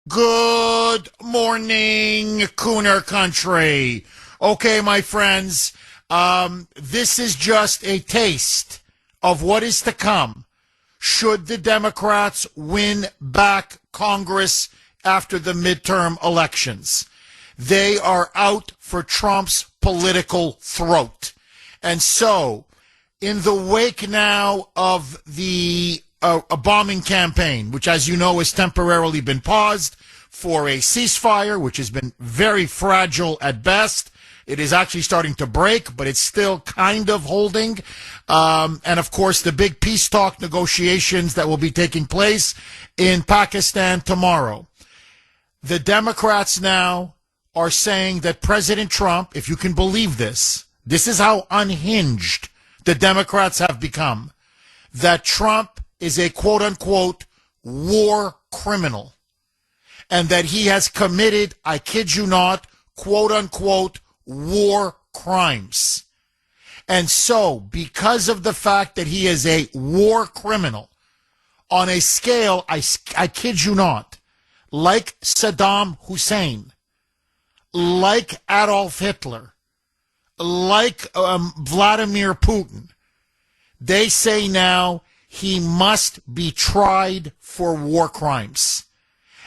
Good morning, Kuhner country. Okay, my friends, this is just a taste of what is to come should the Democrats win back Congress after the midterm elections. They are out for Trump's political throat. And so, in the wake now of the a bombing campaign, which, as you know, has temporarily been paused for a ceasefire, which has been very fragile at best. It is actually starting to break, but it's still kind of holding. And, of course, the big peace talk negotiations that will be taking place in Pakistan tomorrow. The Democrats now are saying that President Trump, if you can believe this is how unhinged the Democrats have become, that Trump is a quote-unquote war criminal, and that he has committed, I kid you not, quote-unquote war crimes. And so, because of the fact that he is a war criminal, on a scale, I kid you not, like Saddam Hussein, like Adolf Hitler, like Vladimir Putin, they say now he must be tried for war crimes.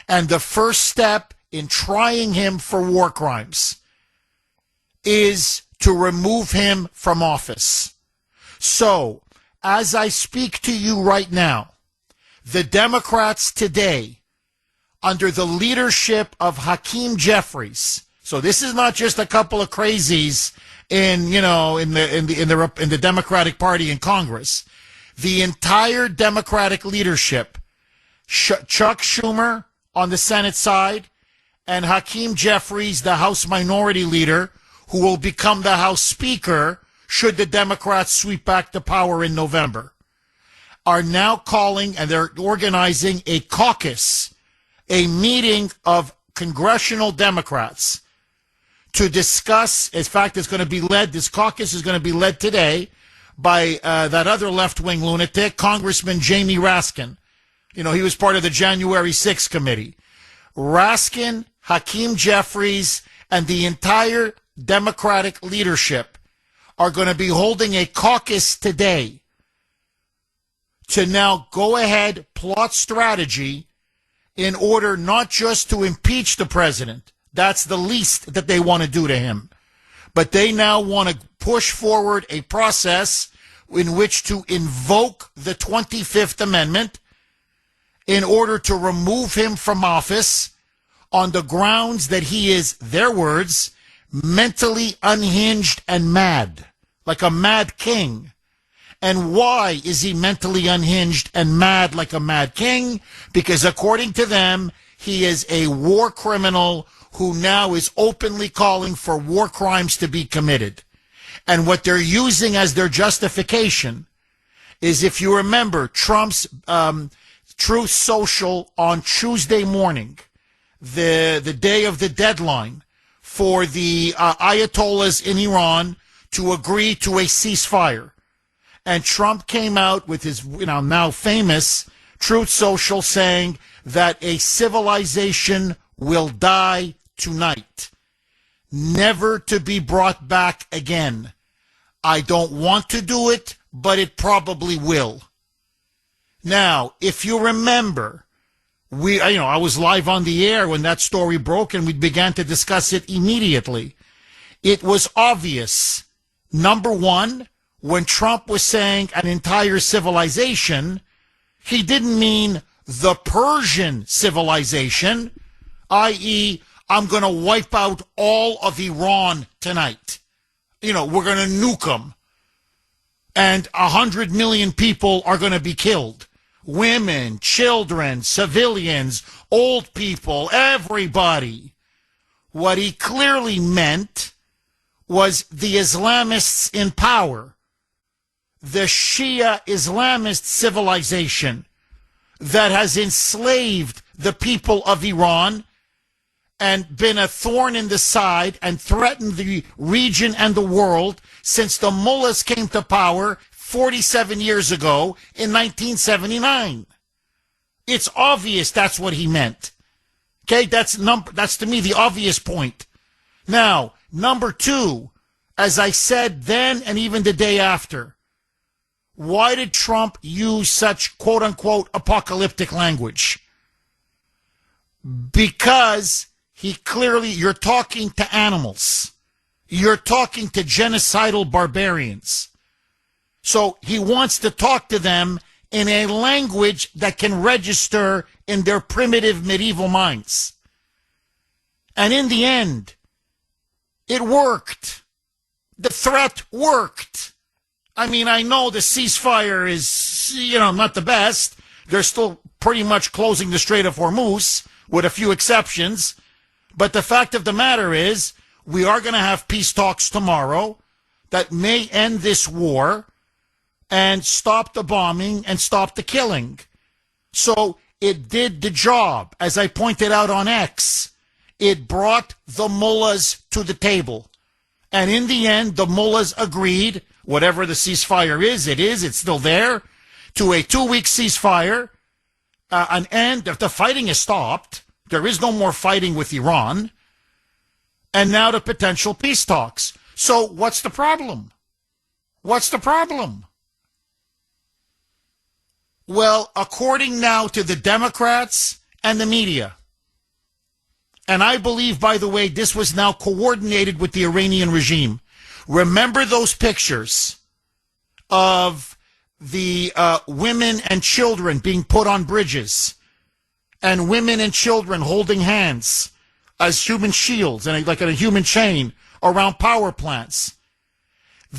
And the first step in trying him for war crimes is to remove him from office. So, as I speak to you right now, the Democrats today, under the leadership of Hakeem Jeffries, so this is not just a couple of crazies in the Democratic Party in Congress. The entire Democratic leadership, Chuck Schumer on the Senate side, and Hakeem Jeffries, the House Minority Leader, who will become the House Speaker should the Democrats sweep back the power in November, are now calling, and they're organizing a caucus, a meeting of congressional Democrats to discuss. In fact, it's going to be led, this caucus is going to be led today by that other left-wing lunatic, Congressman Jamie Raskin. You know, he was part of the January 6th committee. Raskin, Hakeem Jeffries, and the entire Democratic leadership are going to be holding a caucus today to now go ahead, plot strategy in order not just to impeach the president. That's the least that they want to do to him. But they now want to push forward a process in which to invoke the 25th Amendment in order to remove him from office on the grounds that he is, their words, mentally unhinged and mad, like a mad king. And why is he mentally unhinged and mad like a mad king? Because according to them, he is a war criminal who now is openly calling for war crimes to be committed. And what they're using as their justification is, if you remember, Trump's Truth Social on Tuesday morning, the day of the deadline for the Ayatollahs in Iran to agree to a ceasefire. And Trump came out with his now famous Truth Social saying that a civilization will die tonight, never to be brought back again. I don't want to do it, but it probably will. Now, if you remember, I was live on the air when that story broke, and we began to discuss it immediately. It was obvious, number one, when Trump was saying an entire civilization, he didn't mean the Persian civilization, i.e., I'm going to wipe out all of Iran tonight. We're going to nuke them. And 100 million people are going to be killed. Women, children, civilians, old people, everybody. What he clearly meant was the Islamists in power, the Shia Islamist civilization that has enslaved the people of Iran and been a thorn in the side and threatened the region and the world since the mullahs came to power 47 years ago in 1979. It's obvious that's what he meant. Okay, that's to me the obvious point. Now, number two, as I said then and even the day after, why did Trump use such quote-unquote apocalyptic language? Because you're talking to animals. You're talking to genocidal barbarians. So he wants to talk to them in a language that can register in their primitive medieval minds. And in the end, it worked. The threat worked. I mean, I know the ceasefire is, not the best. They're still pretty much closing the Strait of Hormuz, with a few exceptions. But the fact of the matter is, we are going to have peace talks tomorrow that may end this war and stop the bombing and stop the killing. So it did the job. As I pointed out on X, it brought the mullahs to the table. And in the end, the mullahs agreed, whatever the ceasefire is, it's still there, to a 2-week ceasefire, an end. If the fighting is stopped, there is no more fighting with Iran, and now the potential peace talks. So what's the problem? What's the problem? Well, according now to the Democrats and the media, and I believe, by the way, this was now coordinated with the Iranian regime. Remember those pictures of the women and children being put on bridges, and women and children holding hands as human shields and like a human chain around power plants.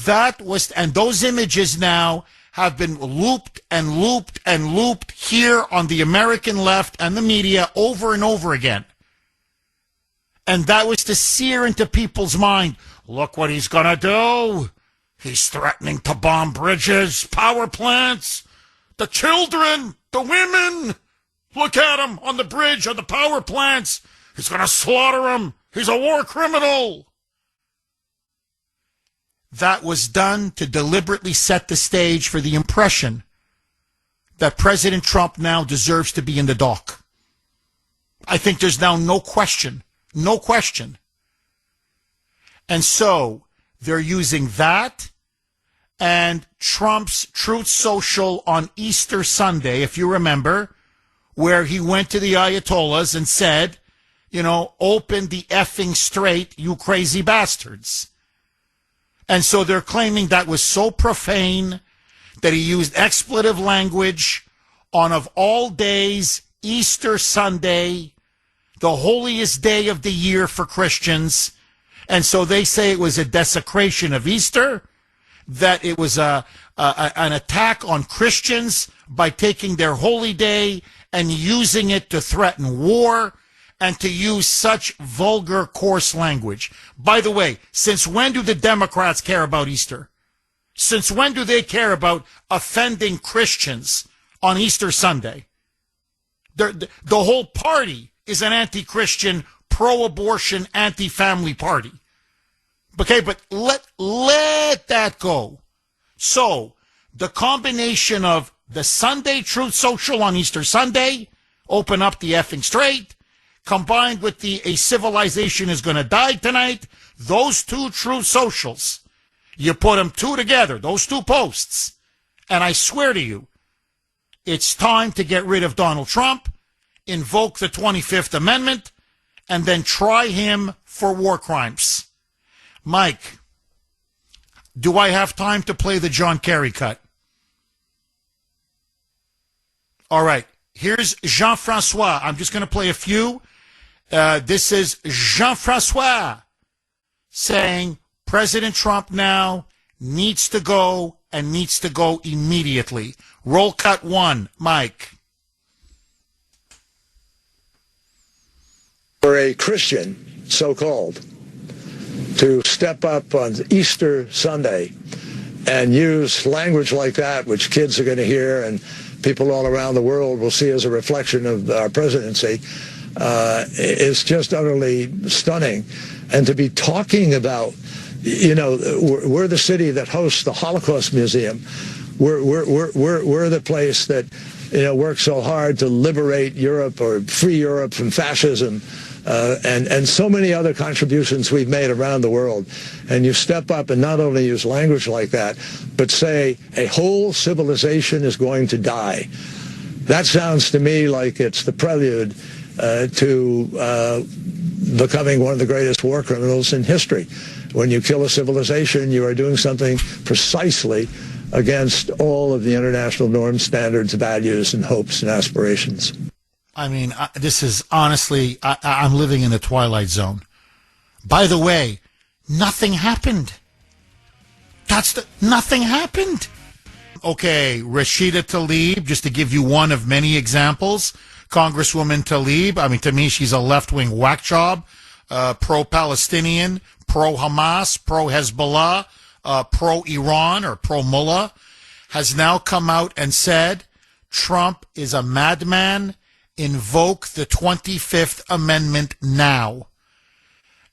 And those images now have been looped and looped and looped here on the American left and the media over and over again. And that was to sear into people's mind. Look what he's going to do. He's threatening to bomb bridges, power plants, the children, the women. Look at him on the bridge, on the power plants. He's going to slaughter them. He's a war criminal. That was done to deliberately set the stage for the impression that President Trump now deserves to be in the dock. I think there's now no question. No question. And so they're using that and Trump's Truth Social on Easter Sunday, if you remember, where he went to the Ayatollahs and said, open the effing strait, you crazy bastards. And so they're claiming that was so profane that he used expletive language on, of all days, Easter Sunday, the holiest day of the year for Christians. And so they say it was a desecration of Easter, that it was an attack on Christians by taking their holy day and using it to threaten war and to use such vulgar, coarse language. By the way, since when do the Democrats care about Easter? Since when do they care about offending Christians on Easter Sunday? The whole party is an anti-Christian, pro-abortion, anti-family party. Okay, but let that go. So, the combination of the Sunday Truth Social on Easter Sunday, open up the effing strait, combined with a civilization is going to die tonight, those two Truth Socials, you put them two together, those two posts, and I swear to you, it's time to get rid of Donald Trump, invoke the 25th Amendment, and then try him for war crimes. Mike, do I have time to play the John Kerry cut? All right. Here's Jean-Francois. I'm just going to play a few. This is Jean-Francois saying President Trump now needs to go and needs to go immediately. Roll cut one, Mike. For a Christian, so-called, to step up on Easter Sunday and use language like that, which kids are going to hear and people all around the world will see as a reflection of our presidency, is just utterly stunning. And to be talking about, we're the city that hosts the Holocaust Museum. We're the place that worked so hard to liberate Europe or free Europe from fascism, and so many other contributions we've made around the world. And you step up and not only use language like that, but say a whole civilization is going to die. That sounds to me like it's the prelude to becoming one of the greatest war criminals in history. When you kill a civilization, you are doing something precisely against all of the international norms, standards, values, and hopes and aspirations. I mean, this is honestly, I'm living in the twilight zone. By the way, nothing happened. Nothing happened. Okay, Rashida Tlaib, just to give you one of many examples, Congresswoman Tlaib, I mean, to me, she's a left-wing whack job, pro-Palestinian, pro-Hamas, pro-Hezbollah, pro-Iran or pro-Mullah, has now come out and said Trump is a madman. Invoke the 25th Amendment now.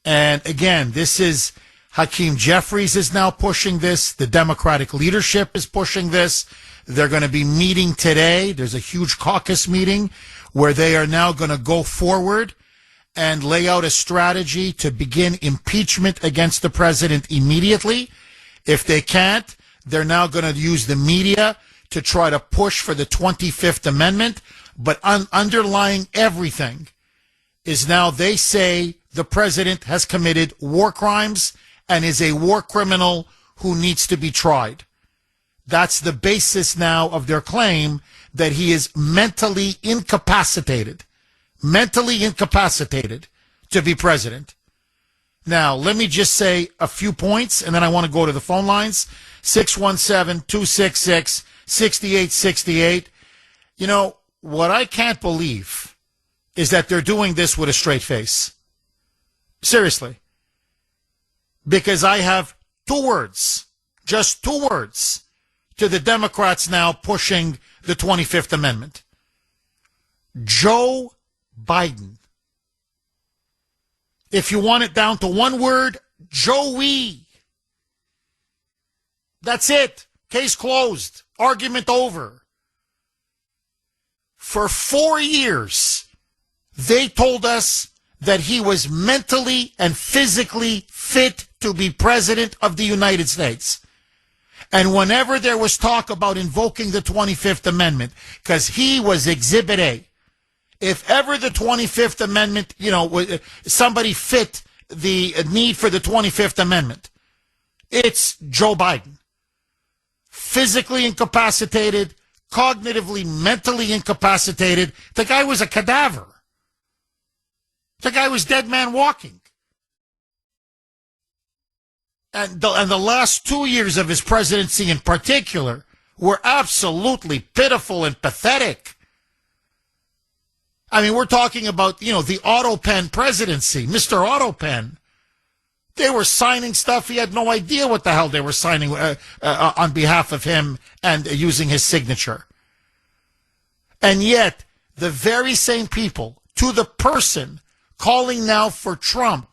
And again, this is Hakeem Jeffries is now pushing this. The Democratic leadership is pushing this. They're going to be meeting today. There's a huge caucus meeting where they are now going to go forward and lay out a strategy to begin impeachment against the president immediately. If they can't, they're now going to use the media to try to push for the 25th Amendment. But underlying everything is now they say the president has committed war crimes and is a war criminal who needs to be tried. That's the basis now of their claim that he is mentally incapacitated to be president. Now, let me just say a few points, and then I want to go to the phone lines. 617-266-6868. You know, what I can't believe is that they're doing this with a straight face. Seriously. Because I have just two words, to the Democrats now pushing the 25th Amendment. Joe Biden. If you want it down to one word, Joey. That's it. Case closed. Argument over. For 4 years, they told us that he was mentally and physically fit to be president of the United States. And whenever there was talk about invoking the 25th Amendment, because he was Exhibit A, if ever the 25th Amendment, somebody fit the need for the 25th Amendment, it's Joe Biden. Physically incapacitated, cognitively, mentally incapacitated. The guy was a cadaver. The guy was dead man walking. And the last 2 years of his presidency in particular were absolutely pitiful and pathetic. I mean, we're talking about, the auto pen presidency, Mr. Auto Pen. They were signing stuff. He had no idea what the hell they were signing on behalf of him and using his signature. And yet, the very same people, to the person, calling now for Trump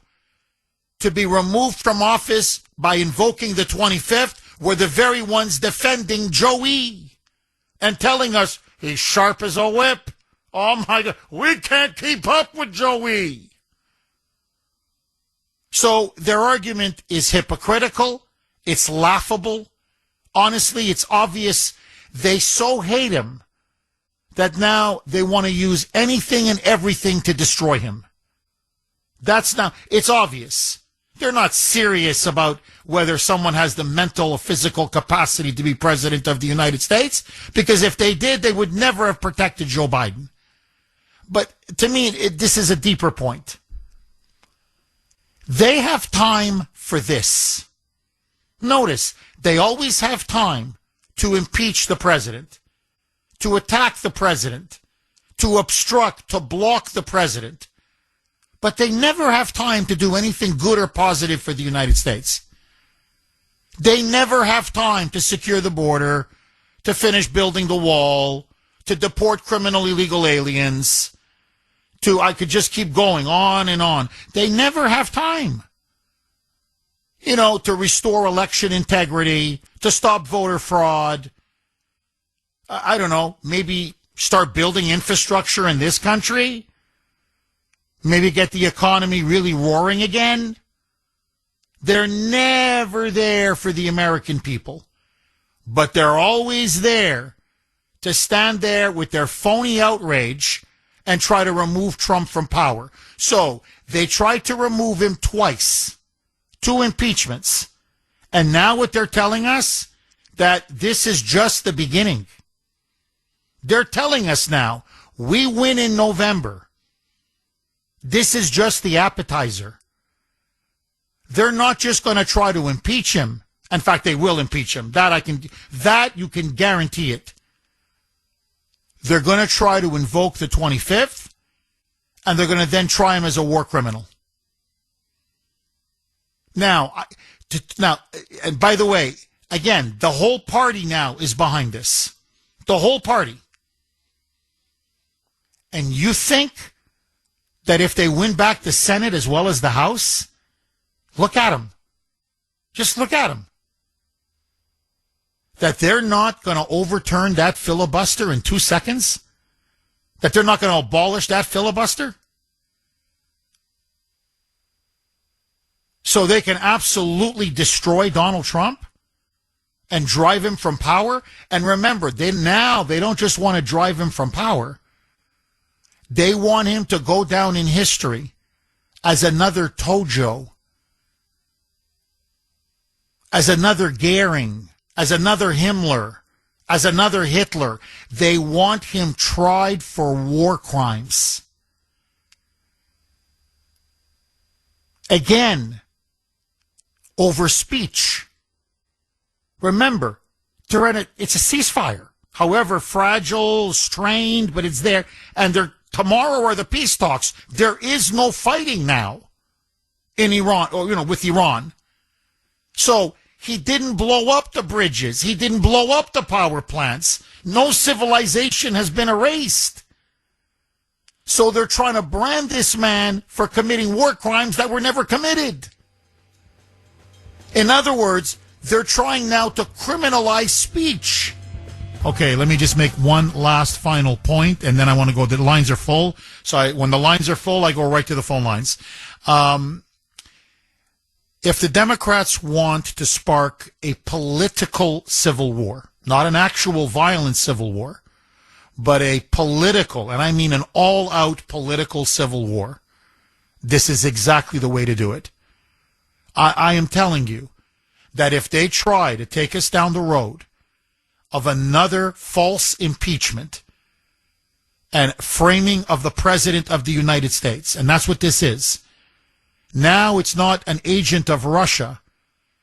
to be removed from office by invoking the 25th, were the very ones defending Joey and telling us he's sharp as a whip. Oh, my God, we can't keep up with Joey. So their argument is hypocritical. It's laughable. Honestly, it's obvious they so hate him that now they want to use anything and everything to destroy him. It's obvious. They're not serious about whether someone has the mental or physical capacity to be president of the United States, because if they did, they would never have protected Joe Biden. But to me, this is a deeper point. They have time for this. Notice, they always have time to impeach the president, to attack the president, to obstruct, to block the president. But they never have time to do anything good or positive for the United States. They never have time to secure the border, to finish building the wall, to deport criminal illegal aliens, I could just keep going on and on. They never have time, to restore election integrity, to stop voter fraud. I don't know, maybe start building infrastructure in this country, maybe get the economy really roaring again. They're never there for the American people, but they're always there to stand there with their phony outrage and try to remove Trump from power. So they tried to remove him twice, 2 impeachments. And now what they're telling us, that this is just the beginning. They're telling us now, we win in November. This is just the appetizer. They're not just going to try to impeach him. In fact, they will impeach him. That you can guarantee it. They're going to try to invoke the 25th, and they're going to then try him as a war criminal. Now, and by the way, again, the whole party now is behind this. The whole party. And you think that if they win back the Senate as well as the House, look at them. Just look at them. That they're not going to overturn that filibuster in 2 seconds? That they're not going to abolish that filibuster? So they can absolutely destroy Donald Trump and drive him from power? And remember, they don't just want to drive him from power. They want him to go down in history as another Tojo, as another Goering, as another Himmler, as another Hitler. They want him tried for war crimes. Again, over speech. Remember, it's a ceasefire. However fragile, strained, but it's there. And tomorrow are the peace talks. There is no fighting now in Iran, or, with Iran. So he didn't blow up the bridges. He didn't blow up the power plants. No civilization has been erased. So they're trying to brand this man for committing war crimes that were never committed. In other words, they're trying now to criminalize speech. Okay, let me just make one last final point, and then I want to go. The lines are full. So when the lines are full, I go right to the phone lines. If the Democrats want to spark a political civil war, not an actual violent civil war, but a political, and I mean an all-out political civil war, this is exactly the way to do it. I am telling you that if they try to take us down the road of another false impeachment and framing of the President of the United States, and that's what this is. Now it's not an agent of Russia.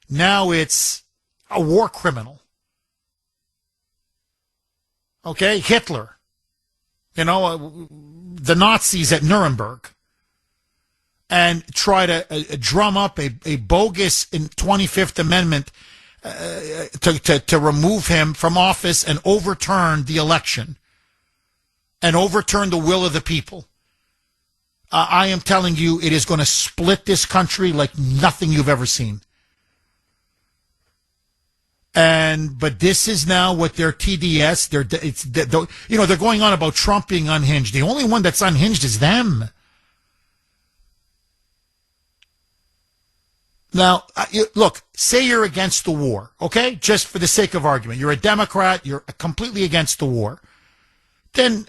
Now it's a war criminal. Okay? Hitler. The Nazis at Nuremberg. And try to drum up a bogus 25th Amendment to remove him from office and overturn the election and overturn the will of the people. I am telling you, it is going to split this country like nothing you've ever seen. But this is now what their TDS, they're going on about Trump being unhinged. The only one that's unhinged is them. Now, look, say you're against the war, okay? Just for the sake of argument. You're a Democrat, you're completely against the war. Then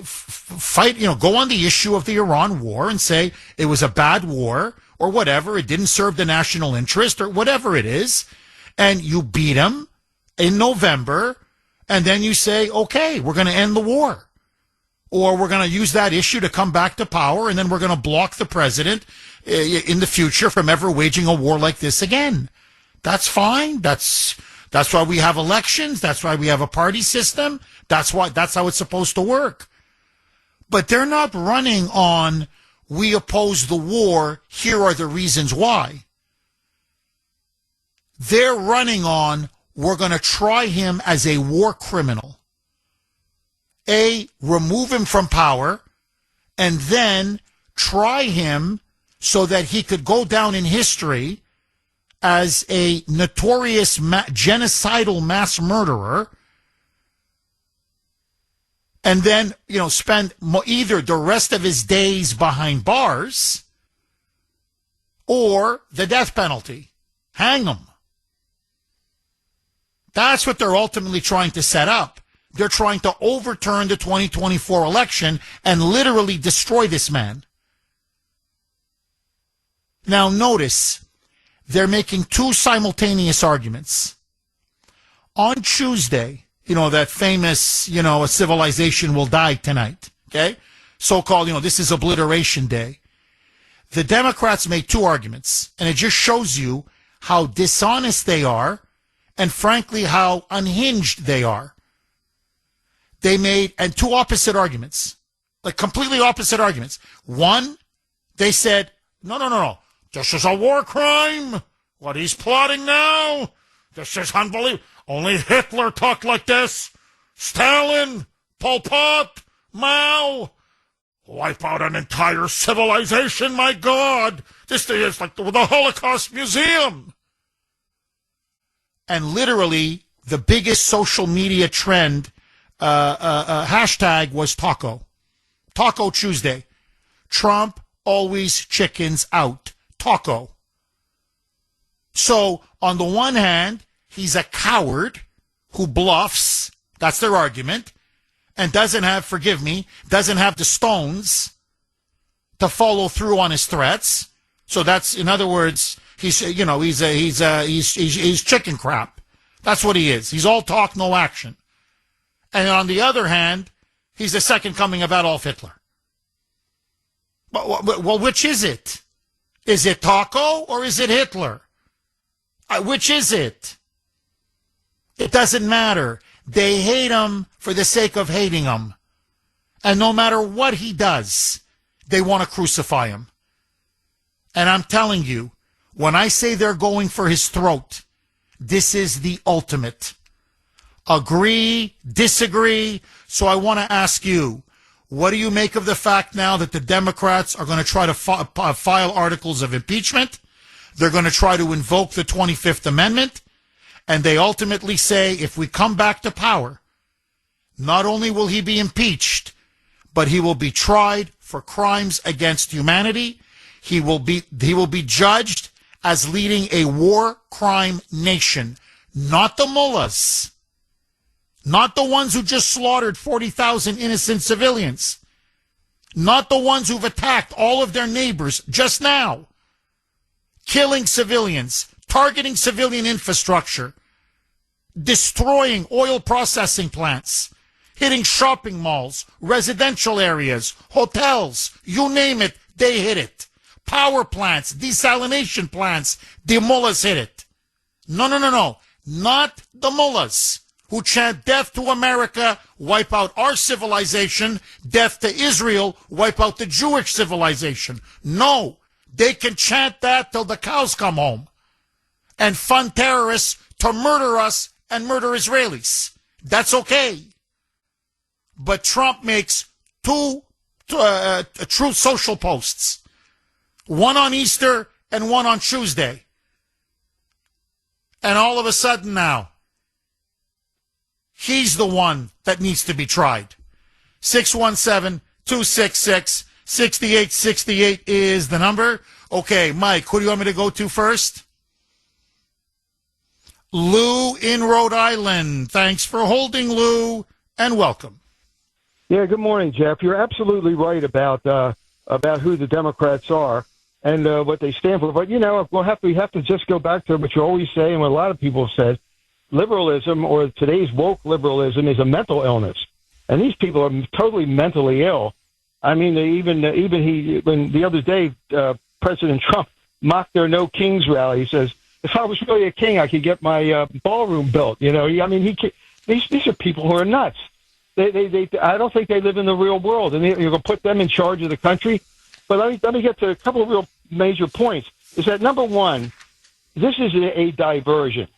fight, go on the issue of the Iran war and say it was a bad war or whatever. It didn't serve the national interest or whatever it is. And you beat them in November. And then you say, okay, we're going to end the war. Or we're going to use that issue to come back to power. And then we're going to block the president in the future from ever waging a war like this again. That's fine. That's why we have elections. That's why we have a party system. That's how it's supposed to work. But they're not running on, we oppose the war, here are the reasons why. They're running on, we're going to try him as a war criminal. Remove him from power, and then try him so that he could go down in history as a notorious genocidal mass murderer, and then, spend either the rest of his days behind bars or the death penalty. Hang him. That's what they're ultimately trying to set up. They're trying to overturn the 2024 election and literally destroy this man. Now notice, they're making two simultaneous arguments. On Tuesday, that famous, a civilization will die tonight, okay? So-called, this is obliteration day. The Democrats made two arguments, and it just shows you how dishonest they are and, frankly, how unhinged they are. They made, and two opposite arguments, like completely opposite arguments. One, they said, no. This is a war crime. What he's plotting now. This is unbelievable. Only Hitler talked like this. Stalin, Pol Pot, Mao. Wipe out an entire civilization, my God. This thing is like the Holocaust Museum. And literally, the biggest social media trend hashtag was Taco. Taco Tuesday. Trump always chickens out. Taco. So, on the one hand, he's a coward who bluffs. That's their argument. And doesn't have the stones to follow through on his threats. So that's, in other words, he's chicken crap. That's what he is. He's all talk, no action. And on the other hand, he's the second coming of Adolf Hitler. Well, which is it? Is it Taco or is it Hitler? Which is it? It doesn't matter. They hate him for the sake of hating him. And no matter what he does, they want to crucify him. And I'm telling you, when I say they're going for his throat, this is the ultimate. Agree, disagree. So I want to ask you, what do you make of the fact now that the Democrats are going to try to file articles of impeachment? They're going to try to invoke the 25th Amendment. And they ultimately say, if we come back to power, not only will he be impeached, but he will be tried for crimes against humanity. He will be judged as leading a war crime nation. Not the mullahs. Not the ones who just slaughtered 40,000 innocent civilians. Not the ones who've attacked all of their neighbors just now. Killing civilians, targeting civilian infrastructure, destroying oil processing plants, hitting shopping malls, residential areas, hotels, you name it, they hit it. Power plants, desalination plants, the mullahs hit it. No. Not the mullahs who chant death to America, wipe out our civilization, death to Israel, wipe out the Jewish civilization. No, they can chant that till the cows come home and fund terrorists to murder us and murder Israelis. That's okay. But Trump makes two true social posts. One on Easter and one on Tuesday. And all of a sudden now, he's the one that needs to be tried. 617-266-6868 is the number. Okay, Mike, who do you want me to go to first? Lou in Rhode Island. Thanks for holding, Lou, and welcome. Yeah, good morning, Jeff. You're absolutely right about who the Democrats are and what they stand for. But, we have to just go back to what you always say and what a lot of people have said. Liberalism, or today's woke liberalism, is a mental illness. And these people are totally mentally ill. I mean, when the other day, President Trump mocked their No Kings rally. He says, if I was really a king, I could get my ballroom built. These are people who are nuts. I don't think they live in the real world, and you're going to put them in charge of the country. But let me get to a couple of real major points. Is that, number one, this is a diversion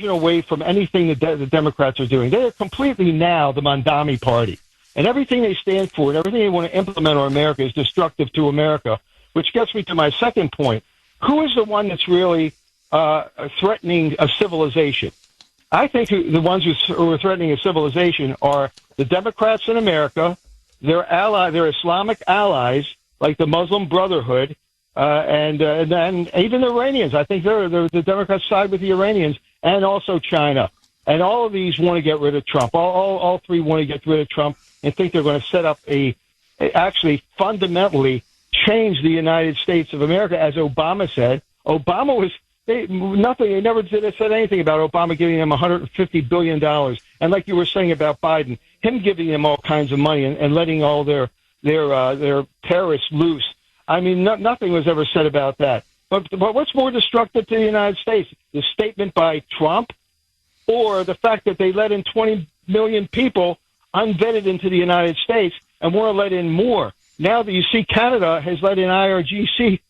away from anything the Democrats are doing. They are completely now the Mondami Party, and everything they stand for and everything they want to implement on America is destructive to America, which gets me to my second point. Who is the one that's really threatening a civilization? I think the ones who are threatening a civilization are The Democrats in America, their Islamic allies, like the Muslim Brotherhood, and even the Iranians. I think the Democrats side with the Iranians, and also China. And all of these want to get rid of Trump. All three want to get rid of Trump and think they're going to set up actually fundamentally change the United States of America, as Obama said. Obama was nothing. They never said anything about Obama giving them $150 billion. And like you were saying about Biden, him giving them all kinds of money and letting all their terrorists loose. I mean, nothing was ever said about that. But what's more destructive to the United States? The statement by Trump, or the fact that they let in 20 million people unvetted into the United States and want to let in more. Now that you see Canada has let in IRGC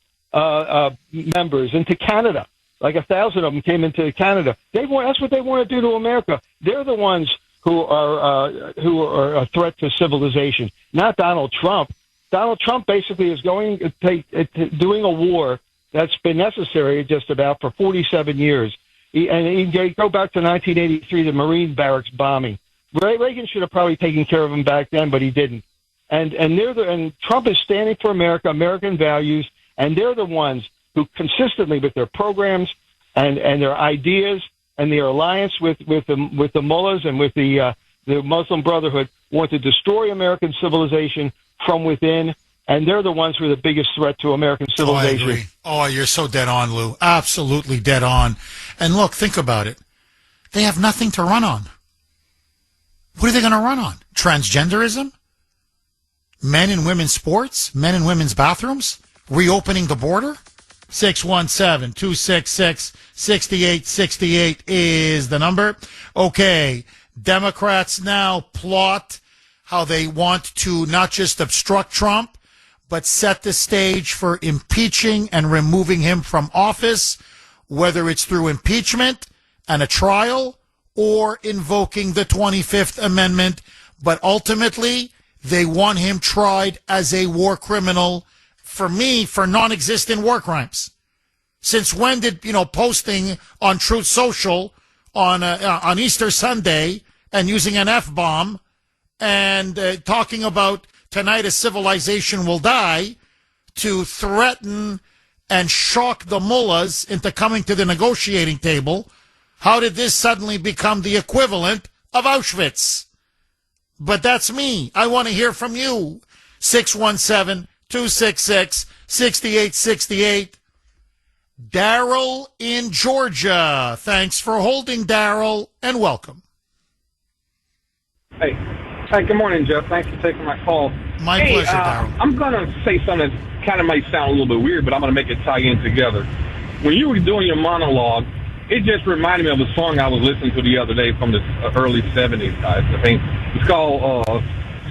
members into Canada. Like 1,000 of them came into Canada. That's what they want to do to America. They're the ones who are a threat to civilization, not Donald Trump. Donald Trump basically is doing a war that's been necessary just about for 47 years. And you go back to 1983, the Marine barracks bombing. Reagan should have probably taken care of him back then, but he didn't. And Trump is standing for America, American values, and they're the ones who consistently, with their programs and their ideas and their alliance with the mullahs and with the Muslim Brotherhood, want to destroy American civilization from within. And they're the ones who are the biggest threat to American civilization. I agree. Oh, you're so dead on, Lou. Absolutely dead on. And look, think about it. They have nothing to run on. What are they going to run on? Transgenderism? Men and women's sports? Men and women's bathrooms? Reopening the border? 617-266-6868 is the number. Okay, Democrats now plot how they want to not just obstruct Trump, but set the stage for impeaching and removing him from office, whether it's through impeachment and a trial or invoking the 25th Amendment. But ultimately, they want him tried as a war criminal, for me, for non-existent war crimes. Since when did, posting on Truth Social on Easter Sunday and using an F-bomb and talking about tonight a civilization will die to threaten and shock the mullahs into coming to the negotiating table, how did this suddenly become the equivalent of Auschwitz? But that's me. I want to hear from you. 617-266-6868. Daryl in Georgia. Thanks for holding, Daryl, and welcome. Hey, good morning, Jeff. Thanks for taking my call. My pleasure, Daryl. I'm going to say something that kind of might sound a little bit weird, but I'm going to make it tie in together. When you were doing your monologue, it just reminded me of a song I was listening to the other day from the early 70s, guys. I think it's called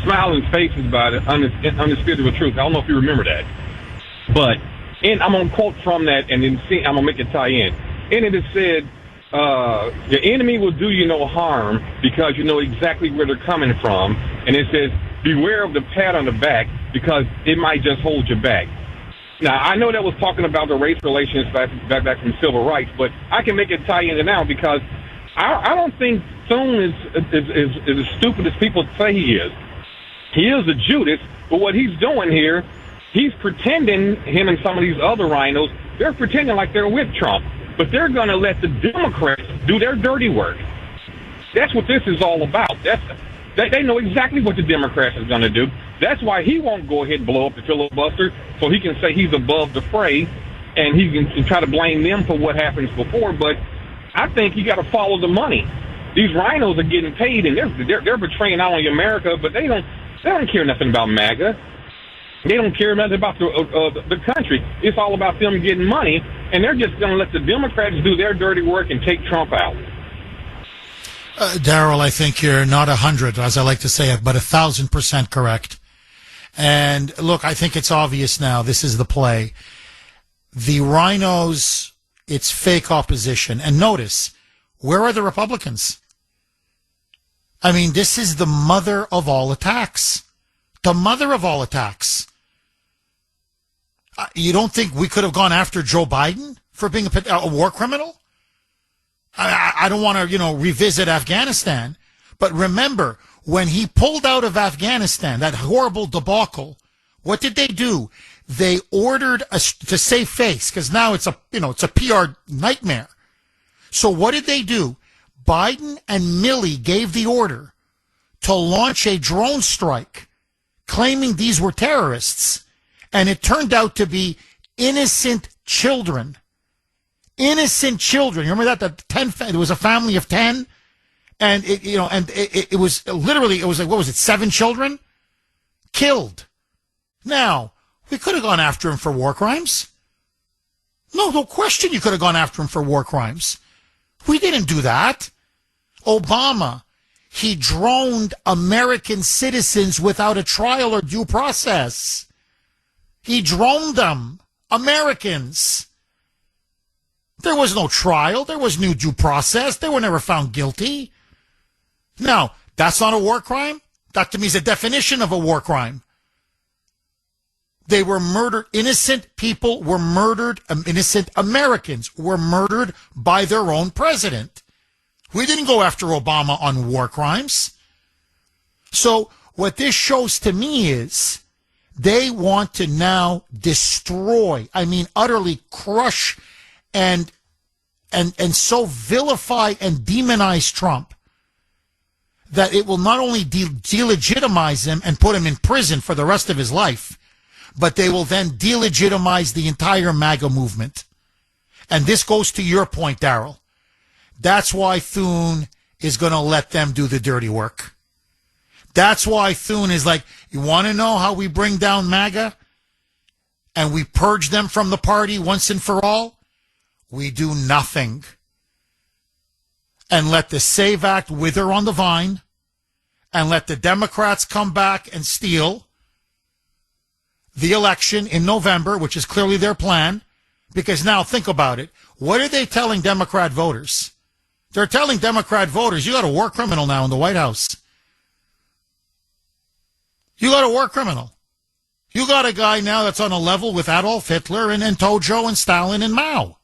Smiling Faces by the Undisputed Truth. I don't know if you remember that. But I'm going to quote from that, and then I'm going to make it tie in. And it said, your enemy will do you no harm because you know exactly where they're coming from. And it says, beware of the pat on the back because it might just hold you back. Now, I know that was talking about the race relations back from civil rights, but I can make it tie into now because I don't think Thune is as stupid as people say he is. He is a Judas, but what he's doing here, he's pretending, him and some of these other rhinos, they're pretending like they're with Trump, but they're going to let the Democrats do their dirty work. That's what this is all about. They know exactly what the Democrats are going to do. That's why he won't go ahead and blow up the filibuster, so he can say he's above the fray, and he can try to blame them for what happens before. But I think you got to follow the money. These rhinos are getting paid, and they're betraying not only America, but they don't care nothing about MAGA. They don't care nothing about the country. It's all about them getting money, and they're just going to let the Democrats do their dirty work and take Trump out. Daryl, I think you're not 100, as I like to say it, but 1,000% correct. And look, I think it's obvious now. This is the play. The rhinos, it's fake opposition. And notice, where are the Republicans? I mean, this is the mother of all attacks. The mother of all attacks. You don't think we could have gone after Joe Biden for being a war criminal? I don't want to, revisit Afghanistan. But remember, When he pulled out of Afghanistan, that horrible debacle, what did they do? They ordered us to save face, because now it's a PR nightmare. So what did they do? Biden and Milley gave the order to launch a drone strike, claiming these were terrorists. And it turned out to be innocent children. Innocent children. You remember that? There was a family of 10. And it was literally, it was like, what was it? 7 children killed. Now, we could have gone after him for war crimes. No question you could have gone after him for war crimes. We didn't do that. Obama, he droned American citizens without a trial or due process. He droned them. Americans. There was no trial. There was no due process. They were never found guilty. Now, that's not a war crime? That to me is a definition of a war crime. They were murdered. Innocent people were murdered. Innocent Americans were murdered by their own president. We didn't go after Obama on war crimes. So what this shows to me is they want to now destroy, utterly crush and so vilify and demonize Trump that it will not only delegitimize him and put him in prison for the rest of his life, but they will then delegitimize the entire MAGA movement. And this goes to your point, Daryl. That's why Thune is going to let them do the dirty work. That's why Thune is like, you want to know how we bring down MAGA and we purge them from the party once and for all? We do nothing. And let the SAVE Act wither on the vine and let the Democrats come back and steal the election in November, which is clearly their plan. Because now think about it. What are they telling Democrat voters? They're telling Democrat voters, you got a war criminal now in the White House. You got a war criminal. You got a guy now that's on a level with Adolf Hitler and Tojo and Stalin and Mao.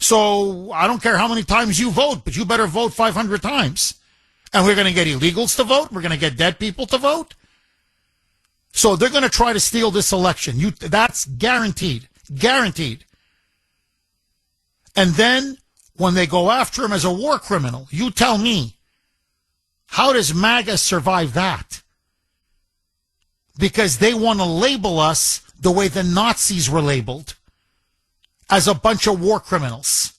So I don't care how many times you vote, but you better vote 500 times. And we're going to get illegals to vote. We're going to get dead people to vote. So they're going to try to steal this election. That's guaranteed. Guaranteed. And then when they go after him as a war criminal, you tell me, how does MAGA survive that? Because they want to label us the way the Nazis were labeled, as a bunch of war criminals.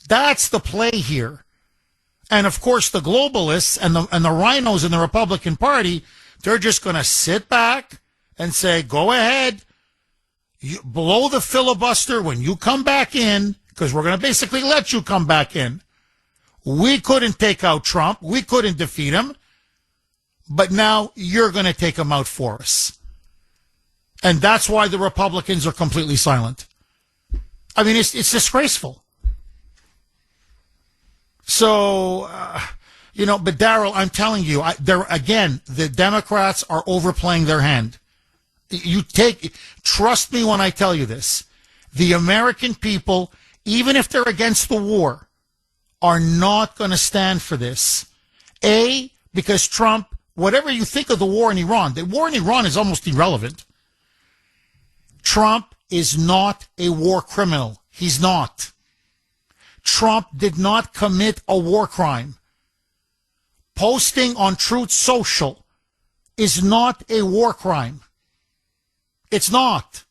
That's the play here. And of course, the globalists and the rhinos in the Republican Party, they're just going to sit back and say, go ahead, blow the filibuster when you come back in, because we're going to basically let you come back in. We couldn't take out Trump. We couldn't defeat him. But now you're going to take him out for us. And that's why the Republicans are completely silent. I mean, it's disgraceful. So, but Daryl, I'm telling you, the Democrats are overplaying their hand. Trust me when I tell you this. The American people, even if they're against the war, are not going to stand for this. Because Trump, whatever you think of the war in Iran is almost irrelevant. Trump is not a war criminal. He's not. Trump did not commit a war crime. Posting on Truth Social is not a war crime. It's not.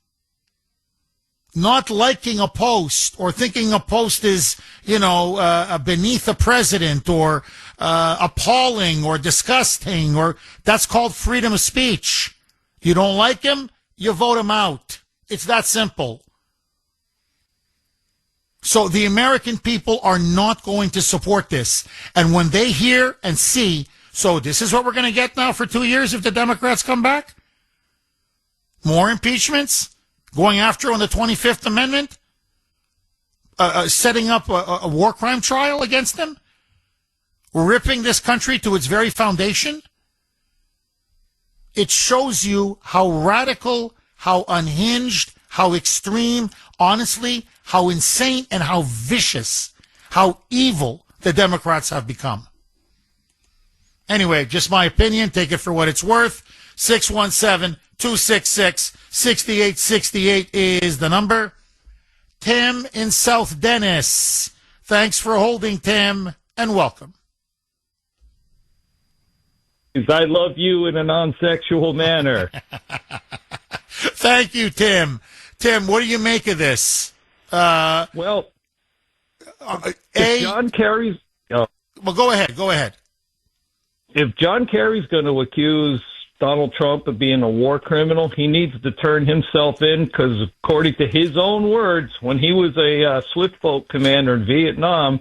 Not liking a post or thinking a post is, beneath a president or appalling or disgusting, or that's called freedom of speech. You don't like him, you vote him out. It's that simple. So the American people are not going to support this. And when they hear and see, so this is what we're going to get now for 2 years if the Democrats come back? More impeachments? Going after on the 25th Amendment? Setting up a war crime trial against them? Ripping this country to its very foundation? It shows you how radical, how unhinged, how extreme, honestly, how insane and how vicious, how evil the Democrats have become. Anyway, just my opinion. Take it for what it's worth. 617-266-6868 is the number. Tim in South Dennis. Thanks for holding, Tim, and welcome. I love you in a non-sexual manner. Thank you, Tim. Tim, what do you make of this? Well, if John Kerry's... well, go ahead. If John Kerry's going to accuse Donald Trump of being a war criminal, he needs to turn himself in because, according to his own words, when he was a swift boat commander in Vietnam,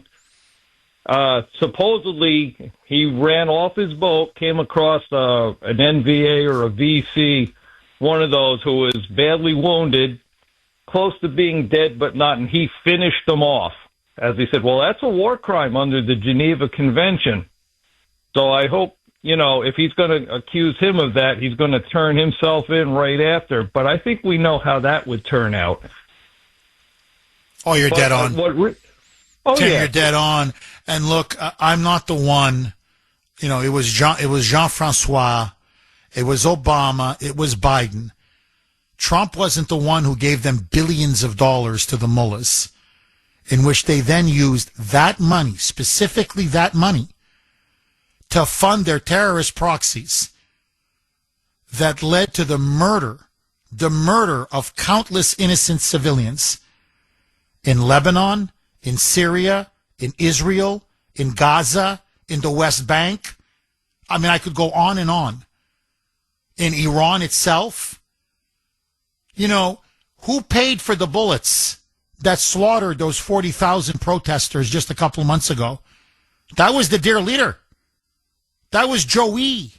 supposedly he ran off his boat, came across an NVA or a VC, one of those who was badly wounded, close to being dead but not, and he finished them off. As he said, well, that's a war crime under the Geneva Convention. So I hope, if he's going to accuse him of that, he's going to turn himself in right after. But I think we know how that would turn out. Oh, you're dead on. Tim, yeah. You're dead on. And look, I'm not the one. It was Jean-Francois. It was Obama. It was Biden. Trump wasn't the one who gave them billions of dollars to the mullahs, in which they then used that money, specifically that money, to fund their terrorist proxies that led to the murder of countless innocent civilians in Lebanon, in Syria, in Israel, in Gaza, in the West Bank. I mean, I could go on and on. In Iran itself. Who paid for the bullets that slaughtered those 40,000 protesters just a couple of months ago? That was the dear leader. That was Joey.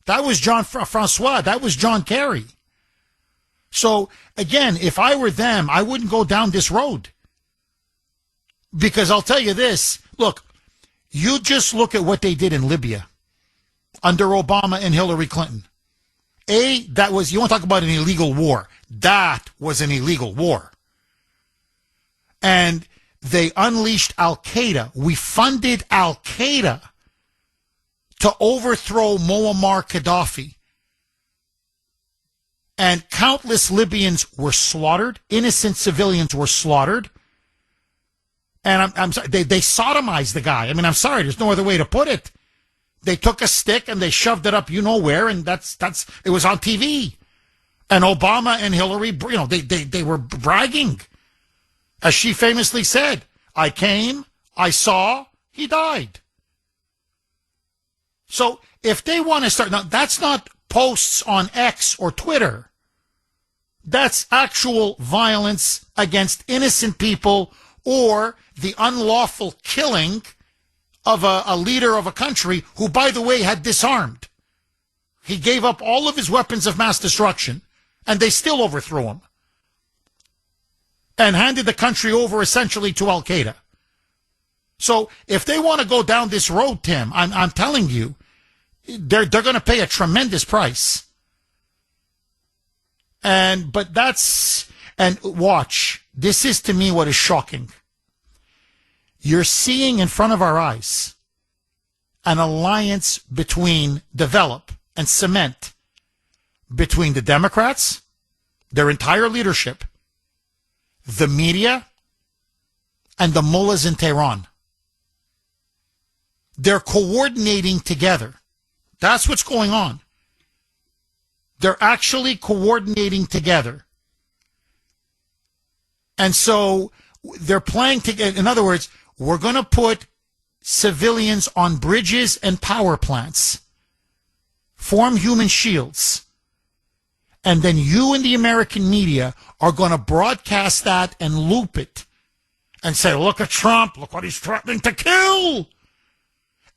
That was Jean-Francois. That was John Kerry. So, again, if I were them, I wouldn't go down this road. Because I'll tell you this. Look, you just look at what they did in Libya under Obama and Hillary Clinton. That was, you want to talk about an illegal war. That was an illegal war. And they unleashed Al-Qaeda. We funded Al-Qaeda to overthrow Muammar Gaddafi. And countless Libyans were slaughtered. Innocent civilians were slaughtered. And I'm sorry, they sodomized the guy. I mean, I'm sorry, there's no other way to put it. They took a stick and they shoved it up where, and it was on TV. And Obama and Hillary, they were bragging. As she famously said, I came, I saw, he died. So if they want to start, now that's not posts on X or Twitter. That's actual violence against innocent people or the unlawful killing of a leader of a country who, by the way, had disarmed. He gave up all of his weapons of mass destruction, and they still overthrew him and handed the country over essentially to Al-Qaeda. So if they want to go down this road, Tim, I'm telling you, they're going to pay a tremendous price. And watch, this is to me what is shocking. You're seeing in front of our eyes an alliance develop and cement between the Democrats, their entire leadership, the media, and the mullahs in Tehran. They're coordinating together. That's what's going on. They're actually coordinating together. And so they're playing together. In other words, we're going to put civilians on bridges and power plants, form human shields, and then you and the American media are going to broadcast that and loop it and say, look at Trump, look what he's threatening to kill.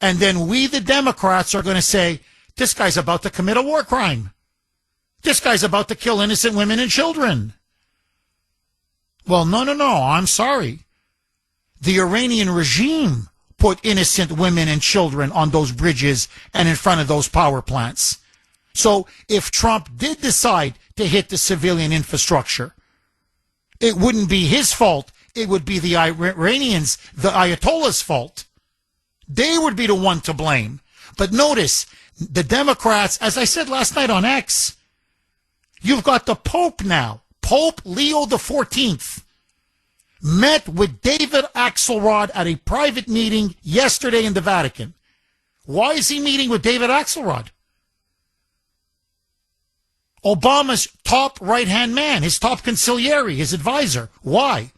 And then we, the Democrats, are going to say, this guy's about to commit a war crime. This guy's about to kill innocent women and children. Well, no, I'm sorry. The Iranian regime put innocent women and children on those bridges and in front of those power plants. So if Trump did decide to hit the civilian infrastructure, it wouldn't be his fault. It would be the Iranians, the Ayatollah's fault. They would be the one to blame. But notice, the Democrats, as I said last night on X, you've got the Pope now. Pope Leo XIV met with David Axelrod at a private meeting yesterday in the Vatican. Why is he meeting with David Axelrod? Obama's top right-hand man, his top consigliere, his advisor. Why?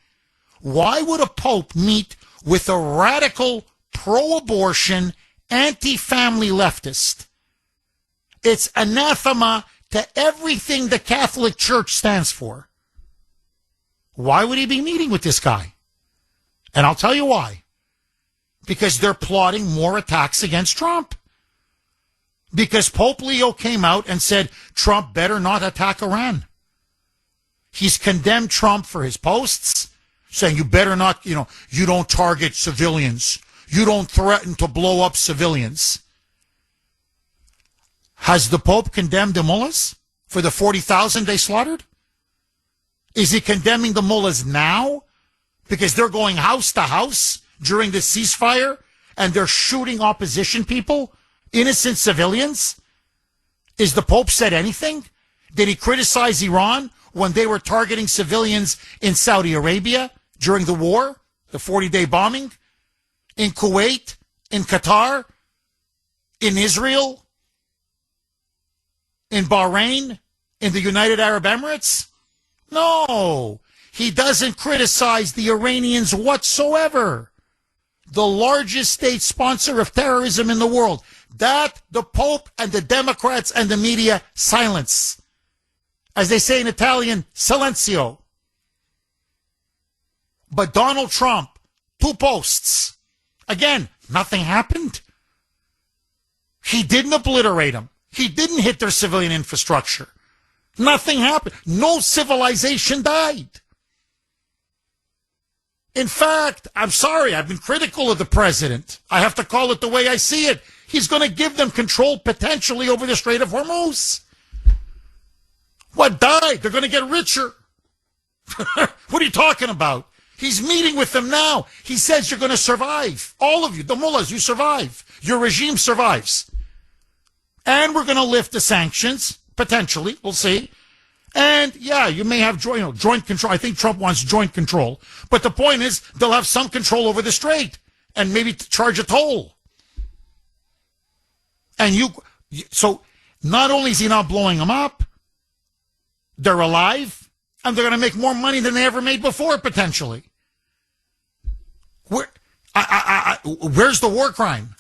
Why would a pope meet with a radical pro-abortion, anti-family leftist? It's anathema to everything the Catholic Church stands for. Why would he be meeting with this guy? And I'll tell you why. Because they're plotting more attacks against Trump. Because Pope Leo came out and said Trump better not attack Iran. He's condemned Trump for his posts, saying you better not, you don't target civilians. You don't threaten to blow up civilians. Has the Pope condemned the mullahs for the 40,000 they slaughtered? Is he condemning the mullahs now because they're going house to house during the ceasefire and they're shooting opposition people, innocent civilians? Is the Pope said anything? Did he criticize Iran when they were targeting civilians in Saudi Arabia during the war, the 40-day bombing, in Kuwait, in Qatar, in Israel, in Bahrain, in the United Arab Emirates? No, he doesn't criticize the Iranians whatsoever. The largest state sponsor of terrorism in the world. That the Pope and the Democrats and the media silence. As they say in Italian, silenzio. But Donald Trump, 2 posts. Again, nothing happened. He didn't obliterate them. He didn't hit their civilian infrastructure. Nothing happened. No civilization died. In fact, I'm sorry, I've been critical of the president. I have to call it the way I see it. He's going to give them control potentially over the Strait of Hormuz. What died? They're going to get richer. What are you talking about? He's meeting with them now. He says you're going to survive. All of you, the mullahs, you survive. Your regime survives. And we're going to lift the sanctions, potentially. We'll see. And, yeah, you may have joint control. I think Trump wants joint control. But the point is, they'll have some control over the strait and maybe charge a toll. And so not only is he not blowing them up, they're alive, and they're going to make more money than they ever made before, potentially. Where's the war crime?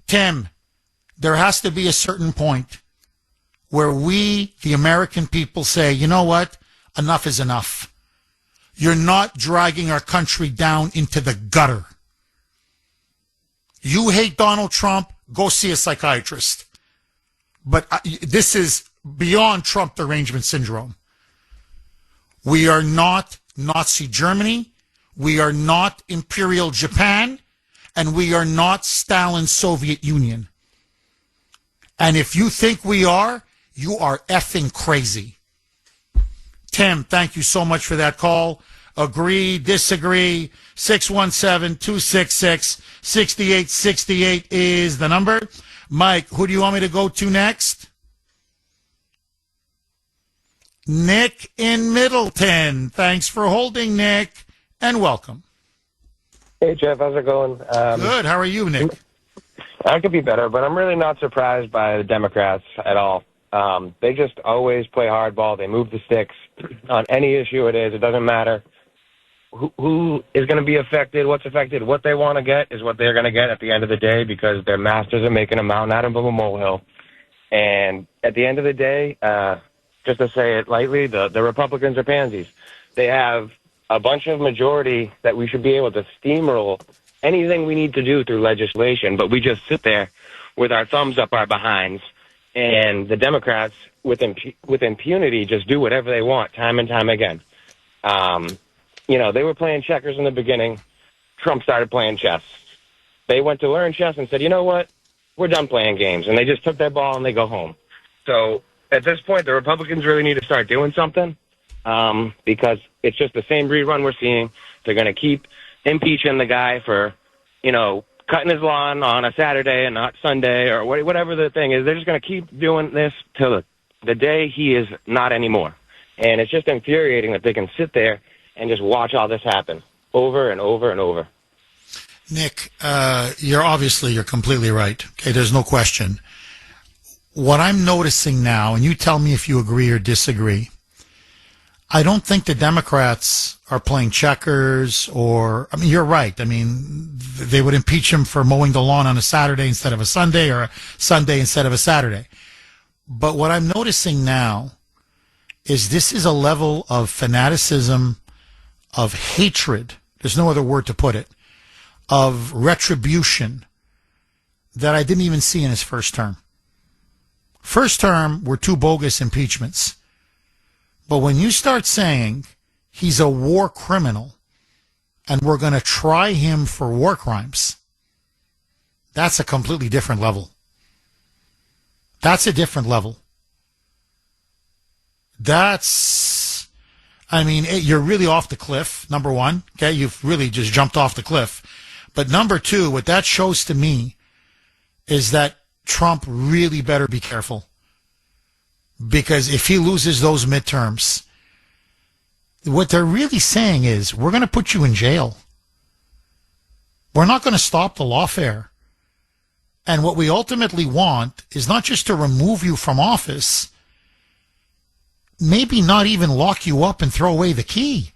Tim, there has to be a certain point where we, the American people, say, you know what? Enough is enough. You're not dragging our country down into the gutter. You hate Donald Trump, go see a psychiatrist. But this is beyond Trump derangement syndrome. We are not Nazi Germany. We are not Imperial Japan. And we are not Stalin's Soviet Union. And if you think we are, you are effing crazy. Tim, thank you so much for that call. Agree, disagree. 617-266-6868 is the number. Mike, who do you want me to go to next? Nick in Middleton. Thanks for holding, Nick, and welcome. Hey, Jeff, how's it going? Good. How are you, Nick? I could be better, but I'm really not surprised by the Democrats at all. They just always play hardball. They move the sticks on any issue it is. It doesn't matter who is going to be affected, what's affected. What they want to get is what they're going to get at the end of the day because their masters are making a mountain out of a molehill. And at the end of the day, just to say it lightly, the Republicans are pansies. They have a bunch of majority that we should be able to steamroll anything we need to do through legislation, but we just sit there with our thumbs up our behinds. And the Democrats, with impunity, just do whatever they want time and time again. They were playing checkers in the beginning. Trump started playing chess. They went to learn chess and said, you know what? We're done playing games. And they just took their ball and they go home. So at this point, the Republicans really need to start doing something because it's just the same rerun we're seeing. They're going to keep impeaching the guy for, cutting his lawn on a Saturday and not Sunday or whatever the thing is. They're just going to keep doing this till the day he is not anymore. And it's just infuriating that they can sit there and just watch all this happen over and over and over. Nick, you're completely right. Okay, there's no question. What I'm noticing now, and you tell me if you agree or disagree, I don't think the Democrats are playing checkers or, I mean, you're right. I mean, they would impeach him for mowing the lawn on a Saturday instead of a Sunday or a Sunday instead of a Saturday. But what I'm noticing now is this is a level of fanaticism, of hatred, there's no other word to put it, of retribution that I didn't even see in his first term. First term were 2 bogus impeachments. But when you start saying he's a war criminal and we're going to try him for war crimes, that's a completely different level. That's a different level. You're really off the cliff, number one. Okay, you've really just jumped off the cliff. But number 2, what that shows to me is that Trump really better be careful. Because if he loses those midterms, what they're really saying is, we're going to put you in jail. We're not going to stop the lawfare. And what we ultimately want is not just to remove you from office, maybe not even lock you up and throw away the key.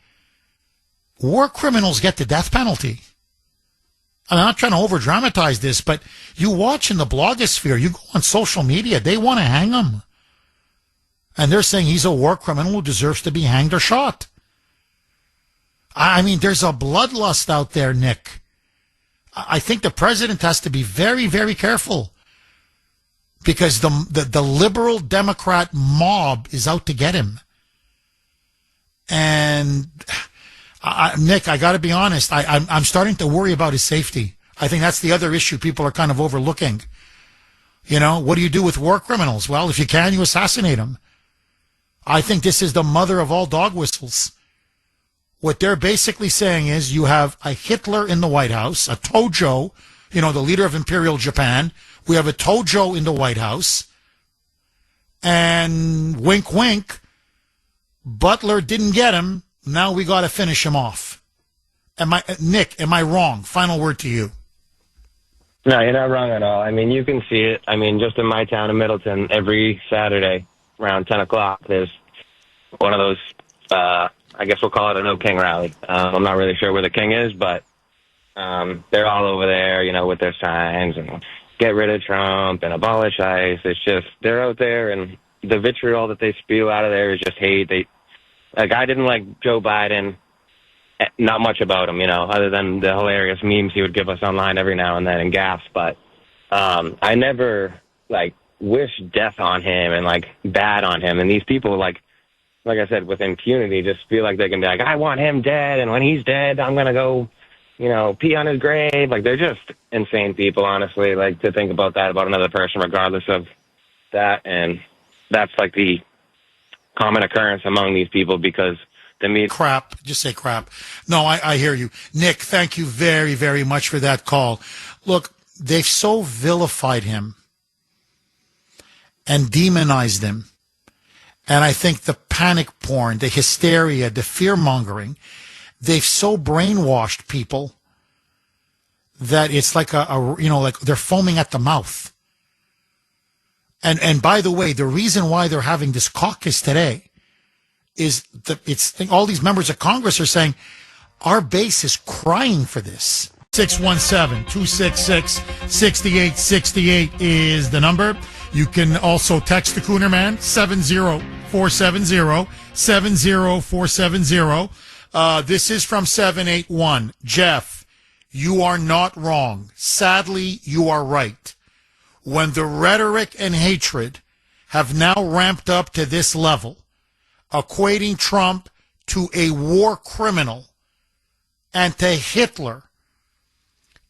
War criminals get the death penalty. I'm not trying to over-dramatize this, but you watch in the blogosphere, you go on social media, they want to hang him. And they're saying he's a war criminal who deserves to be hanged or shot. I mean, there's a bloodlust out there, Nick. I think the president has to be very, very careful because the liberal Democrat mob is out to get him. And Nick, I got to be honest, I'm starting to worry about his safety. I think that's the other issue people are kind of overlooking. You know, what do you do with war criminals? Well, if you can, you assassinate them. I think this is the mother of all dog whistles. What they're basically saying is you have a Hitler in the White House, a Tojo, the leader of Imperial Japan. We have a Tojo in the White House. And wink, wink, Butler didn't get him. Now we got to finish him off. Nick, am I wrong? Final word to you. No, you're not wrong at all. I mean, you can see it. I mean, just in my town of Middleton, every Saturday around 10 o'clock, there's one of those, I guess we'll call it a No King rally. I'm not really sure where the king is, but they're all over there, with their signs and get rid of Trump and abolish ICE. It's just, they're out there, and the vitriol that they spew out of there is just hate. A guy didn't like Joe Biden, not much about him, other than the hilarious memes he would give us online every now and then and gaffes. But I never, wish death on him and, bad on him. And these people, like I said, with impunity, just feel like they can be like, I want him dead, and when he's dead, I'm going to go, pee on his grave. They're just insane people, honestly, to think about that about another person, regardless of that. And that's, the common occurrence among these people because to me... Crap. Just say crap. No, I hear you. Nick, thank you very, very much for that call. Look, they've so vilified him and demonized him. And I think the panic porn, the hysteria, the fear-mongering, they've so brainwashed people that it's like like they're foaming at the mouth. And by the way, the reason why they're having this caucus today is all these members of Congress are saying our base is crying for this. 617-266-6868 is the number. You can also text the Kuhner Man, 70470. This is from 781. Jeff, you are not wrong. Sadly, you are right. When the rhetoric and hatred have now ramped up to this level, equating Trump to a war criminal and to Hitler,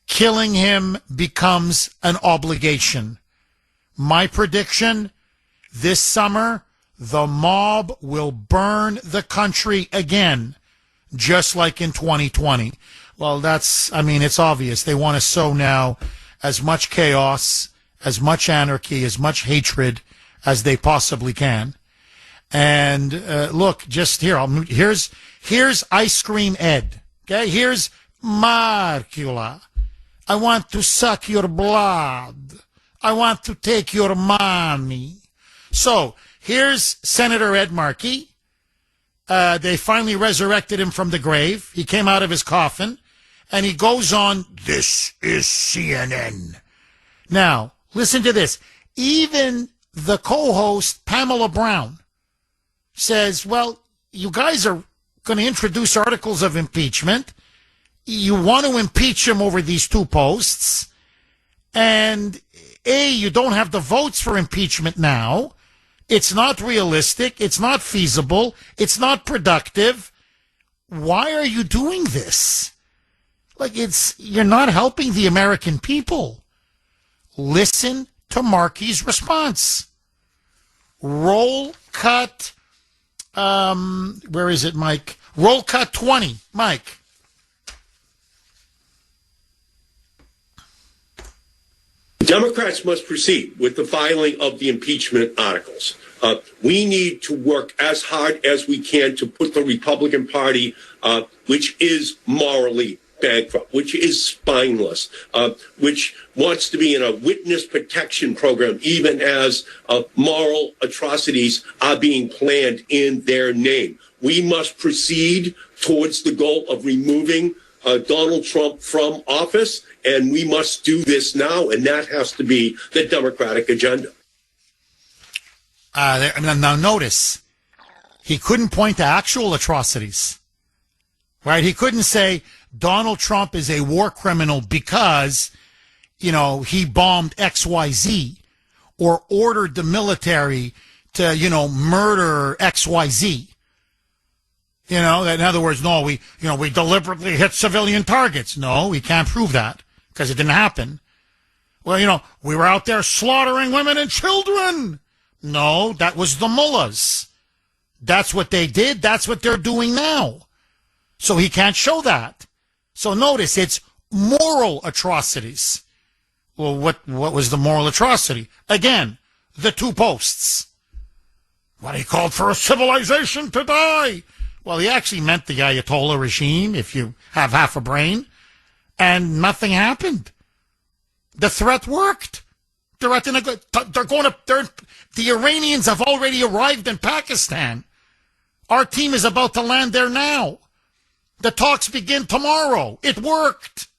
killing him becomes an obligation. My prediction, this summer, the mob will burn the country again, just like in 2020. Well, it's obvious. They want to sow now as much chaos, as much anarchy, as much hatred as they possibly can. And look, just here, here's Ice Cream Ed. Okay, here's Marcula. I want to suck your blood. I want to take your money. So here's Senator Ed Markey. They finally resurrected him from the grave. He came out of his coffin, and he goes on, "This is CNN." Now, listen to this. Even the co-host, Pamela Brown, says, well, you guys are going to introduce articles of impeachment. You want to impeach him over these two posts. And, you don't have the votes for impeachment now. It's not realistic. It's not feasible. It's not productive. Why are you doing this? You're not helping the American people. Listen to Markey's response. Roll cut, where is it, Mike? Roll cut 20, Mike. Democrats must proceed with the filing of the impeachment articles. We need to work as hard as we can to put the Republican Party, which is morally bankrupt, which is spineless, which wants to be in a witness protection program, even as moral atrocities are being planned in their name. We must proceed towards the goal of removing Donald Trump from office, and we must do this now, and that has to be the Democratic agenda. Now notice, he couldn't point to actual atrocities, right? He couldn't say Donald Trump is a war criminal because, he bombed XYZ or ordered the military to, murder XYZ. In other words, no, we deliberately hit civilian targets. No, we can't prove that because it didn't happen. Well, we were out there slaughtering women and children. No, that was the mullahs. That's what they did. That's what they're doing now. So he can't show that. So notice, it's moral atrocities. Well, what was the moral atrocity? Again, the two posts. What he called for a civilization to die. Well, he actually meant the Ayatollah regime, if you have half a brain, and nothing happened. The threat worked. The Iranians have already arrived in Pakistan. Our team is about to land there now. The talks begin tomorrow. It worked.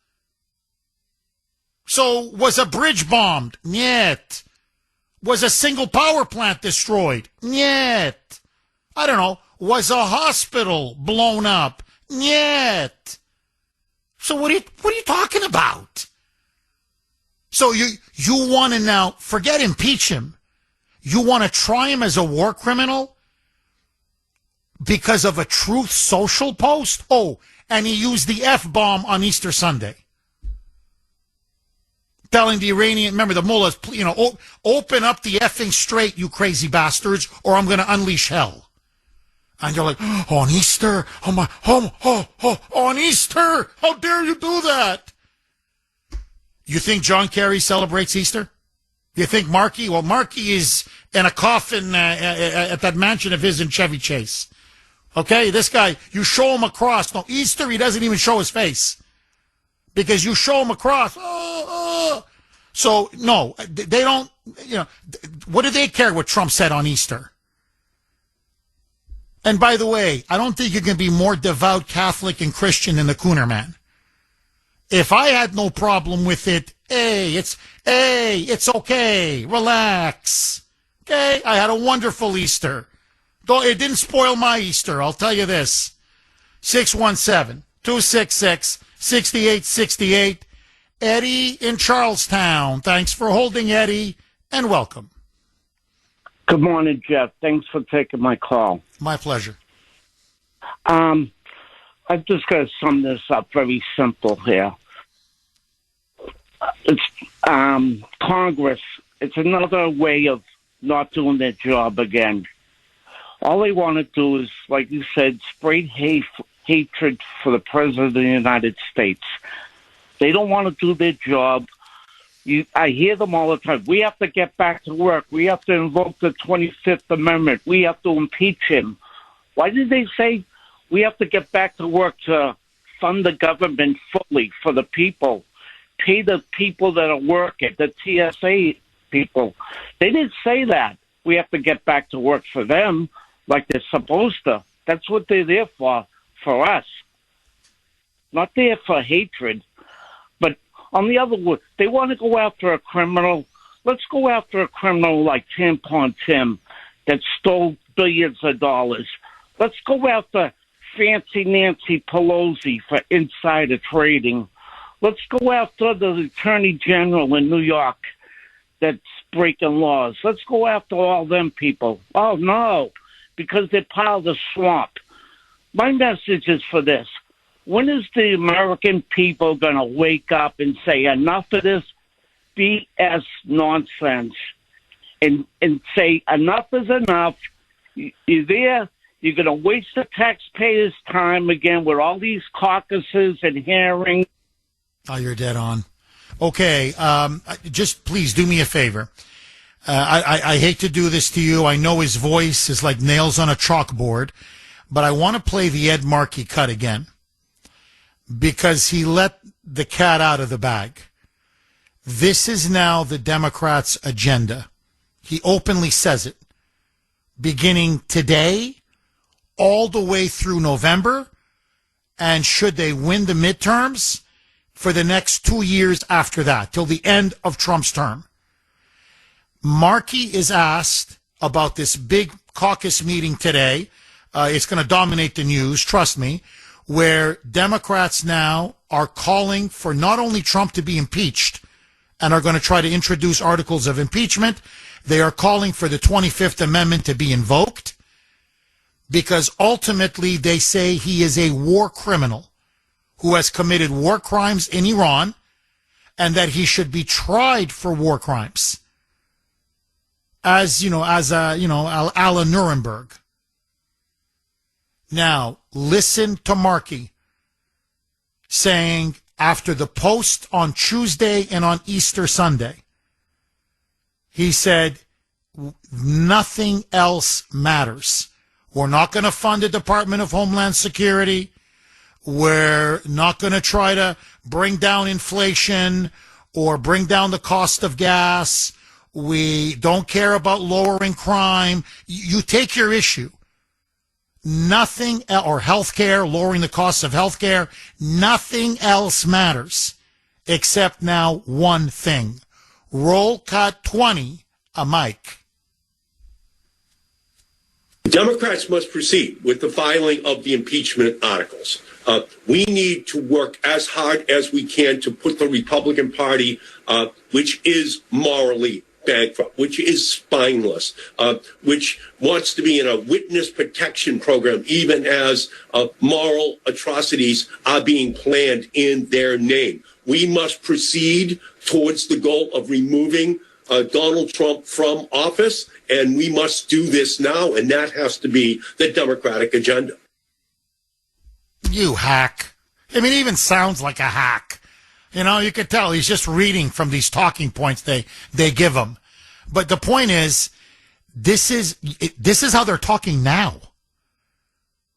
So, was a bridge bombed? Niet. Was a single power plant destroyed? Niet. I don't know. Was a hospital blown up? Niet. So what are you talking about? So you want to now forget impeach him. You want to try him as a war criminal because of a Truth Social post? Oh, and he used the F-bomb on Easter Sunday. Telling the Iranian, remember the mullahs, open up the effing strait, you crazy bastards, or I'm going to unleash hell. And you're like, on Easter? On Easter? How dare you do that? You think John Kerry celebrates Easter? You think Markey? Well, Markey is in a coffin at that mansion of his in Chevy Chase. Okay, this guy, you show him a cross. No, Easter, he doesn't even show his face. Because you show him a cross. So, no, they don't, what do they care what Trump said on Easter? And by the way, I don't think you can be more devout Catholic and Christian than the Kuhner man. If I had no problem with it, it's okay, relax. Okay, I had a wonderful Easter. Though it didn't spoil my Easter, I'll tell you this. 617-266-6868. Eddie in Charlestown. Thanks for holding, Eddie, and welcome. Good morning, Jeff. Thanks for taking my call. My pleasure. I've just got to sum this up very simple here. It's Congress. It's another way of not doing their job again. All they want to do is, like you said, spread hatred for the President of the United States. They don't want to do their job. I hear them all the time. We have to get back to work. We have to invoke the 25th Amendment. We have to impeach him. Why did they say we have to get back to work to fund the government fully for the people, pay the people that are working, the TSA people? They didn't say that. We have to get back to work for them like they're supposed to. That's what they're there for us. Not there for hatred. But on the other hand, they want to go after a criminal. Let's go after a criminal like Tampon Tim that stole billions of dollars. Let's go after Fancy Nancy Pelosi for insider trading. Let's go after the Attorney General in New York that's breaking laws. Let's go after all them people. Oh, no, because they're part of the swamp. My message is for this. When is the American people going to wake up and say enough of this BS nonsense and say enough is enough? You're there. You're going to waste the taxpayers' time again with all these caucuses and hearings. Oh, you're dead on. Okay, just please do me a favor. I hate to do this to you. I know his voice is like nails on a chalkboard, but I want to play the Ed Markey cut again because he let the cat out of the bag. This is now the Democrats' agenda. He openly says it. Beginning today, all the way through November, and should they win the midterms, for the next 2 years after that, till the end of Trump's term. Markey is asked about this big caucus meeting today. It's going to dominate the news, trust me, where Democrats now are calling for not only Trump to be impeached and are going to try to introduce articles of impeachment, they are calling for the 25th Amendment to be invoked because ultimately they say he is a war criminal who has committed war crimes in Iran and that he should be tried for war crimes a la Nuremberg. Now, listen to Markey saying after the post on Tuesday and on Easter Sunday, he said, nothing else matters. We're not going to fund the Department of Homeland Security. We're not going to try to bring down inflation or bring down the cost of gas. We don't care about lowering crime. You take your issue. Nothing, or healthcare, lowering the cost of healthcare, nothing else matters except now one thing. Roll cut 20, a mic. Democrats must proceed with the filing of the impeachment articles. We need to work as hard as we can to put the Republican Party, which is morally bankrupt, which is spineless, which wants to be in a witness protection program, even as moral atrocities are being planned in their name. We must proceed towards the goal of removing Donald Trump from office, and we must do this now, and that has to be the Democratic agenda. You hack. I mean, it even sounds like a hack. You know, you could tell he's just reading from these talking points they give him. But the point is, this is how they're talking now.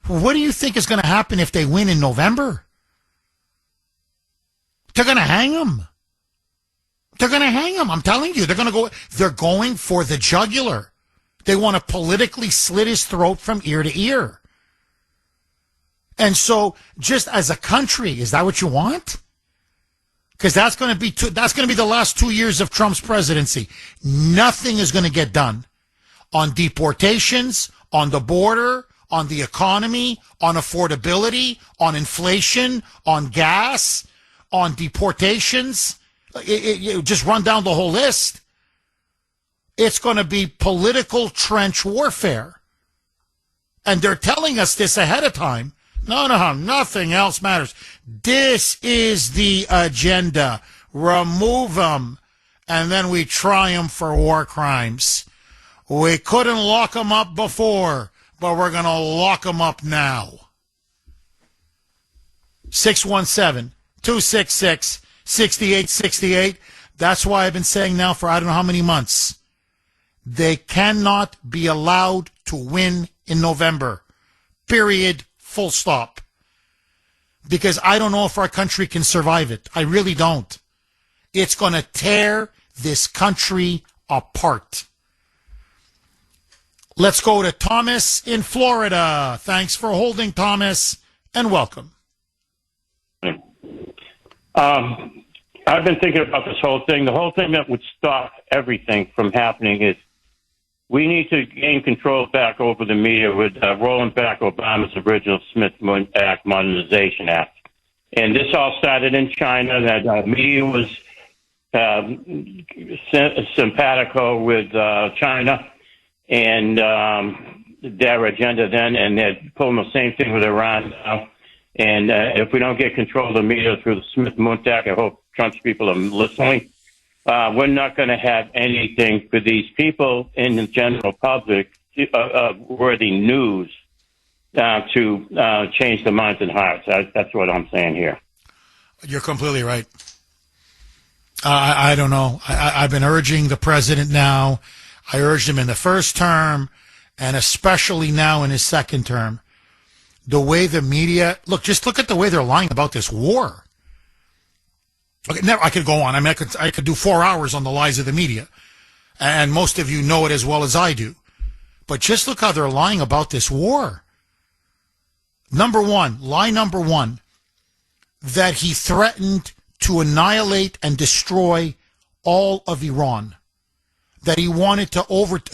What do you think is going to happen if they win in November? They're going to hang him. They're going to hang him. I'm telling you, they're going for the jugular. They want to politically slit his throat from ear to ear. And so, just as a country, is that what you want? Because that's going to be the last 2 years of Trump's presidency. Nothing is going to get done on deportations, on the border, on the economy, on affordability, on inflation, on gas, on deportations. Just run down the whole list. It's going to be political trench warfare. And they're telling us this ahead of time. No, nothing else matters. This is the agenda. Remove them. And then we try them for war crimes. We couldn't lock them up before, but we're going to lock them up now. 617-266-6868. That's why I've been saying now for I don't know how many months. They cannot be allowed to win in November. Period. Full stop. Because I don't know if our country can survive it. I really don't. It's going to tear this country apart. Let's go to Thomas in Florida. Thanks for holding, Thomas, and welcome. I've been thinking about this whole thing. The whole thing that would stop everything from happening is we need to gain control back over the media with rolling back Obama's original Smith Act, Modernization Act. And this all started in China. That media was simpatico with China and their agenda then, and they're pulling the same thing with Iran now. And if we don't get control of the media through the Smith-Mundt Act, I hope Trump's people are listening. We're not going to have anything for these people in the general public, worthy news, to change the minds and hearts. That's what I'm saying here. You're completely right. I don't know. I've been urging the president now. I urged him in the first term, and especially now in his second term. The way the media just look at the way they're lying about this war. Okay, never, I could go on. I mean, I could do 4 hours on the lies of the media, and most of you know it as well as I do. But just look how they're lying about this war. Lie number one, that he threatened to annihilate and destroy all of Iran. That he wanted to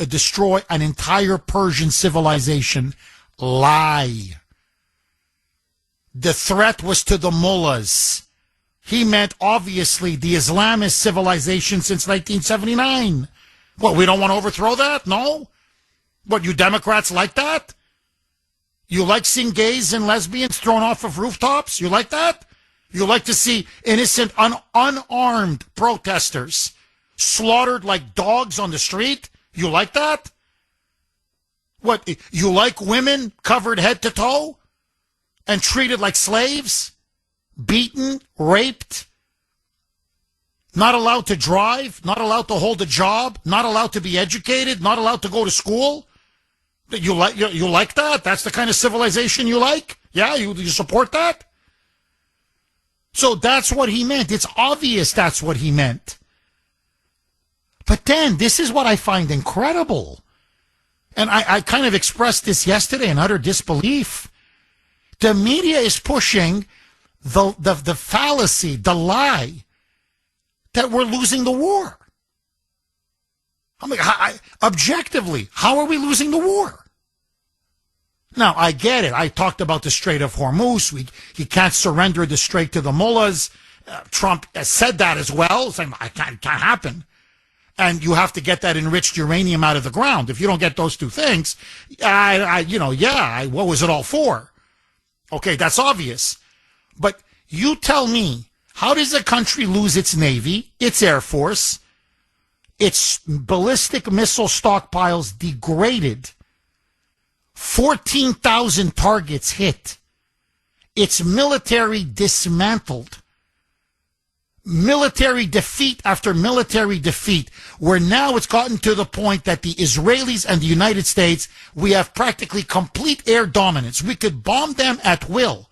destroy an entire Persian civilization. Lie. The threat was to the mullahs. He meant, obviously, the Islamist civilization since 1979. What, we don't want to overthrow that? No? What, you Democrats like that? You like seeing gays and lesbians thrown off of rooftops? You like that? You like to see innocent, unarmed protesters slaughtered like dogs on the street? You like that? What, you like women covered head to toe and treated like slaves? Beaten, raped, not allowed to drive, not allowed to hold a job, not allowed to be educated, not allowed to go to school? You like that? That's the kind of civilization you like? Yeah, you support that? So that's what he meant. It's obvious that's what he meant. But then, this is what I find incredible. And I kind of expressed this yesterday in utter disbelief. The media is pushing the fallacy, the lie, that we're losing the war. I mean, objectively, how are we losing the war? Now, I get it. I talked about the Strait of Hormuz. He can't surrender the strait to the mullahs. Trump has said that as well, saying it can't happen. And you have to get that enriched uranium out of the ground. If you don't get those two things, what was it all for? Okay, that's obvious. But you tell me, how does a country lose its Navy, its Air Force, its ballistic missile stockpiles degraded, 14,000 targets hit, its military dismantled, military defeat after military defeat, where now it's gotten to the point that the Israelis and the United States, we have practically complete air dominance. We could bomb them at will,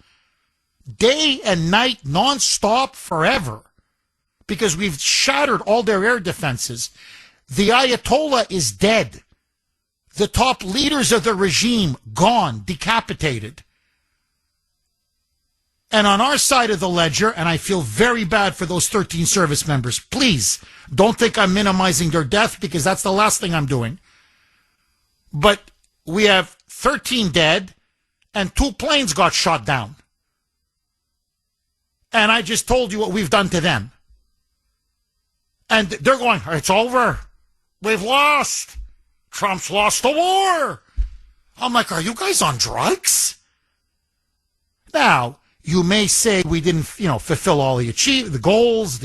day and night, nonstop, forever, because we've shattered all their air defenses. The Ayatollah is dead. The top leaders of the regime gone, decapitated. And on our side of the ledger, and I feel very bad for those 13 service members, please don't think I'm minimizing their death, because that's the last thing I'm doing. But we have 13 dead and 2 planes got shot down. And I just told you what we've done to them. And they're going, it's over. We've lost. Trump's lost the war. I'm like, are you guys on drugs? Now, you may say we didn't, fulfill all the goals,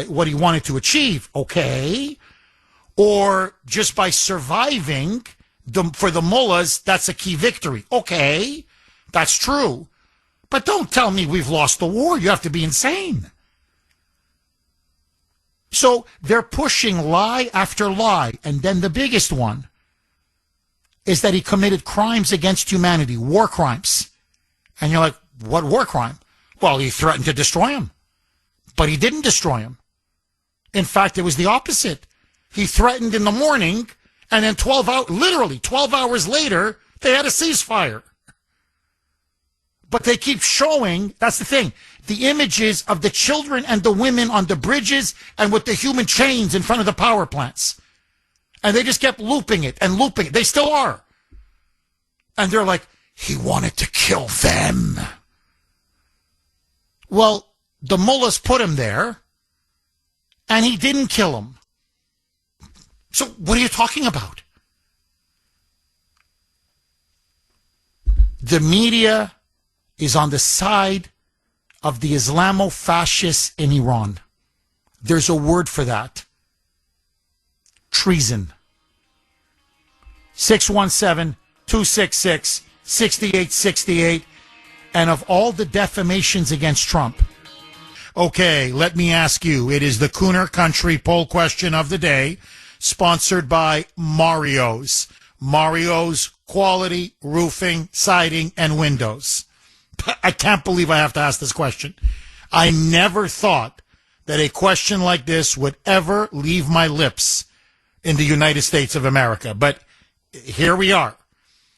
what he wanted to achieve. Okay. Or just by surviving for the mullahs, that's a key victory. Okay. That's true. But don't tell me we've lost the war. You have to be insane. So they're pushing lie after lie. And then the biggest one is that he committed crimes against humanity, war crimes. And you're like, what war crime? Well, he threatened to destroy him. But he didn't destroy him. In fact, it was the opposite. He threatened in the morning, and then 12 hours later, they had a ceasefire. But they keep showing, that's the thing, the images of the children and the women on the bridges and with the human chains in front of the power plants. And they just kept looping it and looping it. They still are. And they're like, he wanted to kill them. Well, the mullahs put him there, and he didn't kill him. So what are you talking about? The media is on the side of the Islamo-fascists in Iran. There's a word for that. Treason. 617-266-6868. And of all the defamations against Trump, okay, let me ask you. It is the Kuhner Country poll question of the day, sponsored by Mario's. Mario's quality roofing, siding, and windows. I can't believe I have to ask this question. I never thought that a question like this would ever leave my lips in the United States of America. But here we are.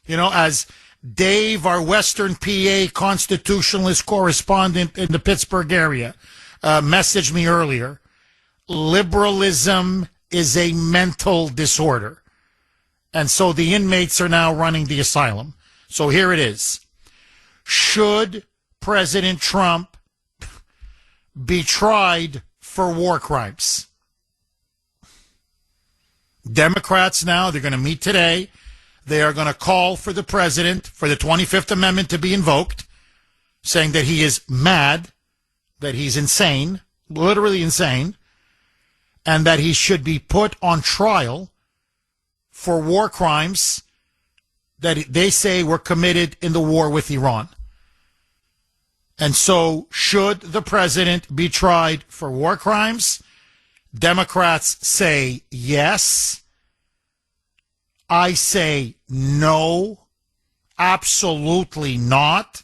You know, as Dave, our Western PA constitutionalist correspondent in the Pittsburgh area, messaged me earlier, liberalism is a mental disorder. And so the inmates are now running the asylum. So here it is. Should President Trump be tried for war crimes? Democrats now, they're going to meet today. They are going to call for the president for the 25th Amendment to be invoked, saying that he is mad, that he's insane, literally insane, and that he should be put on trial for war crimes that they say were committed in the war with Iran. And so, should the president be tried for war crimes? Democrats say yes. I say no, absolutely not.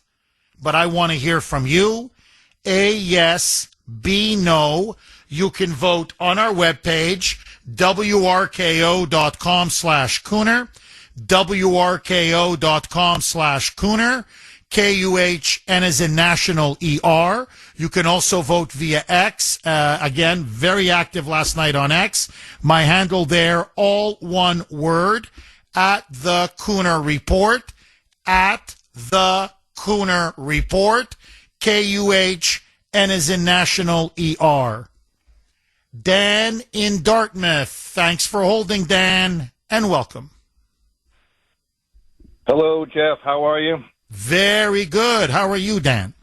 But I want to hear from you. A, yes. B, no. You can vote on our webpage, wrko.com/Kuhner, wrko.com/Kuhner, KUHN as in National ER. You can also vote via X. Again, very active last night on X. My handle there, all one word, at the Kuhner Report, at the Kuhner Report, KUHN as in National ER. Dan in Dartmouth. Thanks for holding, Dan, and welcome. Hello, Jeff. How are you? Very good. How are you, Dan?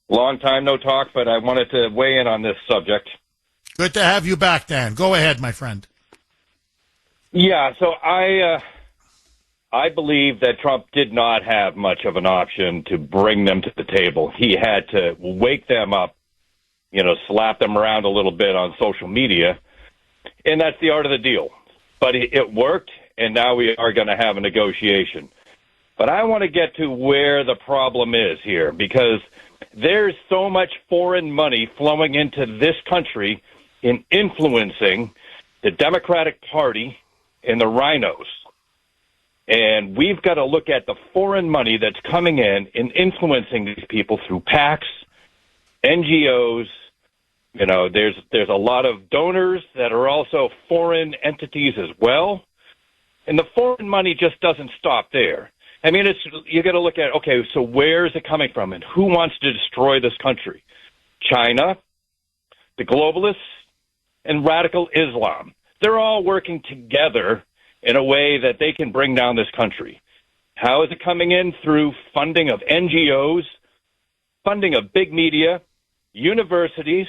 Long time no talk, but I wanted to weigh in on this subject. Good to have you back, Dan. Go ahead, my friend. Yeah, so I believe that Trump did not have much of an option to bring them to the table. He had to wake them up, slap them around a little bit on social media, and that's the art of the deal. But it worked, and now we are going to have a negotiation. But I want to get to where the problem is here, because there's so much foreign money flowing into this country in influencing the Democratic Party and the rhinos. And we've got to look at the foreign money that's coming in and influencing these people through PACs, NGOs. There's a lot of donors that are also foreign entities as well. And the foreign money just doesn't stop there. I mean, you got to look at, okay, so where is it coming from and who wants to destroy this country? China, the globalists, and radical Islam. They're all working together in a way that they can bring down this country. How is it coming in? Through funding of NGOs, funding of big media, universities,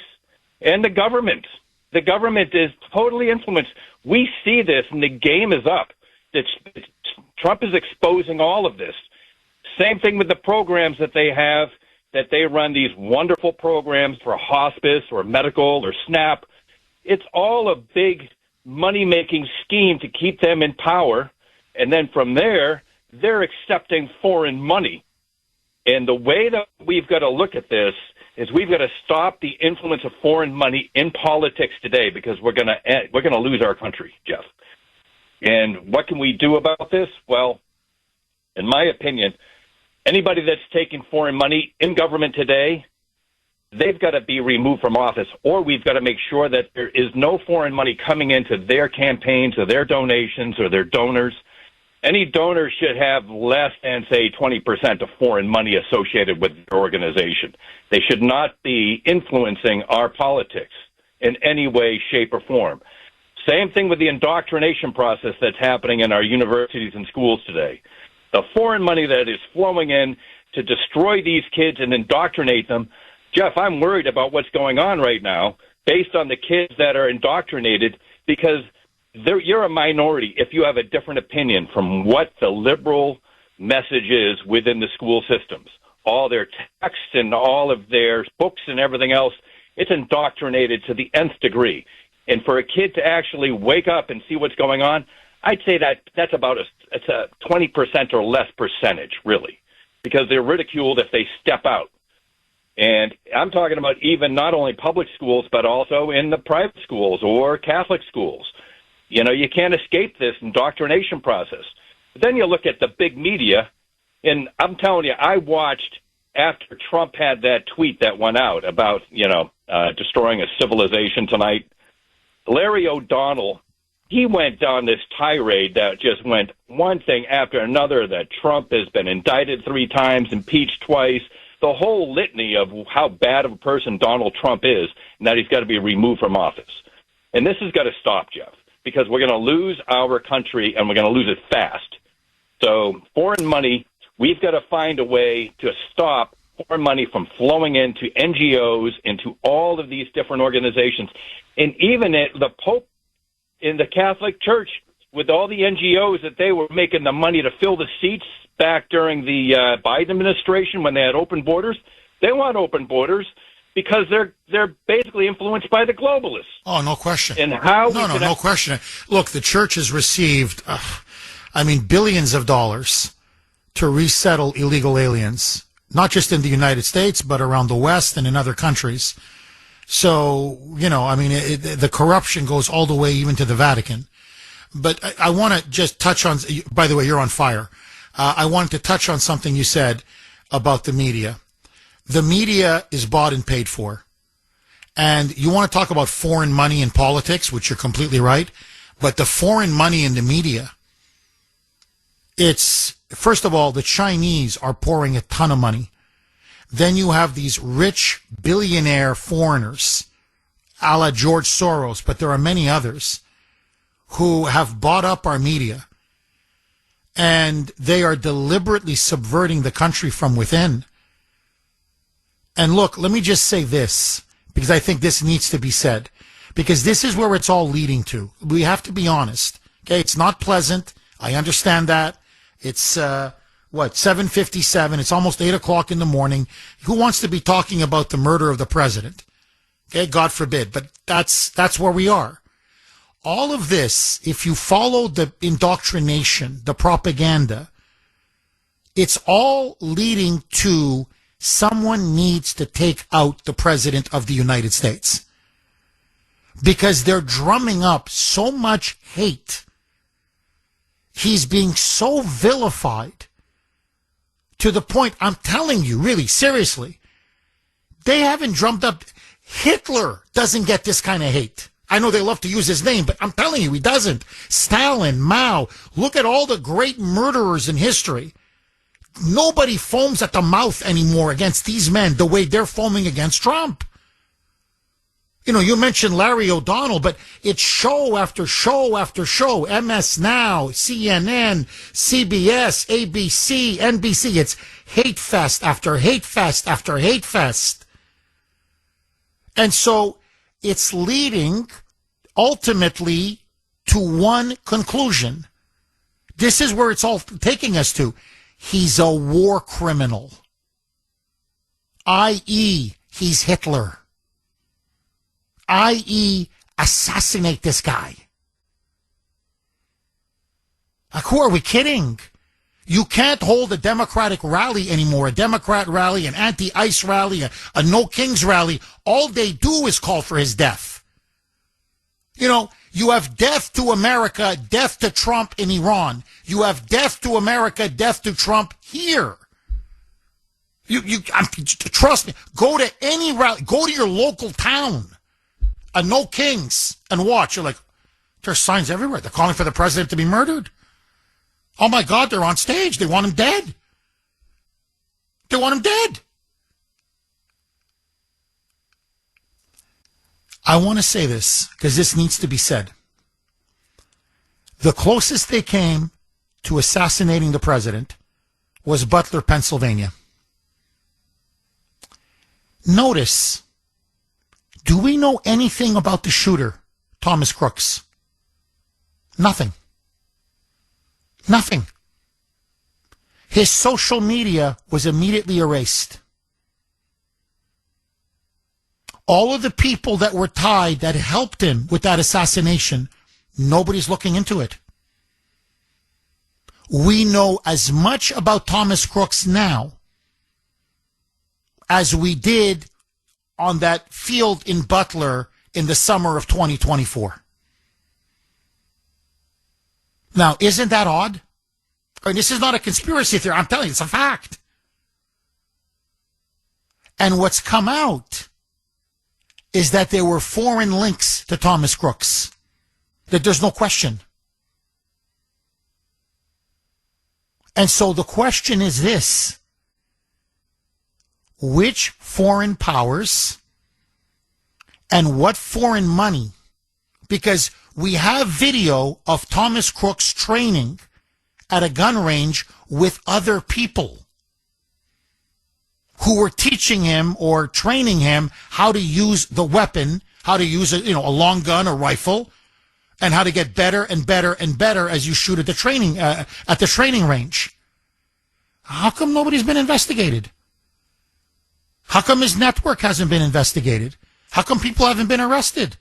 and the government. The government is totally influenced. We see this, and the game is up. Trump is exposing all of this. Same thing with the programs that they have that they run these wonderful programs for hospice or medical or SNAP. It's all a big money-making scheme to keep them in power. And then from there, they're accepting foreign money. And the way that we've got to look at this is we've got to stop the influence of foreign money in politics today, because we're going to lose our country, Jeff. And what can we do about this? Well, in my opinion, anybody that's taking foreign money in government today, they've got to be removed from office, or we've got to make sure that there is no foreign money coming into their campaigns or their donations or their donors. Any donor should have less than, say, 20% of foreign money associated with their organization. They should not be influencing our politics in any way, shape, or form. Same thing with the indoctrination process that's happening in our universities and schools today. The foreign money that is flowing in to destroy these kids and indoctrinate them. Jeff, I'm worried about what's going on right now based on the kids that are indoctrinated, because you're a minority if you have a different opinion from what the liberal message is within the school systems. All their texts and all of their books and everything else, it's indoctrinated to the nth degree. And for a kid to actually wake up and see what's going on, I'd say that's about it's a 20% or less percentage, really, because they're ridiculed if they step out. And I'm talking about even not only public schools, but also in the private schools or Catholic schools. You know, you can't escape this indoctrination process. But then you look at the big media, and I'm telling you, I watched after Trump had that tweet that went out about, destroying a civilization tonight. Larry O'Donnell, he went down this tirade that just went one thing after another, that Trump has been indicted 3 times, impeached twice, the whole litany of how bad of a person Donald Trump is, and that he's got to be removed from office. And this has got to stop, Jeff, because we're going to lose our country, and we're going to lose it fast. So foreign money, we've got to find a way to stop foreign money from flowing into NGOs, into all of these different organizations, and even at the Pope in the Catholic Church, with all the NGOs that they were making the money to fill the seats back during the Biden administration when they had open borders. They want open borders because they're basically influenced by the globalists. Oh, no question. And how? No question. Look, the church has received, billions of dollars to resettle illegal aliens, not just in the United States, but around the West and in other countries. So, the corruption goes all the way even to the Vatican. But I want to just touch on, by the way, you're on fire. I wanted to touch on something you said about the media. The media is bought and paid for. And you want to talk about foreign money in politics, which you're completely right. But the foreign money in the media, it's, first of all, the Chinese are pouring a ton of money. Then you have these rich billionaire foreigners, a la George Soros, but there are many others who have bought up our media, and they are deliberately subverting the country from within. And look, let me just say this, because I think this needs to be said, because this is where it's all leading to. We have to be honest. Okay, it's not pleasant. I understand that. It's 7:57. It's almost 8 o'clock in the morning. Who wants to be talking about the murder of the president? Okay, God forbid. But that's where we are. All of this, if you follow the indoctrination, the propaganda, it's all leading to someone needs to take out the president of the United States. Because they're drumming up so much hate. He's being so vilified to the point, I'm telling you, really, seriously, they haven't drummed up. Hitler doesn't get this kind of hate. I know they love to use his name, but I'm telling you, he doesn't. Stalin, Mao, look at all the great murderers in history. Nobody foams at the mouth anymore against these men the way they're foaming against Trump. You mentioned Larry O'Donnell, but it's show after show after show. MS Now, CNN, CBS, ABC, NBC. It's hate fest after hate fest after hate fest. And so it's leading ultimately to one conclusion. This is where it's all taking us to. He's a war criminal. i.e., he's Hitler, i.e., assassinate this guy. Like, who are we kidding? You can't hold a Democratic rally anymore, a Democrat rally, an anti-ICE rally, a No Kings rally. All they do is call for his death. You know, you have death to America, death to Trump in Iran. You have death to America, death to Trump here. Trust me, go to any rally, go to your local town, a No Kings, and watch. You're like, there's signs everywhere. They're calling for the president to be murdered. Oh my God, they're on stage. They want him dead. They want him dead. I want to say this because this needs to be said. The closest they came to assassinating the president was Butler, Pennsylvania. Notice, do we know anything about the shooter, Thomas Crooks? Nothing. Nothing. His social media was immediately erased. All of the people that were tied that helped him with that assassination, nobody's looking into it. We know as much about Thomas Crooks now as we did on that field in Butler in the summer of 2024. Now, isn't that odd? I mean, this is not a conspiracy theory. I'm telling you, it's a fact. And what's come out is that there were foreign links to Thomas Crooks. That there's no question. And so the question is this. Which foreign powers and what foreign money? Because we have video of Thomas Crooks training at a gun range with other people who were teaching him or training him how to use the weapon, how to use a long gun or rifle, and how to get better and better and better as you shoot at the training range. How come nobody's been investigated? How come his network hasn't been investigated? How come people haven't been arrested?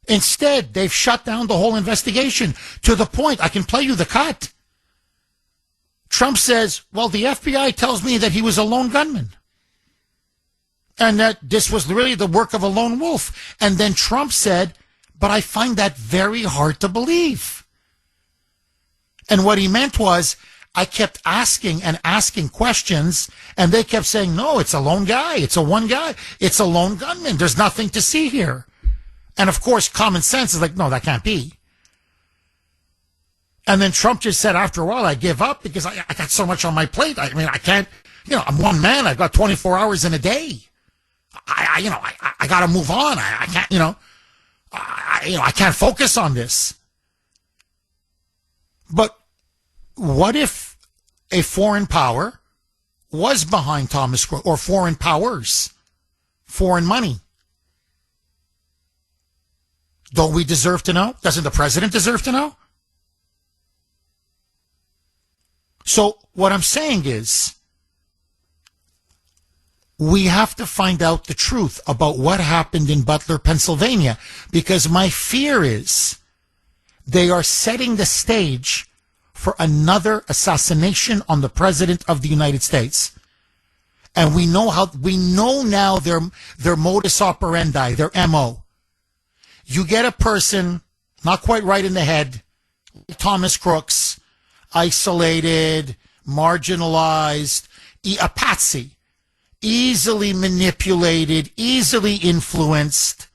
Instead, they've shut down the whole investigation to the point, I can play you the cut. Trump says, well, the FBI tells me that he was a lone gunman. And that this was really the work of a lone wolf. And then Trump said, but I find that very hard to believe. And what he meant was, I kept asking and asking questions, and they kept saying, no, it's a lone guy. It's a one guy. It's a lone gunman. There's nothing to see here. And of course, common sense is like, no, that can't be. And then Trump just said, after a while, I give up because I got so much on my plate. I mean, I can't, I'm one man. I've got 24 hours in a day. I got to move on. I can't, I can't focus on this. But what if a foreign power was behind Thomas Crooks, or foreign powers, foreign money? Don't we deserve to know? Doesn't the president deserve to know? So what I'm saying is, we have to find out the truth about what happened in Butler, Pennsylvania, because my fear is they are setting the stage for another assassination on the president of the United States. And we know now their modus operandi, their MO. You get a person not quite right in the head, Thomas Crooks, isolated, marginalized, a patsy, easily manipulated, easily influenced.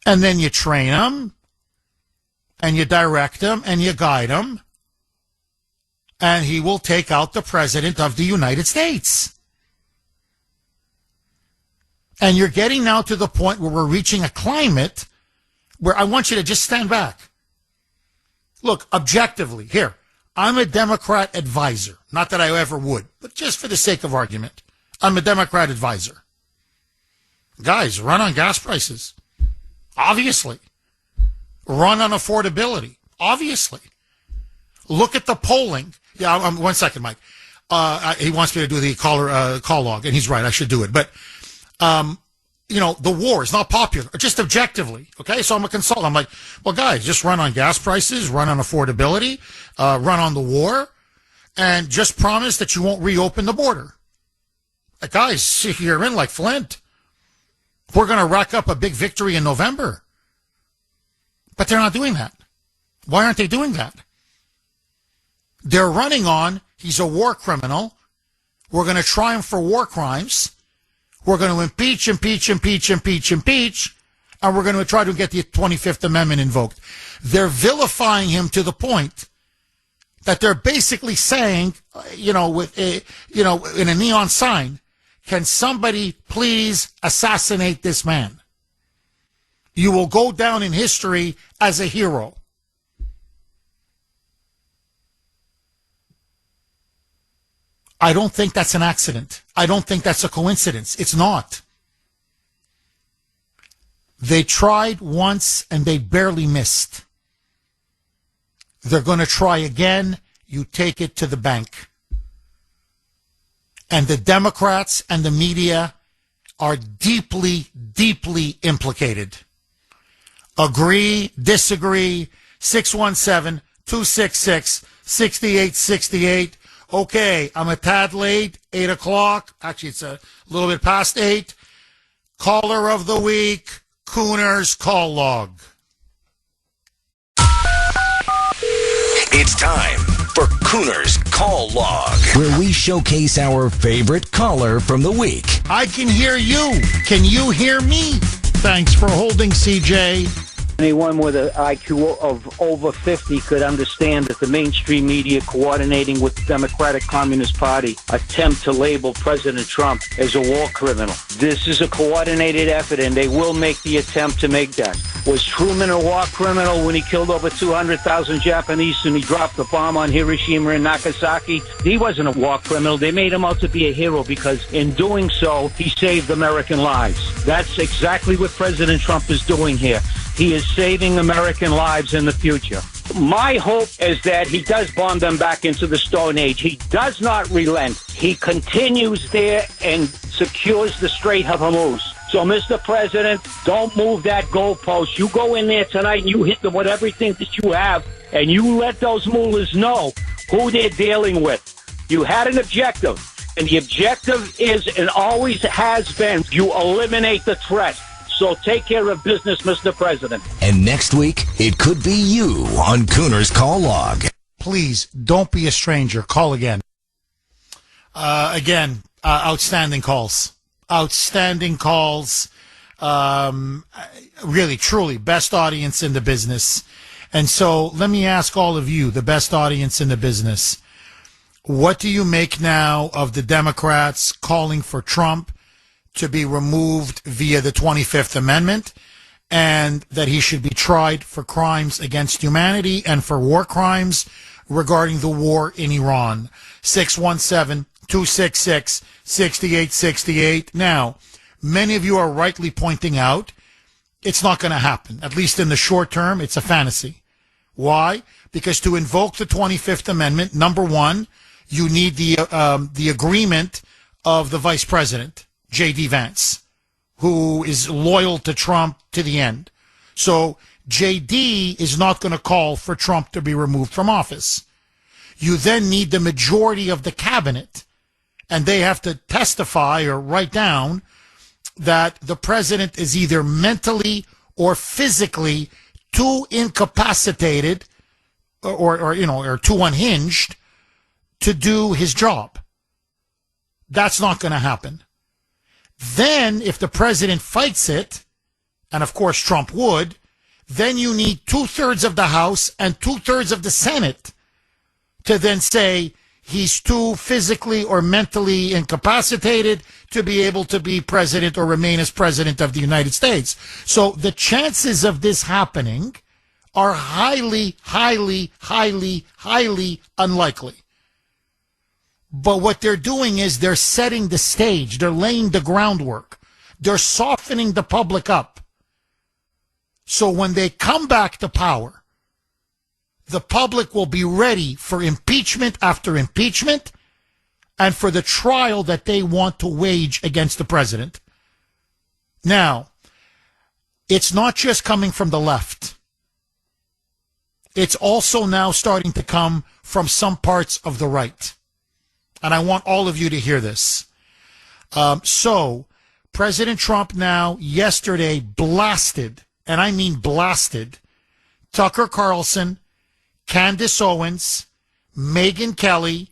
And then you train them, and you direct them, and you guide them, and he will take out the president of the United States. And you're getting now to the point where we're reaching a climate where I want you to just stand back. Look, objectively, here, I'm a Democrat advisor. Not that I ever would, but just for the sake of argument, I'm a Democrat advisor. Guys, run on gas prices. Obviously. Run on affordability. Obviously. Look at the polling. Yeah, one second, Mike. He wants me to do the call log, and he's right. I should do it. But, the war is not popular, just objectively. Okay, so I'm a consultant. I'm like, well, guys, just run on gas prices, run on affordability, run on the war, and just promise that you won't reopen the border. Like, guys, you're in like Flint. We're going to rack up a big victory in November. But they're not doing that. Why aren't they doing that? They're running on, he's a war criminal. We're going to try him for war crimes. We're going to impeach, and we're going to try to get the 25th Amendment invoked. They're vilifying him to the point that they're basically saying, in a neon sign, can somebody please assassinate this man? You will go down in history as a hero. I don't think that's an accident. I don't think that's a coincidence. It's not. They tried once and they barely missed. They're going to try again. You take it to the bank. And the Democrats and the media are deeply, deeply implicated. Agree, disagree, 617-266-6868. Okay, I'm a tad late, 8 o'clock. Actually, it's a little bit past 8. Caller of the week, Kuhner's Call Log. It's time for Kuhner's Call Log, where we showcase our favorite caller from the week. I can hear you. Can you hear me? Thanks for holding, CJ. Anyone with an IQ of over 50 could understand that the mainstream media coordinating with the Democratic Communist Party attempt to label President Trump as a war criminal. This is a coordinated effort, and they will make the attempt to make that. Was Truman a war criminal when he killed over 200,000 Japanese and he dropped the bomb on Hiroshima and Nagasaki? He wasn't a war criminal. They made him out to be a hero because in doing so, he saved American lives. That's exactly what President Trump is doing here. He is saving American lives in the future. My hope is that he does bomb them back into the Stone Age. He does not relent. He continues there and secures the Strait of Hormuz. So, Mr. President, don't move that goalpost. You go in there tonight and you hit them with everything that you have, and you let those mullahs know who they're dealing with. You had an objective, and the objective is and always has been you eliminate the threat. So take care of business, Mr. President. And next week, it could be you on Kuhner's Call Log. Please, don't be a stranger. Call again. Outstanding calls. Outstanding calls. Really, truly, best audience in the business. And so let me ask all of you, the best audience in the business, what do you make now of the Democrats calling for Trump to be removed via the 25th Amendment, and that he should be tried for crimes against humanity and for war crimes regarding the war in Iran? 617-266-6868. Now, many of you are rightly pointing out it's not going to happen. At least in the short term, it's a fantasy. Why? Because to invoke the 25th Amendment, number one, you need the agreement of the vice president, J.D. Vance, who is loyal to Trump to the end. So J.D. is not going to call for Trump to be removed from office. You then need the majority of the cabinet, and they have to testify or write down that the president is either mentally or physically too incapacitated or too unhinged to do his job. That's not going to happen. Then, if the president fights it, and of course Trump would, then you need 2/3 of the House and 2/3 of the Senate to then say he's too physically or mentally incapacitated to be able to be president or remain as president of the United States. So the chances of this happening are highly, highly, highly, highly unlikely. But what they're doing is they're setting the stage. They're laying the groundwork. They're softening the public up. So when they come back to power, the public will be ready for impeachment after impeachment, and for the trial that they want to wage against the president. Now, it's not just coming from the left. It's also now starting to come from some parts of the right. And I want all of you to hear this. So, President Trump now, yesterday, blasted, and I mean blasted, Tucker Carlson, Candace Owens, Megyn Kelly,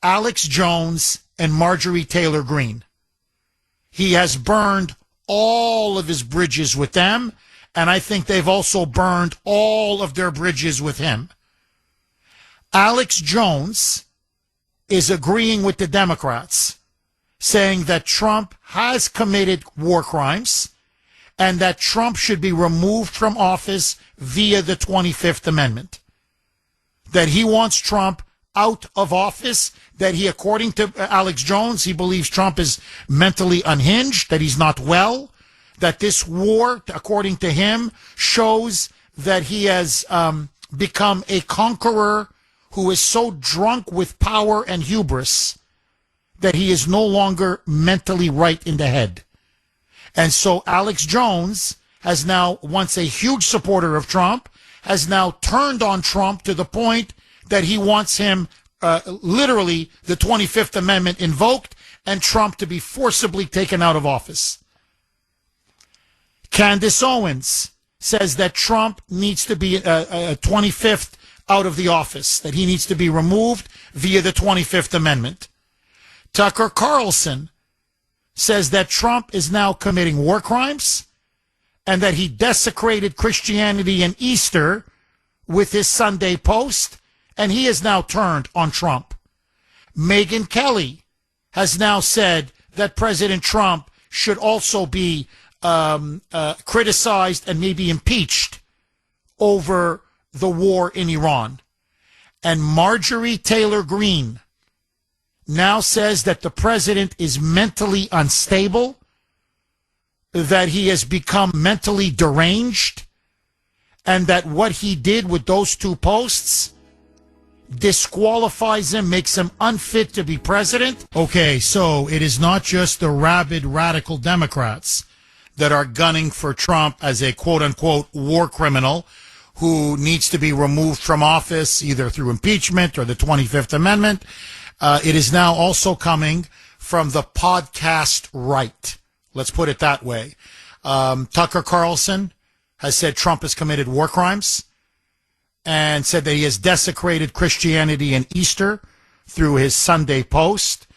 Alex Jones, and Marjorie Taylor Greene. He has burned all of his bridges with them, and I think they've also burned all of their bridges with him. Alex Jones is agreeing with the Democrats, saying that Trump has committed war crimes and that Trump should be removed from office via the 25th Amendment. That he wants Trump out of office, that he, according to Alex Jones, he believes Trump is mentally unhinged, that he's not well, that this war, according to him, shows that he has become a conqueror who is so drunk with power and hubris that he is no longer mentally right in the head. And so Alex Jones has now, once a huge supporter of Trump, has now turned on Trump to the point that he wants him, literally, the 25th Amendment invoked and Trump to be forcibly taken out of office. Candace Owens says that Trump needs to be 25th out of the office, that he needs to be removed via the 25th Amendment. Tucker Carlson says that Trump is now committing war crimes and that he desecrated Christianity and Easter with his Sunday Post, and he has now turned on Trump. Megyn Kelly has now said that President Trump should also be criticized and maybe impeached over the war in Iran. And Marjorie Taylor Greene now says that the president is mentally unstable, that he has become mentally deranged, and that what he did with those two posts disqualifies him, makes him unfit to be president. Okay, so it is not just the rabid radical Democrats that are gunning for Trump as a quote-unquote war criminal who needs to be removed from office either through impeachment or the 25th Amendment. It is now also coming from the podcast right. Let's put it that way. Tucker Carlson has said Trump has committed war crimes and said that he has desecrated Christianity and Easter through his Sunday Post.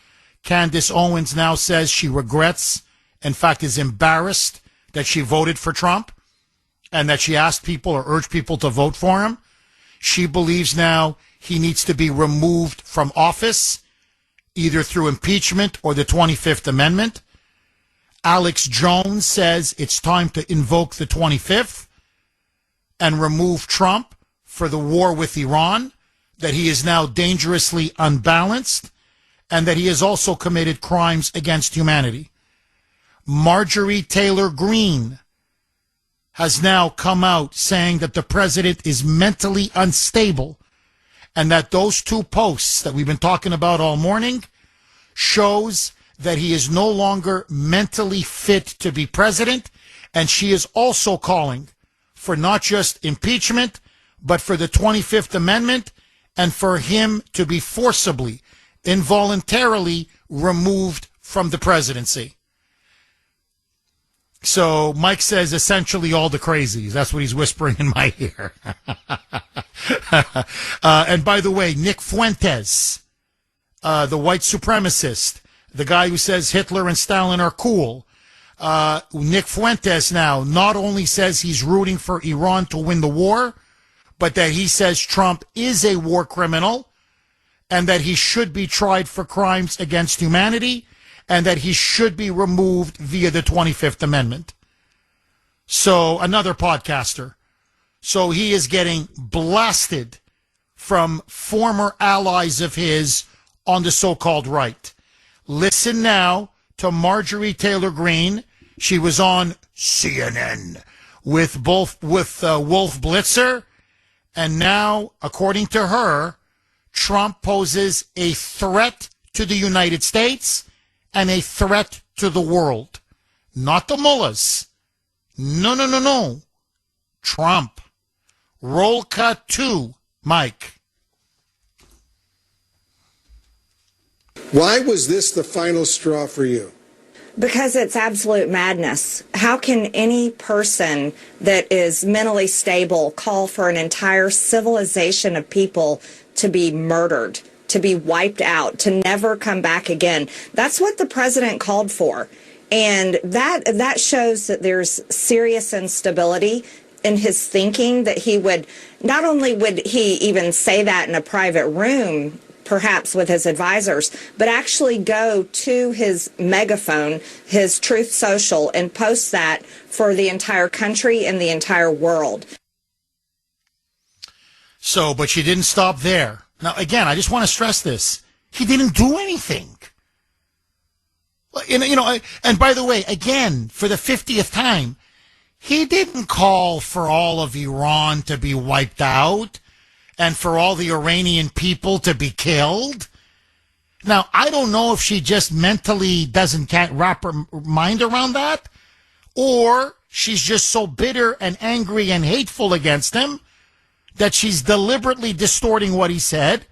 Candace Owens now says she regrets, in fact is embarrassed, that she voted for Trump and that she asked people or urged people to vote for him. She believes now he needs to be removed from office, either through impeachment or the 25th Amendment. Alex Jones says it's time to invoke the 25th and remove Trump for the war with Iran, that he is now dangerously unbalanced, and that he has also committed crimes against humanity. Marjorie Taylor Greene has now come out saying that the president is mentally unstable and that those two posts that we've been talking about all morning shows that he is no longer mentally fit to be president. And she is also calling for not just impeachment, but for the 25th Amendment and for him to be forcibly, involuntarily removed from the presidency. So Mike says essentially all the crazies. That's what he's whispering in my ear. And by the way, Nick Fuentes, the white supremacist, the guy who says Hitler and Stalin are cool. Nick Fuentes now not only says he's rooting for Iran to win the war, but that he says Trump is a war criminal and that he should be tried for crimes against humanity and that he should be removed via the 25th Amendment. So another podcaster. So he is getting blasted from former allies of his on the so-called right. Listen now to Marjorie Taylor Greene. She was on CNN with Wolf Blitzer. And now, according to her, Trump poses a threat to the United States and a threat to the world. Not the mullahs. No. Trump. Roll cut 2, Mike. Why was this the final straw for you? Because it's absolute madness. How can any person that is mentally stable call for an entire civilization of people to be murdered, to be wiped out, to never come back again? That's what the president called for. And that shows that there's serious instability in his thinking, that he would, not only would he even say that in a private room, perhaps with his advisors, but actually go to his megaphone, his Truth Social, and post that for the entire country and the entire world. So, but she didn't stop there. Now, again, I just want to stress this. He didn't do anything. And by the way, again, for the 50th time, he didn't call for all of Iran to be wiped out and for all the Iranian people to be killed. Now, I don't know if she just mentally can't wrap her mind around that, or she's just so bitter and angry and hateful against him that she's deliberately distorting what he said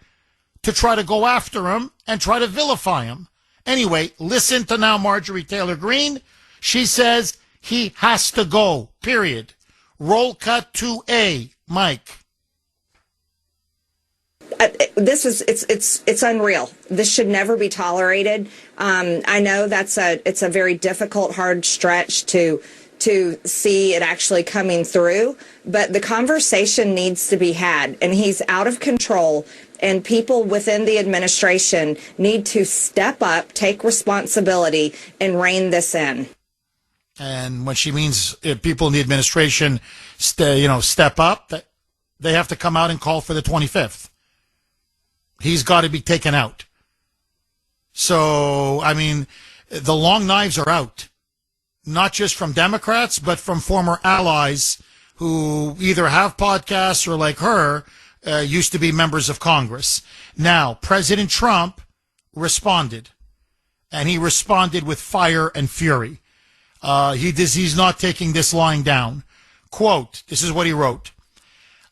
to try to go after him and try to vilify him. Anyway, listen to now Marjorie Taylor Greene. She says he has to go, period. Roll cut 2A, Mike. It's unreal. This should never be tolerated. I know it's a very difficult, hard stretch to see it actually coming through, but the conversation needs to be had, and he's out of control, and people within the administration need to step up, take responsibility, and rein this in. And when she means people in the administration step up, they have to come out and call for the 25th. He's got to be taken out. So, I mean, the long knives are out. Not just from Democrats, but from former allies who either have podcasts or, like her, used to be members of Congress. Now, President Trump responded, and he responded with fire and fury. He's not taking this lying down. Quote, this is what he wrote.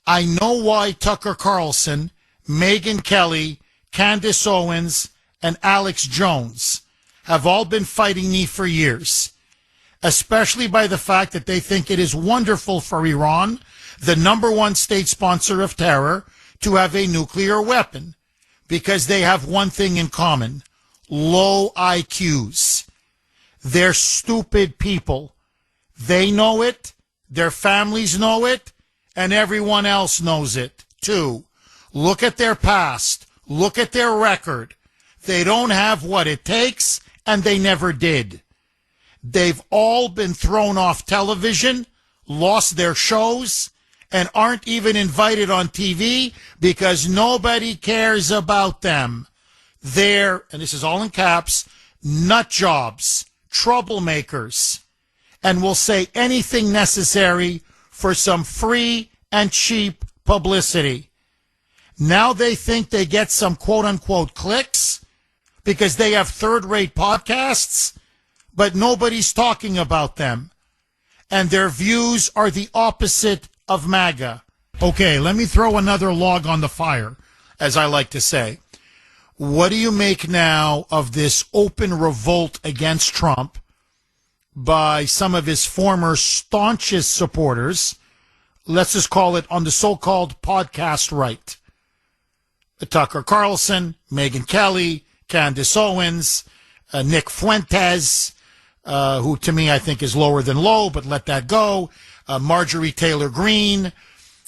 I know why Tucker Carlson, Megyn Kelly, Candace Owens, and Alex Jones have all been fighting me for years, especially by the fact that they think it is wonderful for Iran, the number one state sponsor of terror, to have a nuclear weapon, because they have one thing in common: low IQs. They're stupid people. They know it, their families know it, and everyone else knows it, too. Look at their past. Look at their record. They don't have what it takes, and they never did. They've all been thrown off television, lost their shows, and aren't even invited on TV because nobody cares about them. They're, and this is all in caps, nut jobs, troublemakers, and will say anything necessary for some free and cheap publicity. Now they think they get some quote-unquote clicks because they have third-rate podcasts, but nobody's talking about them. And their views are the opposite of MAGA. Okay, let me throw another log on the fire, as I like to say. What do you make now of this open revolt against Trump by some of his former staunchest supporters? Let's just call it on the so-called podcast right. Tucker Carlson, Megyn Kelly, Candace Owens, Nick Fuentes, who to me I think is lower than low, but let that go, Marjorie Taylor Greene.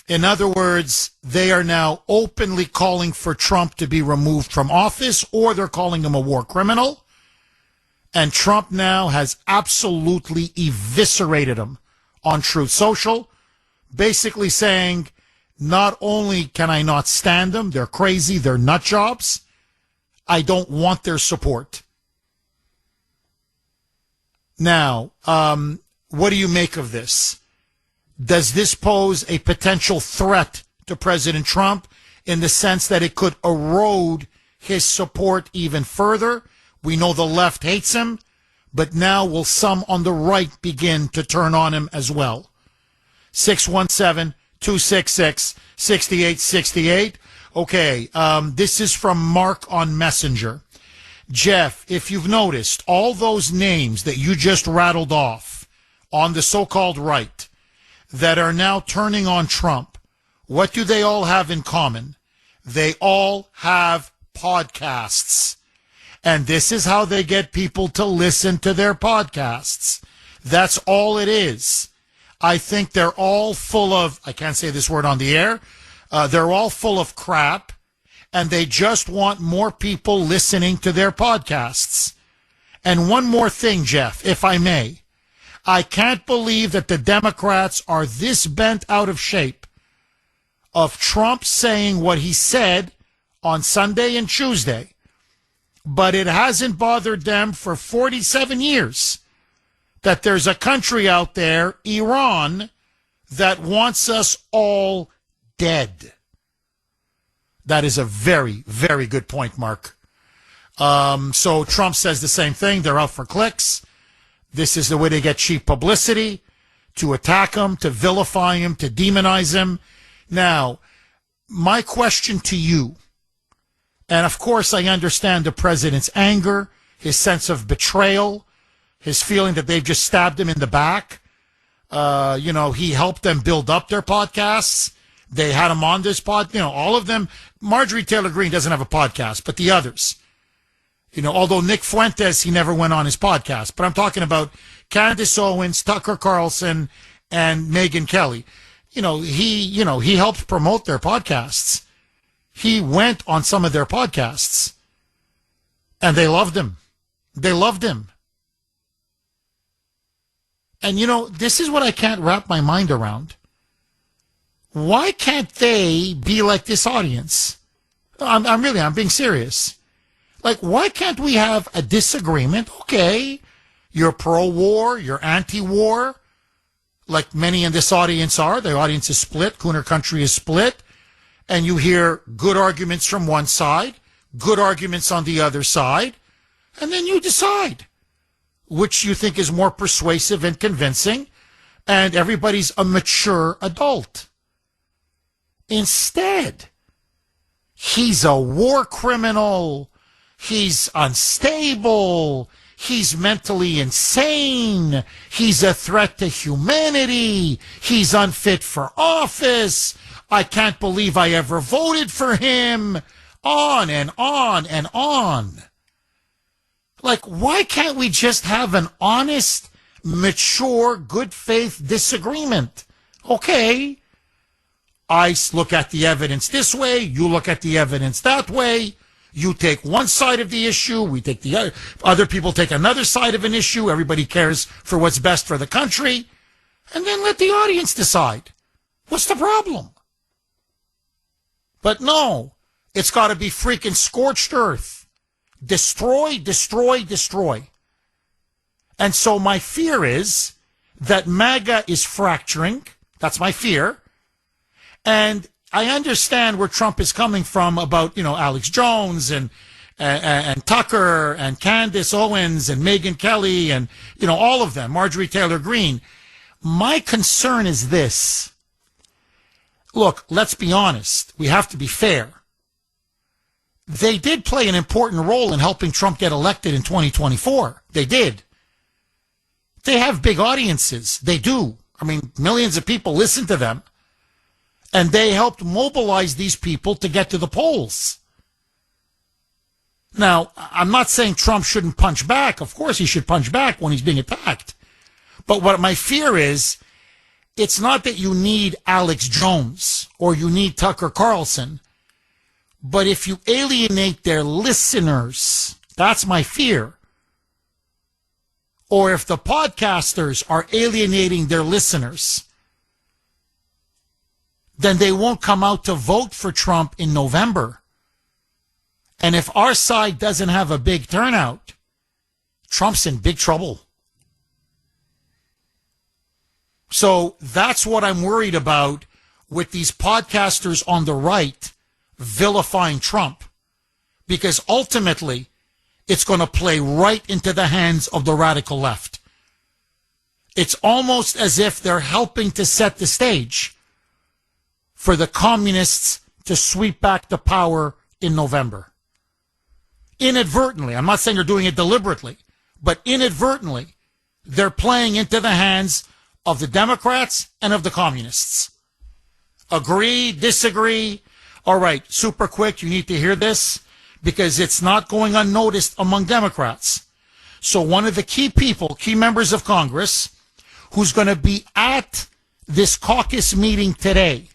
In other words, they are now openly calling for Trump to be removed from office, or they're calling him a war criminal. And Trump now has absolutely eviscerated him on Truth Social, basically saying, not only can I not stand them, they're crazy, they're nut jobs, I don't want their support. Now, what do you make of this? Does this pose a potential threat to President Trump in the sense that it could erode his support even further. We know the left hates him, but now will some on the right begin to turn on him as well? 617-266-6868. Okay, this is from Mark on Messenger. Jeff, if you've noticed, all those names that you just rattled off on the so-called right that are now turning on Trump, what do they all have in common? They all have podcasts. And this is how they get people to listen to their podcasts. That's all it is. I think they're all full of, I can't say this word on the air, they're all full of crap, and they just want more people listening to their podcasts. And one more thing, Jeff, if I may. I can't believe that the Democrats are this bent out of shape of Trump saying what he said on Sunday and Tuesday, but it hasn't bothered them for 47 years that there's a country out there, Iran, that wants us all dead. That is a very, very good point, Mark. So Trump says the same thing. They're out for clicks. This is the way they get cheap publicity, to attack him, to vilify him, to demonize him. Now, my question to you, and of course I understand the president's anger, his sense of betrayal, his feeling that they've just stabbed him in the back. He helped them build up their podcasts. They had him on this all of them. Marjorie Taylor Greene doesn't have a podcast, but the others. Although Nick Fuentes, he never went on his podcast. But I'm talking about Candace Owens, Tucker Carlson, and Megyn Kelly. He helped promote their podcasts. He went on some of their podcasts. And they loved him. They loved him. And, this is what I can't wrap my mind around. Why can't they be like this audience? I'm being serious. Like, why can't we have a disagreement? Okay, you're pro-war, you're anti-war, like many in this audience are. The audience is split. Kuhner Country is split. And you hear good arguments from one side, good arguments on the other side, and then you decide which you think is more persuasive and convincing, and everybody's a mature adult. Instead, he's a war criminal. He's unstable. He's mentally insane. He's a threat to humanity. He's unfit for office. I can't believe I ever voted for him. On and on and on. Like, why can't we just have an honest, mature, good faith disagreement? Okay, I look at the evidence this way, you look at the evidence that way. You take one side of the issue, we take the other. Other people take another side of an issue. Everybody cares for what's best for the country. And then let the audience decide. What's the problem? But no, it's got to be freaking scorched earth. Destroy, destroy, destroy. And so my fear is that MAGA is fracturing. That's my fear. And I understand where Trump is coming from about, Alex Jones and Tucker and Candace Owens and Megyn Kelly and, all of them, Marjorie Taylor Greene. My concern is this. Look, let's be honest. We have to be fair. They did play an important role in helping Trump get elected in 2024. They did. They have big audiences. They do. I mean, millions of people listen to them. And they helped mobilize these people to get to the polls. Now, I'm not saying Trump shouldn't punch back. Of course he should punch back when he's being attacked. But what my fear is, it's not that you need Alex Jones or you need Tucker Carlson. But if you alienate their listeners, that's my fear. Or if the podcasters are alienating their listeners, then they won't come out to vote for Trump in November. And if our side doesn't have a big turnout, Trump's in big trouble. So that's what I'm worried about with these podcasters on the right vilifying Trump. because ultimately it's going to play right into the hands of the radical left. It's almost as if they're helping to set the stage for the communists to sweep back the power in November. Inadvertently, I'm not saying they're doing it deliberately, but inadvertently, they're playing into the hands of the Democrats and of the communists. Agree, disagree? All right, super quick, you need to hear this because it's not going unnoticed among Democrats. So one of the key people, key members of Congress, who's going to be at this caucus meeting today,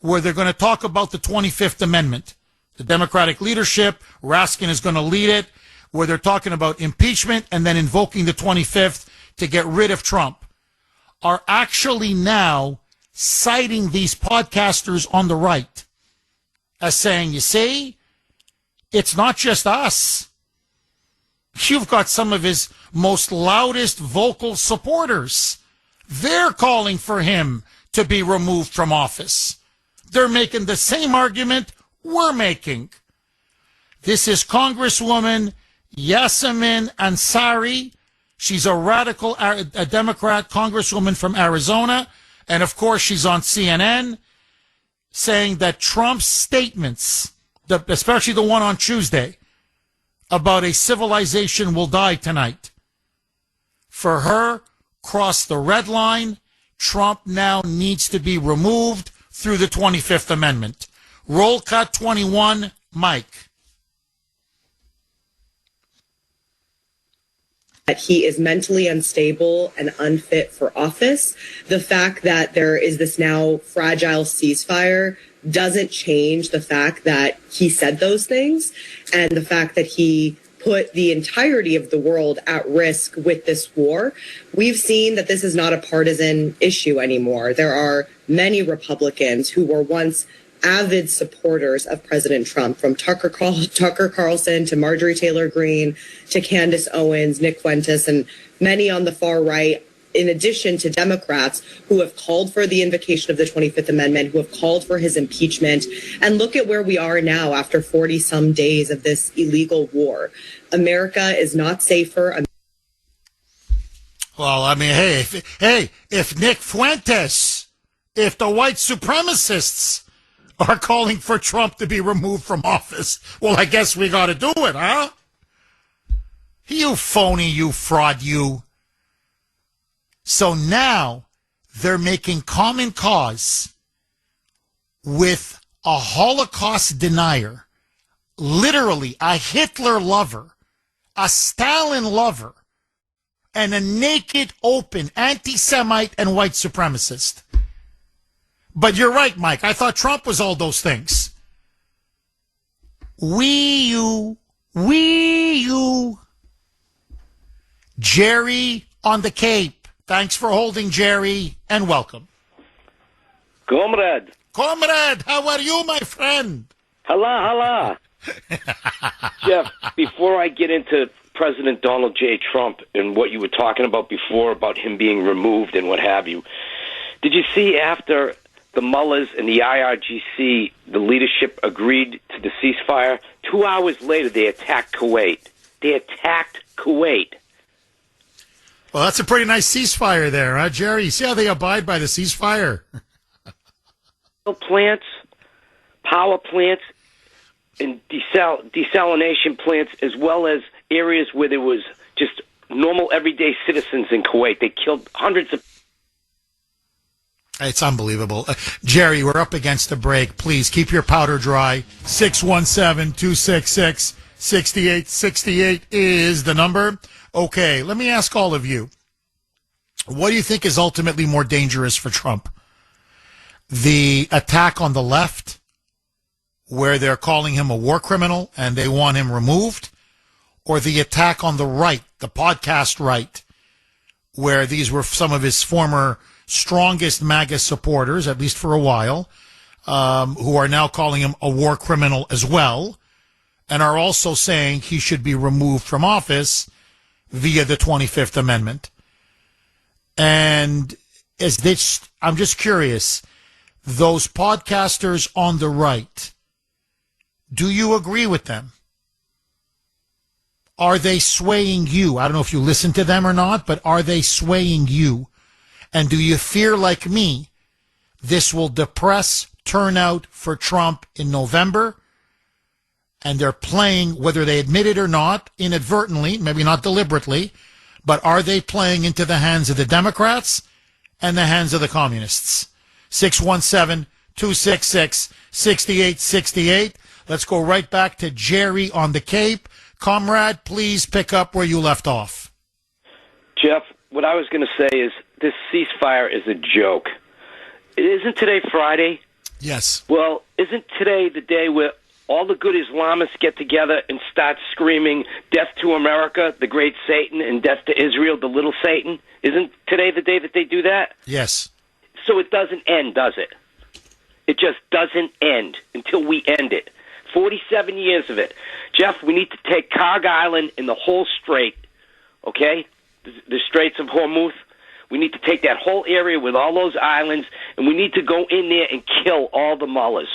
where they're going to talk about the 25th Amendment. The Democratic leadership, Raskin is going to lead it, where they're talking about impeachment and then invoking the 25th to get rid of Trump, are actually now citing these podcasters on the right as saying, you see, it's not just us. You've got some of his most loudest vocal supporters. They're calling for him to be removed from office. They're making the same argument we're making. This is Congresswoman Yasemin Ansari. She's a radical, a Democrat congresswoman from Arizona. And of course, she's on CNN saying that Trump's statements, especially the one on Tuesday, about a civilization will die tonight, for her, cross the red line. Trump now needs to be removed through the 25th Amendment. Roll cut 21, Mike. That he is mentally unstable and unfit for office. The fact that there is this now fragile ceasefire doesn't change the fact that he said those things and the fact that he put the entirety of the world at risk with this war. We've seen that this is not a partisan issue anymore. There are many Republicans who were once avid supporters of President Trump, from Tucker Carlson to Marjorie Taylor Greene to Candace Owens, Nick Fuentes, and many on the far right, in addition to Democrats who have called for the invocation of the 25th Amendment, who have called for his impeachment. And look at where we are now after 40-some days of this illegal war. America is not safer. Well, I mean, if Nick Fuentes, if the white supremacists are calling for Trump to be removed from office, well, I guess we got to do it, huh? You phony, you fraud, you. So now they're making common cause with a Holocaust denier, literally a Hitler lover, a Stalin lover, and a naked, open anti-Semite and white supremacist. But you're right, Mike. I thought Trump was all those things. You. Jerry on the Cape. Thanks for holding, Jerry, and welcome. Comrade, how are you, my friend? Hala. Jeff, before I get into President Donald J. Trump and what you were talking about before about him being removed and what have you, did you see after the mullahs and the IRGC, the leadership agreed to the ceasefire? 2 hours later, they attacked Kuwait. Well, that's a pretty nice ceasefire there, huh, Jerry? You see how they abide by the ceasefire? Plants, power plants, and desalination plants, as well as areas where there was just normal, everyday citizens in Kuwait. They killed hundreds of. It's unbelievable. Jerry, we're up against the break. Please keep your powder dry. 617-266-6868 is the number. Okay, let me ask all of you. What do you think is ultimately more dangerous for Trump? The attack on the left, where they're calling him a war criminal and they want him removed, or the attack on the right, the podcast right, where these were some of his former strongest MAGA supporters, at least for a while, who are now calling him a war criminal as well, and are also saying he should be removed from office via the 25th Amendment. And I'm just curious, those podcasters on the right, Do you agree with them? Are they swaying you? I don't know if you listen to them or not, but are they swaying you? And do you fear, like me, this will depress turnout for Trump in November? And they're playing, whether they admit it or not, inadvertently, maybe not deliberately, but are they playing into the hands of the Democrats and the hands of the communists? 617-266-6868. Let's go right back to Jerry on the Cape. Comrade, please pick up where you left off. Jeff, what I was going to say is this ceasefire is a joke. Isn't today Friday? Yes. Well, isn't today the day where all the good Islamists get together and start screaming, death to America, the great Satan, and death to Israel, the little Satan? Isn't today the day that they do that? Yes. So it doesn't end, does it? It just doesn't end until we end it. 47 years of it. Jeff, we need to take Karg Island and the whole strait, okay? The Straits of Hormuz. We need to take that whole area with all those islands, and we need to go in there and kill all the mullahs.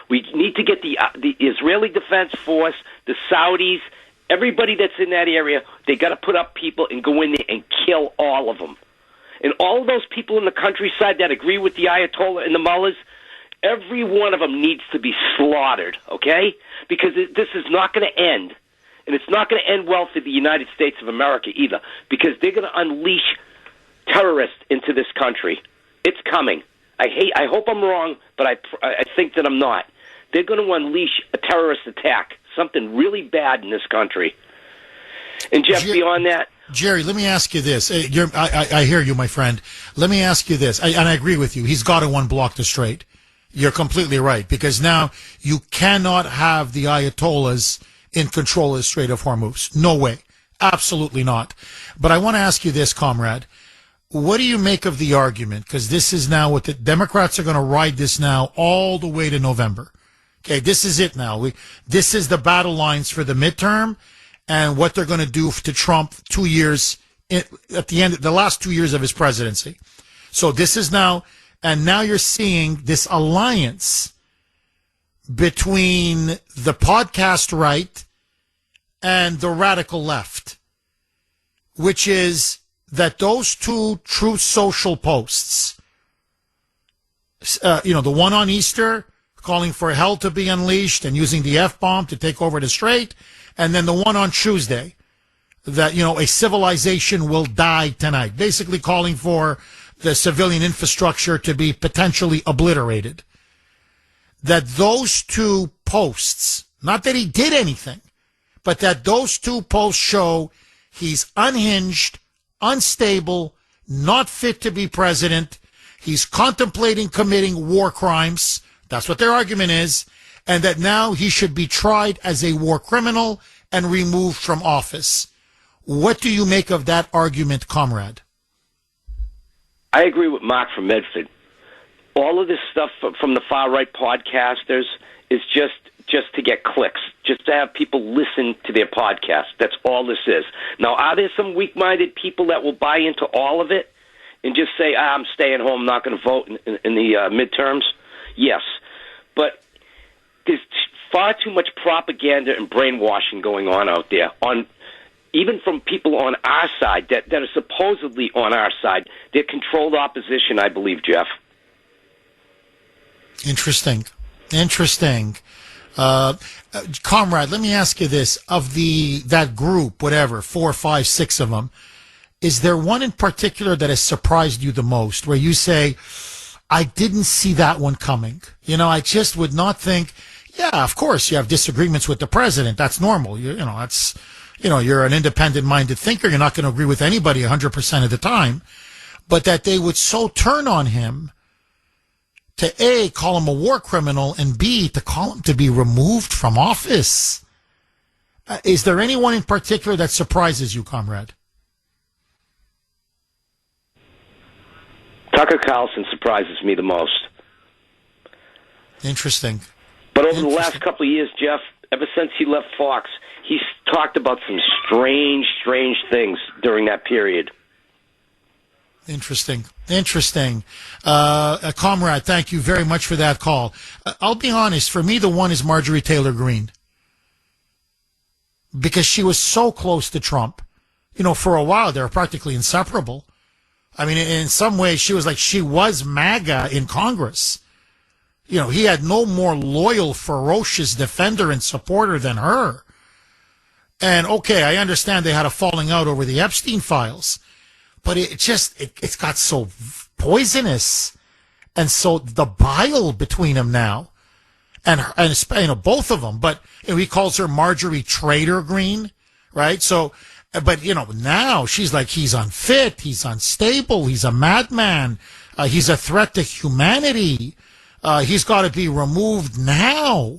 We need to get the Israeli Defense Force, the Saudis, everybody that's in that area. They got to put up people and go in there and kill all of them. And all of those people in the countryside that agree with the Ayatollah and the mullahs, every one of them needs to be slaughtered, okay? Because this is not going to end. And it's not going to end well for the United States of America either, because they're going to unleash terrorists into this country. It's coming. I hope I'm wrong, but I think that I'm not. They're going to unleash a terrorist attack, something really bad in this country. And Jeff, beyond that, Jerry, let me ask you this. I hear you, my friend. Let me ask you this, and I agree with you. He's got to unblock the strait. You're completely right, because now you cannot have the Ayatollahs in control of the Strait of Hormuz. No way. Absolutely not. But I want to ask you this, comrade. What do you make of the argument? Because this is now what the Democrats are going to ride this now all the way to November. Okay, this is it now. This is the battle lines for the midterm and what they're going to do to Trump 2 years at the end, the last 2 years of his presidency. So this is now, and now you're seeing this alliance between the podcast right and the radical left, which is that those two Truth Social posts, the one on Easter calling for hell to be unleashed and using the F-bomb to take over the strait, and then the one on Tuesday that, a civilization will die tonight, basically calling for the civilian infrastructure to be potentially obliterated. That those two posts, not that he did anything, but that those two posts show he's unhinged, unstable, not fit to be president. He's contemplating committing war crimes. That's what their argument is. And that now he should be tried as a war criminal and removed from office. What do you make of that argument, comrade? I agree with Mark from Medford. All of this stuff from the far-right podcasters is just to get clicks, just to have people listen to their podcast. That's all this is. Now, are there some weak-minded people that will buy into all of it and just say, I'm staying home, I'm not going to vote in the midterms? Yes. But there's far too much propaganda and brainwashing going on out there, even from people on our side that are supposedly on our side. They're controlled opposition, I believe, Jeff. Interesting. Comrade, let me ask you this. Of that group, whatever, 4, 5, 6 of them, is there one in particular that has surprised you the most, where you say, I didn't see that one coming? I just would not think, yeah, of course, you have disagreements with the president. That's normal. You're an independent-minded thinker. You're not going to agree with anybody 100% of the time. But that they would so turn on him to A, call him a war criminal, and B, to call him to be removed from office. Is there anyone in particular that surprises you, comrade? Tucker Carlson surprises me the most. Interesting. But over the last couple of years, Jeff, ever since he left Fox, he's talked about some strange things during that period. Interesting. Interesting. Comrade, thank you very much for that call. I'll be honest, for me, the one is Marjorie Taylor Greene. Because she was so close to Trump. You know, for a while, they were practically inseparable. I mean, in some ways, she was MAGA in Congress. You know, he had no more loyal, ferocious defender and supporter than her. And okay, I understand they had a falling out over the Epstein files, but it's got so poisonous, and so the bile between them now, and you know, both of them. But you know, he calls her Marjorie Trader Greene, right? So, but you know, now she's like, he's unfit, he's unstable, he's a madman, he's a threat to humanity. He's got to be removed now.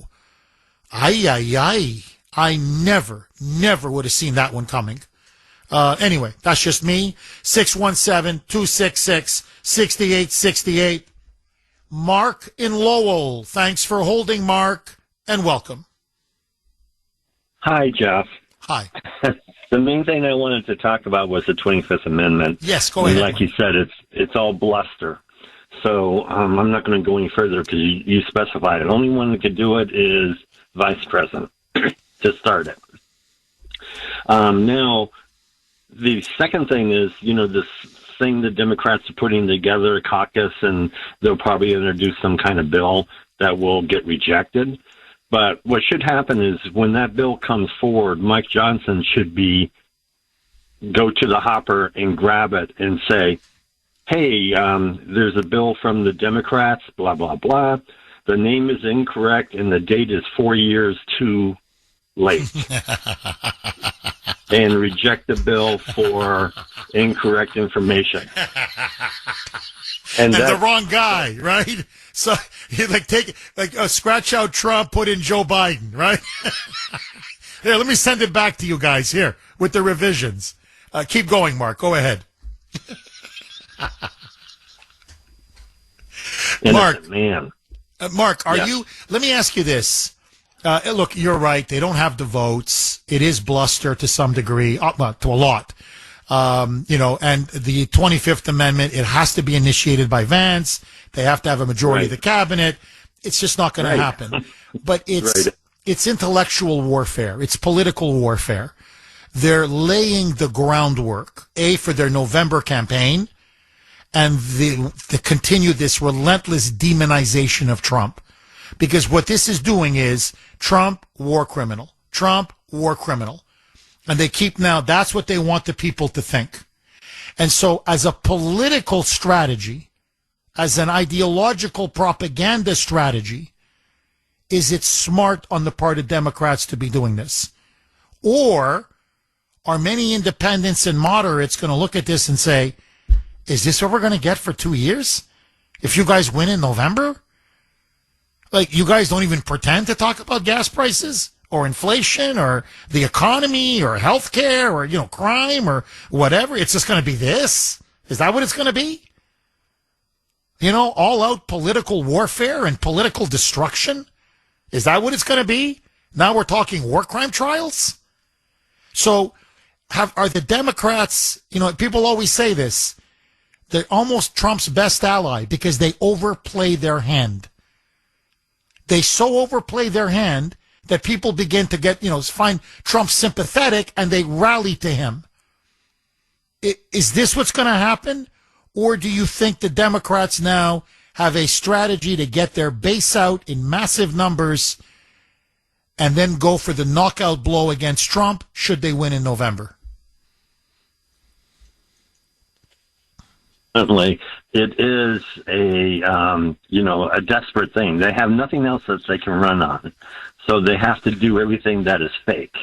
I never would have seen that one coming. Anyway, that's just me. 617-266-6868. Mark in Lowell. Thanks for holding, Mark, and welcome. Hi, Jeff. Hi. The main thing I wanted to talk about was the 25th Amendment. Yes, go ahead. Like you said, it's all bluster. So I'm not going to go any further because you specified it. Only one that could do it is vice president to start it. Now, the second thing is, you know, this thing the Democrats are putting together, a caucus, and they'll probably introduce some kind of bill that will get rejected. But what should happen is when that bill comes forward, Mike Johnson should go to the hopper and grab it and say, hey, there's a bill from the Democrats, blah, blah, blah. The name is incorrect, and the date is 4 years too late. And reject the bill for incorrect information. And the wrong guy, right? So you scratch out Trump, put in Joe Biden, right? Here, let me send it back to you guys here with the revisions. Keep going, Mark. Go ahead. Mark, Mark, are you? Let me ask you this. Look, you're right. They don't have the votes. It is bluster to some degree, to a lot. You know, and the 25th Amendment, it has to be initiated by Vance. They have to have a majority of the cabinet. It's just not going to happen. But it's intellectual warfare. It's political warfare. They're laying the groundwork, for their November campaign, and to continue this relentless demonization of Trump. Because what this is doing is Trump, war criminal. Trump, war criminal. And they keep now, that's what they want the people to think. And so as a political strategy, as an ideological propaganda strategy, is it smart on the part of Democrats to be doing this? Or are many independents and moderates going to look at this and say, is this what we're going to get for 2 years? If you guys win in November? Like, you guys don't even pretend to talk about gas prices or inflation or the economy or healthcare or, you know, crime or whatever. It's just going to be this? Is that what it's going to be? You know, all out political warfare and political destruction? Is that what it's going to be? Now we're talking war crime trials? So are the Democrats, you know, people always say this, they're almost Trump's best ally because they overplay their hand. They so overplay their hand that people begin to get, you know, find Trump sympathetic and they rally to him. Is this what's going to happen? Or do you think the Democrats now have a strategy to get their base out in massive numbers and then go for the knockout blow against Trump should they win in November? Certainly, it is a desperate thing. They have nothing else that they can run on, so they have to do everything that is fake.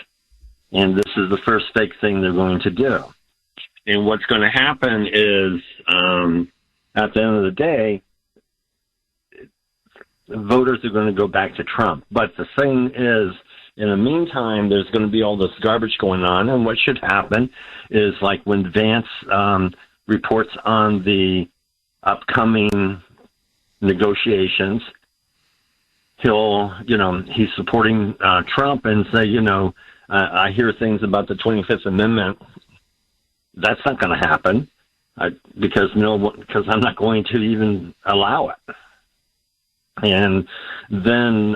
And this is the first fake thing they're going to do. And what's going to happen is, at the end of the day, voters are going to go back to Trump. But the thing is, in the meantime, there's going to be all this garbage going on, and what should happen is, like when Vance reports on the upcoming negotiations, he's supporting Trump and say, I hear things about the 25th Amendment. That's not going to happen. because I'm not going to even allow it. And then,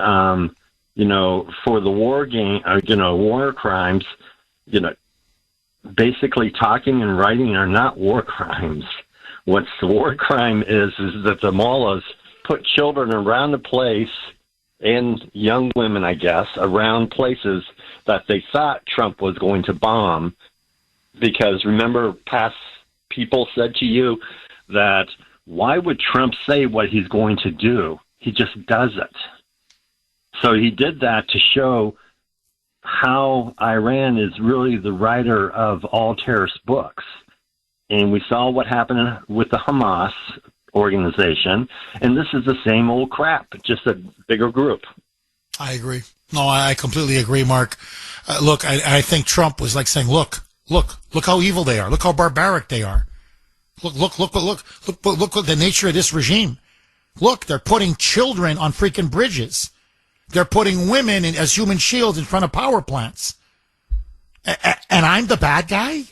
for the war crimes, basically talking and writing are not war crimes. What's the war crime is that the mullahs put children around the place, and young women, I guess, around places that they thought Trump was going to bomb. Because remember, past people said to you that why would Trump say what he's going to do? He just does it. So he did that to show how Iran is really the writer of all terrorist books. And we saw what happened with the Hamas organization, and this is the same old crap, just a bigger group. I agree. No, I completely agree, Mark. Look, I think Trump was like saying, look how evil they are. Look how barbaric they are. Look at the nature of this regime. Look, they're putting children on freaking bridges. They're putting women as human shields in front of power plants. And I'm the bad guy?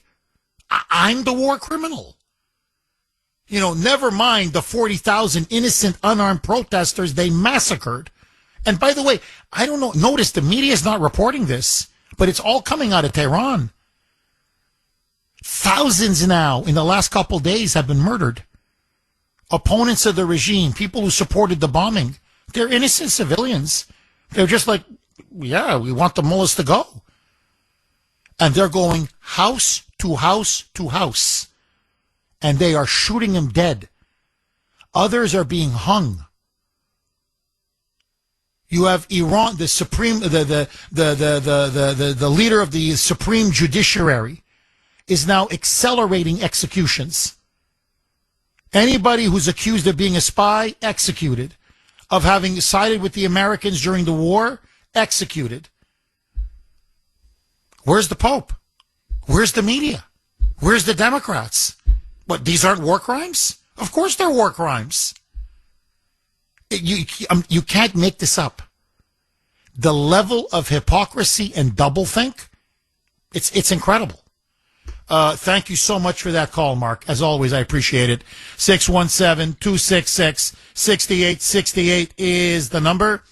I'm the war criminal. Never mind the 40,000 innocent, unarmed protesters they massacred. And by the way, I don't know, notice the media is not reporting this, but it's all coming out of Tehran. Thousands now in the last couple days have been murdered. Opponents of the regime, people who supported the bombing, they're innocent civilians. They're just like, yeah, we want the mullahs to go. And they're going house to house to house. And they are shooting them dead. Others are being hung. You have Iran, the leader of the Supreme Judiciary, is now accelerating executions. Anybody who's accused of being a spy, executed. Of having sided with the Americans during the war, executed. Where's the Pope? Where's the media? Where's the Democrats? What, these aren't war crimes? Of course they're war crimes. You can't make this up. The level of hypocrisy and doublethink, it's incredible. Thank you so much for that call, Mark. As always, I appreciate it. 617-266-6868 is the number.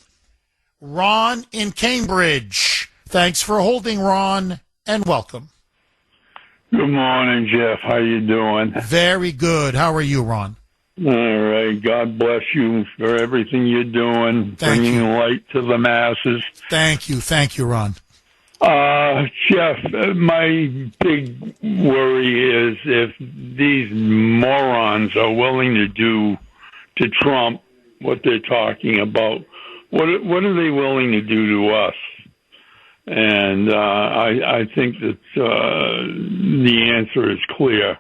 Ron in Cambridge. Thanks for holding, Ron, and welcome. Good morning, Jeff. How you doing? Very good. How are you, Ron? All right. God bless you for everything you're doing, bringing light to the masses. Thank you. Thank you, Ron. Jeff, my big worry is if these morons are willing to do to Trump what they're talking about, what are they willing to do to us? And I think that the answer is clear.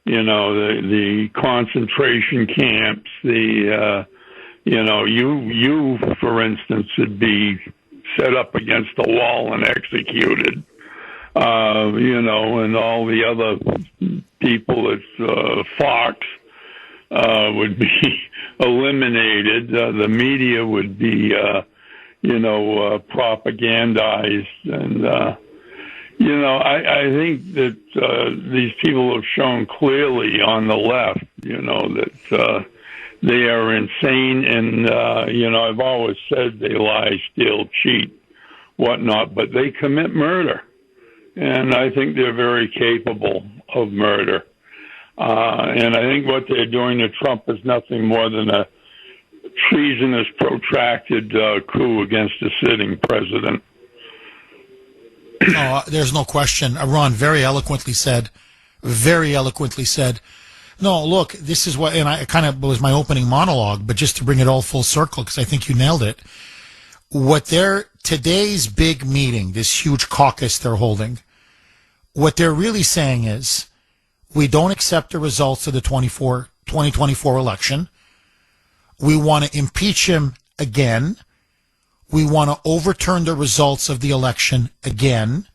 The concentration camps, you for instance would be set up against the wall and executed, and all the other people at Fox would be eliminated. The media would be, propagandized. And, I think that these people have shown clearly on the left, that they are insane, and, I've always said they lie, steal, cheat, whatnot, but they commit murder. And I think they're very capable of murder. And I think what they're doing to Trump is nothing more than a treasonous, protracted coup against a sitting president. Oh, there's no question. Ron very eloquently said. No, look, this is what, and I kind of was my opening monologue, but just to bring it all full circle, because I think you nailed it. Today's big meeting, this huge caucus they're holding, what they're really saying is, we don't accept the results of the 2024 election. We want to impeach him again. We want to overturn the results of the election again.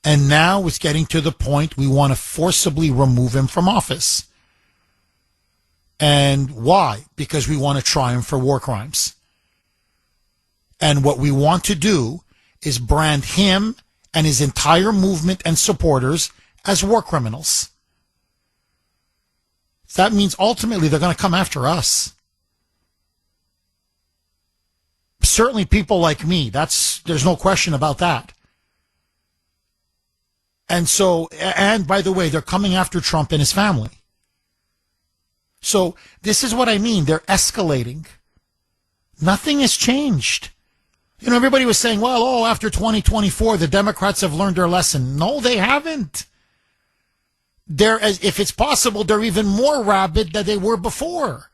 And now it's getting to the point we want to forcibly remove him from office. And why? Because we want to try him for war crimes. And what we want to do is brand him and his entire movement and supporters as war criminals. So that means ultimately they're going to come after us. Certainly people like me. There's no question about that. And so, and by the way, they're coming after Trump and his family. So this is what I mean. They're escalating. Nothing has changed. You know, everybody was saying, well, after 2024, the Democrats have learned their lesson. No, they haven't. If it's possible, they're even more rabid than they were before.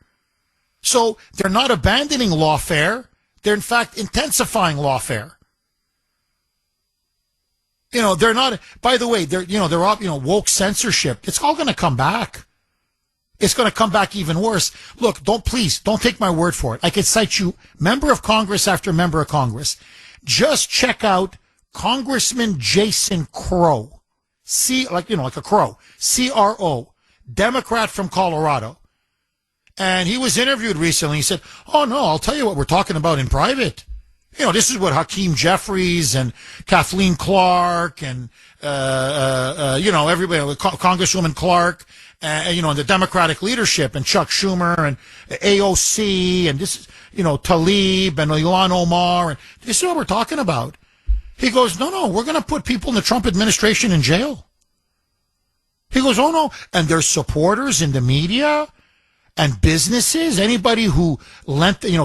So they're not abandoning lawfare. They're in fact intensifying lawfare. You know, they're not, by the way, they're all, woke censorship. It's all going to come back. It's going to come back even worse. Look, don't take my word for it. I could cite you member of Congress after member of Congress. Just check out Congressman Jason Crow. Like a crow. C-R-O. Democrat from Colorado. And he was interviewed recently. He said, oh no, I'll tell you what we're talking about in private. This is what Hakeem Jeffries and Kathleen Clark and, everybody, Congresswoman Clark, and the Democratic leadership and Chuck Schumer and AOC and this, Tlaib and Ilhan Omar. And this is what we're talking about. He goes, no, we're going to put people in the Trump administration in jail. He goes, oh no. And their supporters in the media and businesses, anybody who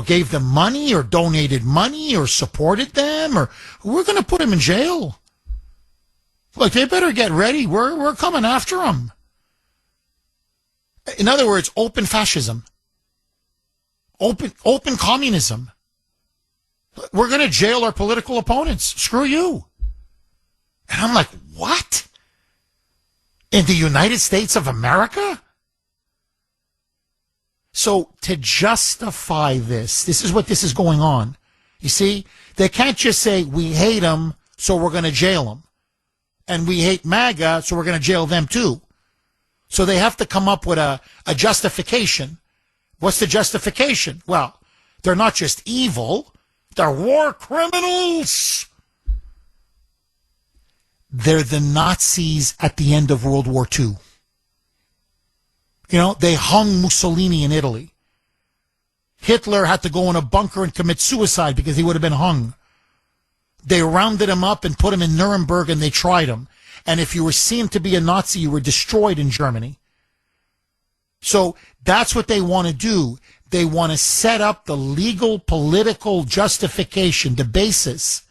gave them money or donated money or supported them, or we're going to put them in jail. Like, they better get ready. We're coming after them. In other words, open fascism, open communism. We're going to jail our political opponents. Screw you. And I'm like, what? In the United States of America? So to justify this is what this is going on. You see, they can't just say, we hate them, so we're going to jail them. And we hate MAGA, so we're going to jail them too. So they have to come up with a justification. What's the justification? Well, they're not just evil. They're war criminals. They're the Nazis at the end of World War II. They hung Mussolini in Italy. Hitler had to go in a bunker and commit suicide because he would have been hung. They rounded him up and put him in Nuremberg and they tried him. And if you were seen to be a Nazi, you were destroyed in Germany. So that's what they want to do. They want to set up the legal political justification, the basis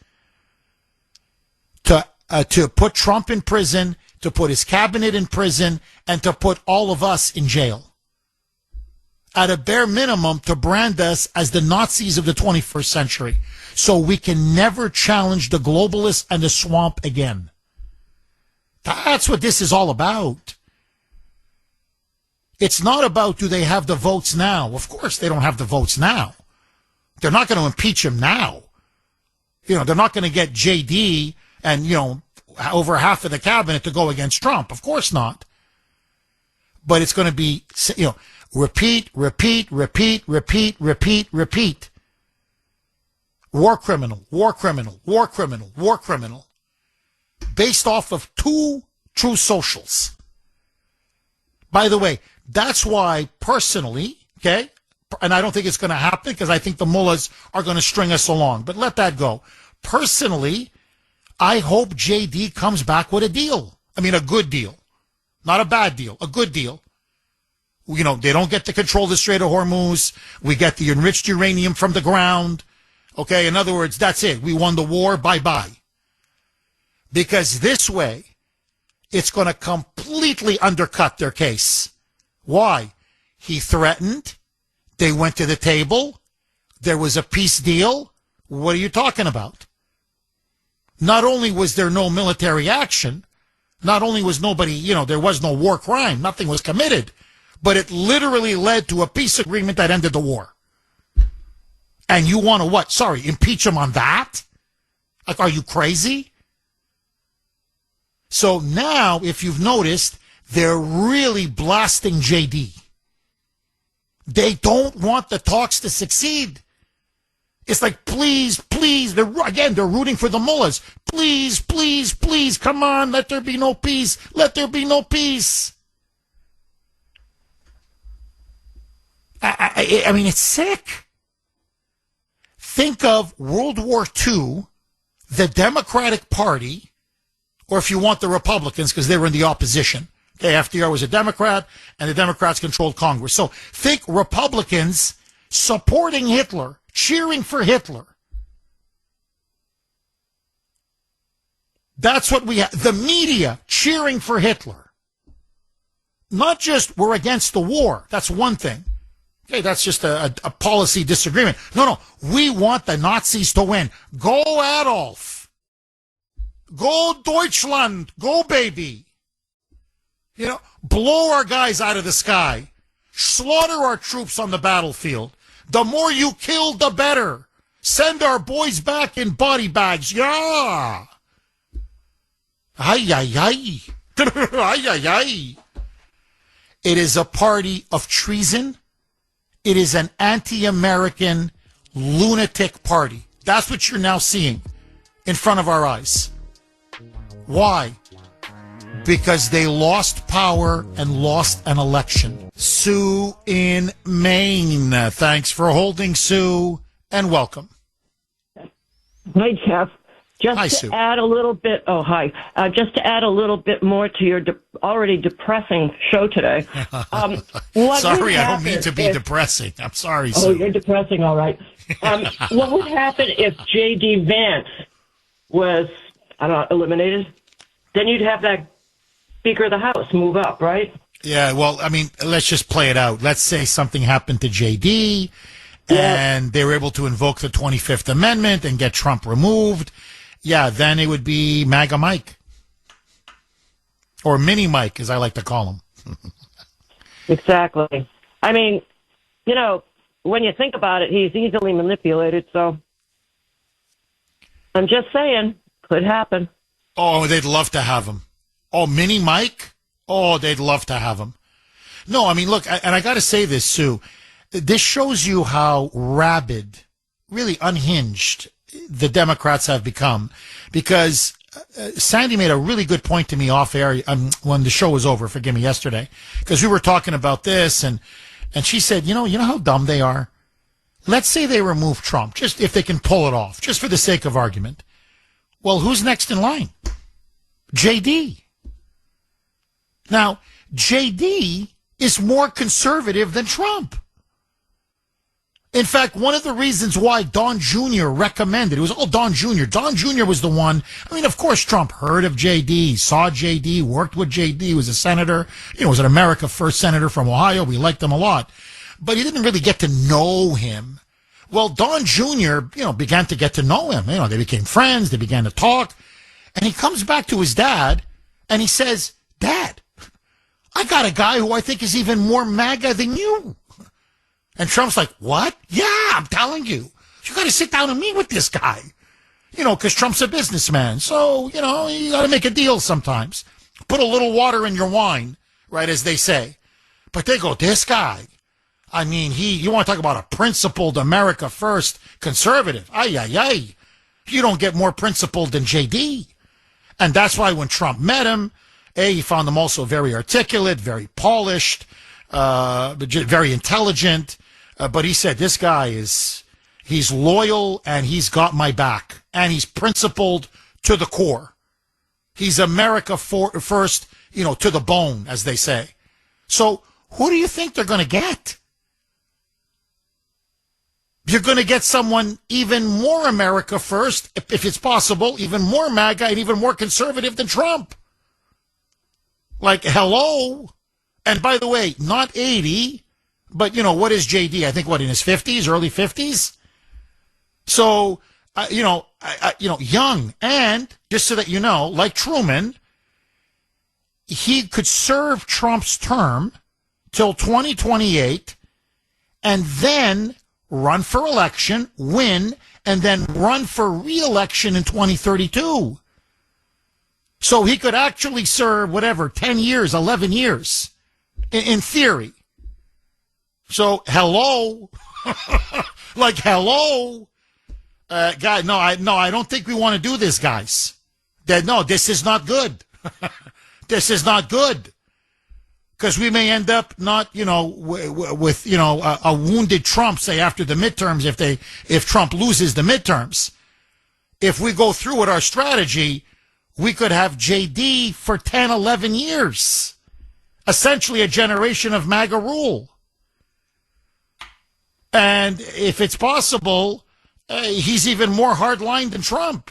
to put Trump in prison, to put his cabinet in prison, and to put all of us in jail. At a bare minimum, to brand us as the Nazis of the 21st century, so we can never challenge the globalists and the swamp again. That's what this is all about. It's not about, do they have the votes now? Of course they don't have the votes now. They're not going to impeach him now. They're not going to get JD and, over half of the cabinet to go against Trump. Of course not. But it's going to be, repeat. War criminal. Based off of two true socials. By the way, that's why personally, okay, and I don't think it's going to happen because I think the mullahs are going to string us along, but let that go. Personally, I hope JD comes back with a deal. I mean, a good deal. Not a bad deal, a good deal. They don't get to control the Strait of Hormuz. We get the enriched uranium from the ground. Okay, in other words, that's it. We won the war, bye-bye. Because this way, it's going to completely undercut their case. Why? He threatened. They went to the table. There was a peace deal. What are you talking about? Not only was there no military action, not only was nobody, there was no war crime, nothing was committed, but it literally led to a peace agreement that ended the war. And you want to what? Sorry, impeach him on that? Like, are you crazy? So now, if you've noticed, they're really blasting JD. They don't want the talks to succeed. It's like, please, they're rooting for the mullahs. Please, come on, let there be no peace. Let there be no peace. I mean, it's sick. Think of World War II, the Democratic Party, or if you want the Republicans, because they were in the opposition. Okay, FDR was a Democrat, and the Democrats controlled Congress. So think Republicans supporting Hitler, cheering for Hitler. That's what we have. The media cheering for Hitler. Not just we're against the war. That's one thing. Okay, that's just a policy disagreement. No, we want the Nazis to win. Go Adolf. Go Deutschland. Go, baby. You know, blow our guys out of the sky. Slaughter our troops on the battlefield. The more you kill, the better. Send our boys back in body bags. Yeah. Ay, ay, ay. Ay, ay, ay. It is a party of treason. It is an anti-American lunatic party. That's what you're now seeing in front of our eyes. Why? Because they lost power and lost an election. Sue in Maine. Thanks for holding, Sue, and welcome. Hi, Jeff. Just hi, to Sue. add a little bit. Oh, hi. Just to add a little bit more to your already depressing show today. Sorry, I don't mean to be depressing. I'm sorry, Sue. Oh, you're depressing, all right. What would happen if J.D. Vance was, eliminated? Then you'd have that Speaker of the House move up, right? Yeah, well, I mean, let's just play it out. Let's say something happened to J.D. and they were able to invoke the 25th Amendment and get Trump removed. Yeah, then it would be MAGA Mike. Or Mini Mike, as I like to call him. Exactly. I mean, when you think about it, he's easily manipulated, so I'm just saying, could happen. Oh, they'd love to have him. Oh, Mini Mike? Oh, they'd love to have him. No, I mean, look, and I got to say this, Sue. This shows you how rabid, really unhinged the Democrats have become, because Sandy made a really good point to me off air when the show was over, forgive me, yesterday, because we were talking about this, and she said, you know how dumb they are? Let's say they remove Trump, just if they can pull it off, just for the sake of argument. Well, who's next in line? JD. Now, JD is more conservative than Trump. In fact, one of the reasons why Don Jr. recommended, it was all Don Jr. Don Jr. was the one. I mean, of course, Trump heard of JD, saw JD, worked with JD, was a senator, was an America First senator from Ohio. We liked him a lot. But he didn't really get to know him. Well, Don Jr., began to get to know him. They became friends. They began to talk. And he comes back to his dad and he says, Dad, I got a guy who I think is even more MAGA than you. And Trump's like, what? Yeah, I'm telling you. You got to sit down and meet with this guy. Because Trump's a businessman. So, you got to make a deal sometimes. Put a little water in your wine, right, as they say. But they go, this guy. I mean, you want to talk about a principled America First conservative. Ay, ay, ay. You don't get more principled than JD. And that's why when Trump met him, he found him also very articulate, very polished, very intelligent. But he said, this guy he's loyal and he's got my back. And he's principled to the core. He's America first, to the bone, as they say. So who do you think they're going to get? You're going to get someone even more America first, if it's possible, even more MAGA and even more conservative than Trump. Like, hello? And by the way, not 80, but, what is JD? I think, in his 50s, early 50s? So, young. And, just so that you know, like Truman, he could serve Trump's term till 2028 and then run for election, win, and then run for re-election in 2032. So he could actually serve, 10 years, 11 years, in theory. So, hello? Like, hello? Guy, no, I don't think we want to do this, guys. No, this is not good. This is not good. because we may end up not, with a wounded Trump, say after the midterms, if Trump loses the midterms. If we go through with our strategy, we could have JD for 10, 11 years. Essentially a generation of MAGA rule. And if it's possible, he's even more hardline than Trump.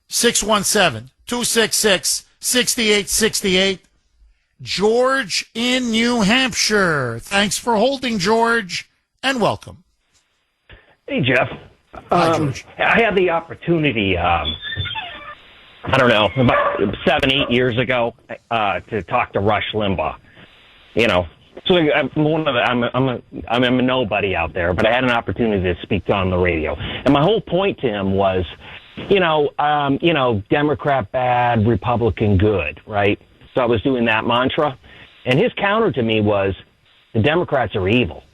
617-266-6868. George in New Hampshire. Thanks for holding, George, and welcome. Hey, Jeff. Hi, George. I had the opportunity, I don't know, about 7-8 years ago, to talk to Rush Limbaugh. So I'm a nobody out there, but I had an opportunity to speak on the radio, and my whole point to him was, Democrat bad, Republican good, right? So I was doing that mantra, and his counter to me was, the Democrats are evil.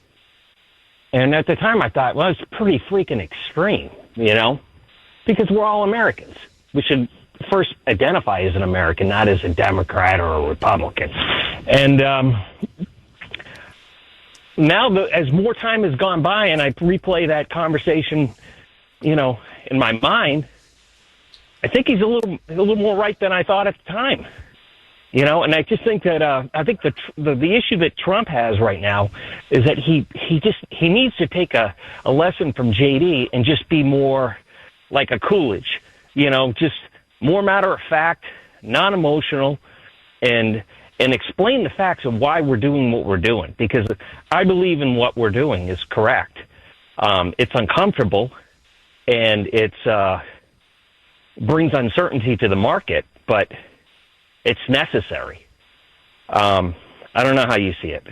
And at the time I thought, well, it's pretty freaking extreme, because we're all Americans. We should first identify as an American, not as a Democrat or a Republican. And now, as more time has gone by and I replay that conversation, in my mind, I think he's a little more right than I thought at the time. And I just think that I think the issue that Trump has right now is that he needs to take a lesson from JD and just be more like a Coolidge, just more matter of fact, non-emotional, and explain the facts of why we're doing what we're doing, because I believe in what we're doing is correct. It's uncomfortable and it's brings uncertainty to the market, but it's necessary. I don't know how you see it.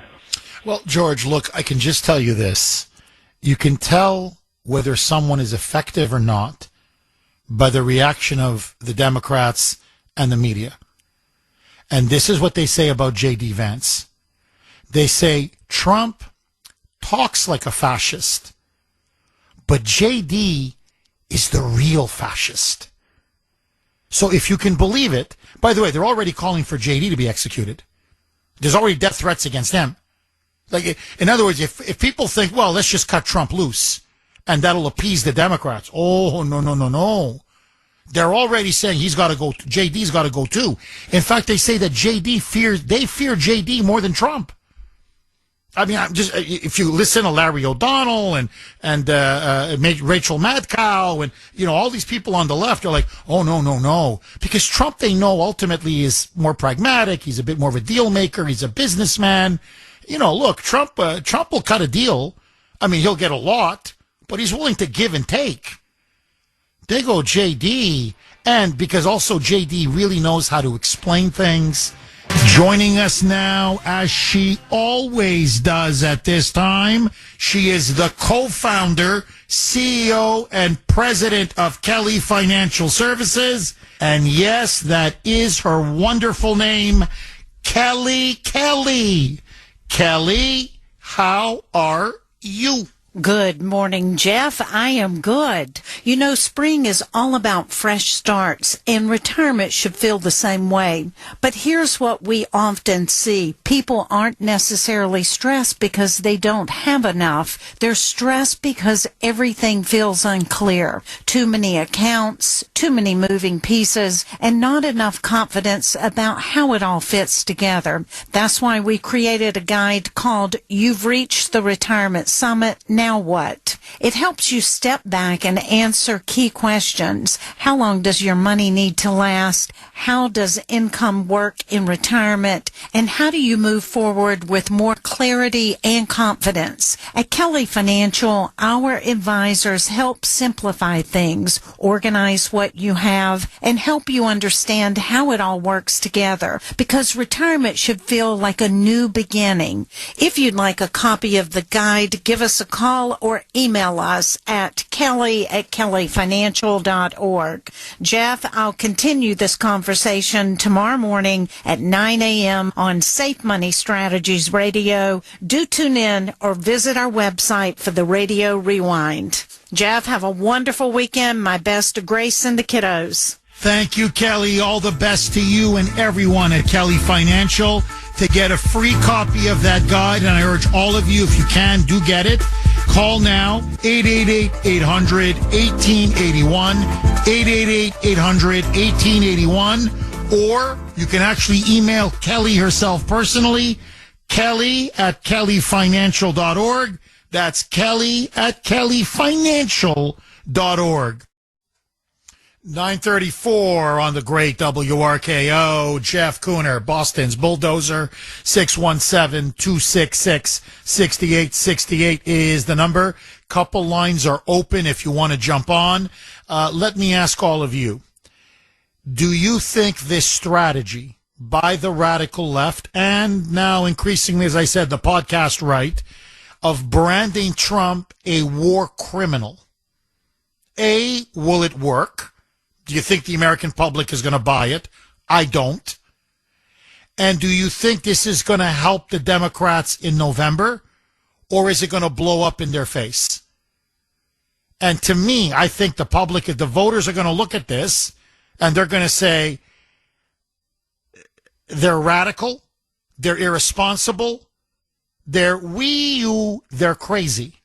Well, George, look, I can just tell you this. You can tell whether someone is effective or not by the reaction of the Democrats and the media. And this is what they say about J.D. Vance. They say Trump talks like a fascist, but J.D. is the real fascist. So if you can believe it, by the way, they're already calling for J.D. to be executed. There's already death threats against him. Like, in other words, if people think, well, let's just cut Trump loose and that'll appease the Democrats. Oh, no. They're already saying he's got to go. JD's got to go too. In fact, they say that they fear JD more than Trump. I mean, if you listen to Larry O'Donnell and Rachel Madcow and all these people on the left are like, oh no, because Trump they know ultimately is more pragmatic. He's a bit more of a deal maker. He's a businessman. Look, Trump will cut a deal. I mean, he'll get a lot, but he's willing to give and take. They go JD, and because also JD really knows how to explain things. Joining us now, as she always does at this time, she is the co-founder, CEO, and president of Kelly Financial Services. And yes, that is her wonderful name, Kelly. Kelly, how are you? Good morning, Jeff. I am good. Spring is all about fresh starts, and retirement should feel the same way. But here's what we often see. People aren't necessarily stressed because they don't have enough. They're stressed because everything feels unclear. Too many accounts, too many moving pieces, and not enough confidence about how it all fits together. That's why we created a guide called You've Reached the Retirement Summit. Now what? It helps you step back and answer key questions. How long does your money need to last? How does income work in retirement? And how do you move forward with more clarity and confidence? At Kelly Financial, our advisors help simplify things, organize what you have, and help you understand how it all works together, because retirement should feel like a new beginning. If you'd like a copy of the guide, give us a call or email us at kelly@kellyfinancial.org. Jeff, I'll continue this conversation tomorrow morning at 9 a.m. on Safe Money Strategies Radio. Do tune in or visit our website for the radio rewind. Jeff, have a wonderful weekend. My best to Grace and the kiddos. Thank you, Kelly. All the best to you and everyone at Kelly Financial. to get a free copy of that guide, and I urge all of you, if you can, do get it. Call now, 888-800-1881, 888-800-1881, or you can actually email Kelly herself personally, kelly@kellyfinancial.org. That's kelly@kellyfinancial.org. 9:34 on the great WRKO. Jeff Kuhner, Boston's Bulldozer. 617-266-6868 is the number. Couple lines are open if you want to jump on. Let me ask all of you. Do you think this strategy by the radical left, and now increasingly, as I said, the podcast right, of branding Trump a war criminal, A, will it work? Do you think the American public is going to buy it? I don't. And do you think this is going to help the Democrats in November? Or is it going to blow up in their face? And to me, I think the public, the voters are going to look at this and they're going to say they're radical, they're irresponsible, they're crazy.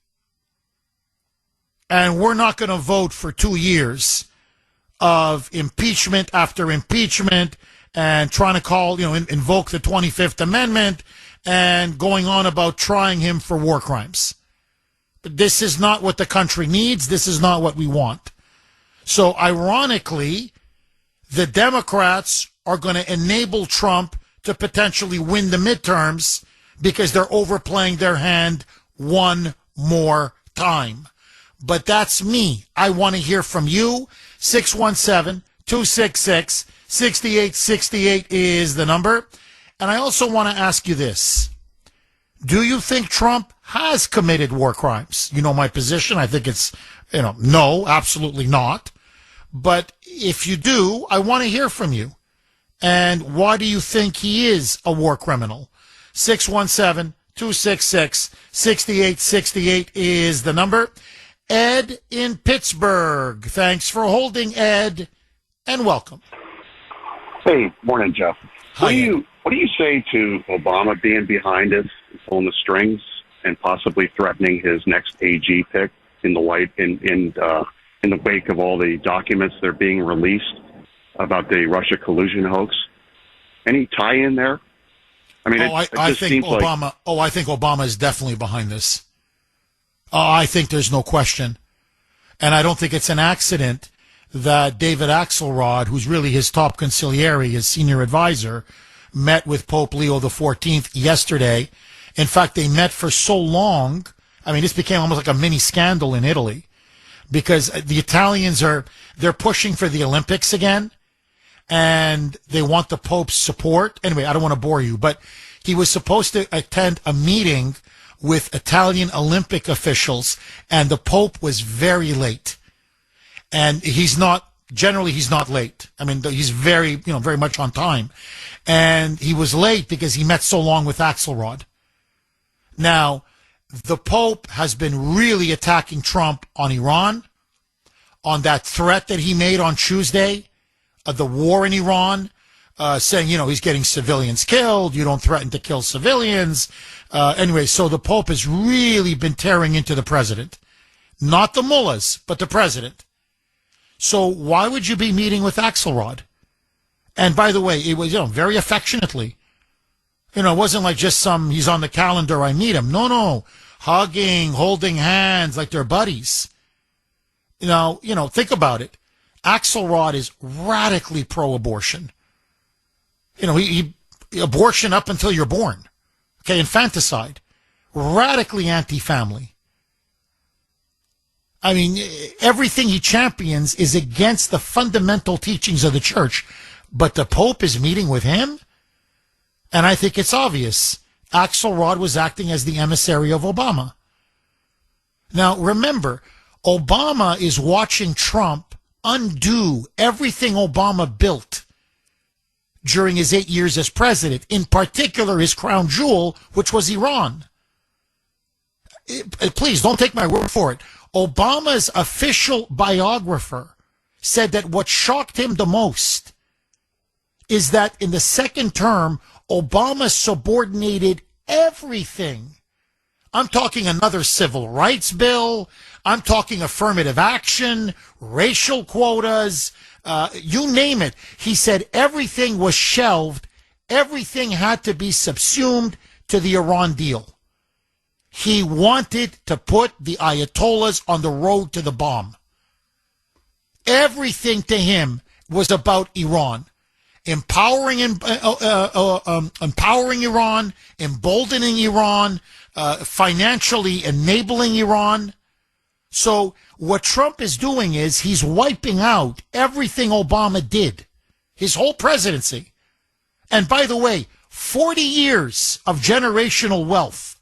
And we're not going to vote for 2 years of impeachment after impeachment and trying to call, invoke the 25th Amendment and going on about trying him for war crimes. But this is not what the country needs. This is not what we want. So ironically, the Democrats are going to enable Trump to potentially win the midterms because they're overplaying their hand one more time. But that's me. I want to hear from you. 617-266-6868 is the number. And I also want to ask you this. Do you think Trump has committed war crimes? You know my position. I think it's, no, absolutely not. But if you do, I want to hear from you. And why do you think he is a war criminal? 617-266-6868 is the number. Ed in Pittsburgh. Thanks for holding, Ed, and welcome. Hey, morning, Jeff. Hi, What do you say to Obama being behind it, pulling the strings, and possibly threatening his next AG pick in the the wake of all the documents that are being released about the Russia collusion hoax? Any tie-in there? I mean, I think Obama is definitely behind this. I think there's no question. And I don't think it's an accident that David Axelrod, who's really his top consigliere, his senior advisor, met with Pope Leo XIV yesterday. In fact, they met for so long. I mean, this became almost like a mini scandal in Italy because the Italians they're pushing for the Olympics again and they want the Pope's support. Anyway, I don't want to bore you, but he was supposed to attend a meeting with Italian Olympic officials, and the Pope was very late. And he's not late. I mean, he's very much on time. And he was late because he met so long with Axelrod. Now, the Pope has been really attacking Trump on Iran, on that threat that he made on Tuesday, the war in Iran, saying, he's getting civilians killed. You don't threaten to kill civilians. Anyway, so the Pope has really been tearing into the president. Not the mullahs, but the president. So why would you be meeting with Axelrod? And by the way, it was, very affectionately. It wasn't like just he's on the calendar, I meet him. No. Hugging, holding hands like they're buddies. Think about it. Axelrod is radically pro-abortion. He abortion up until you're born. Okay, infanticide. Radically anti-family. I mean, everything he champions is against the fundamental teachings of the church. But the Pope is meeting with him? And I think it's obvious. Axelrod was acting as the emissary of Obama. Now, remember, Obama is watching Trump undo everything Obama built during his 8 years as president, in particular his crown jewel, which was Iran. Please, don't take my word for it. Obama's official biographer said that what shocked him the most is that in the second term, Obama subordinated everything. I'm talking another civil rights bill. I'm talking affirmative action, racial quotas, you name it. He said everything was shelved. Everything had to be subsumed to the Iran deal. He wanted to put the Ayatollahs on the road to the bomb. Everything to him was about Iran. Empowering Iran, emboldening Iran, financially enabling Iran. So what Trump is doing is he's wiping out everything Obama did, his whole presidency. And by the way, 40 years of generational wealth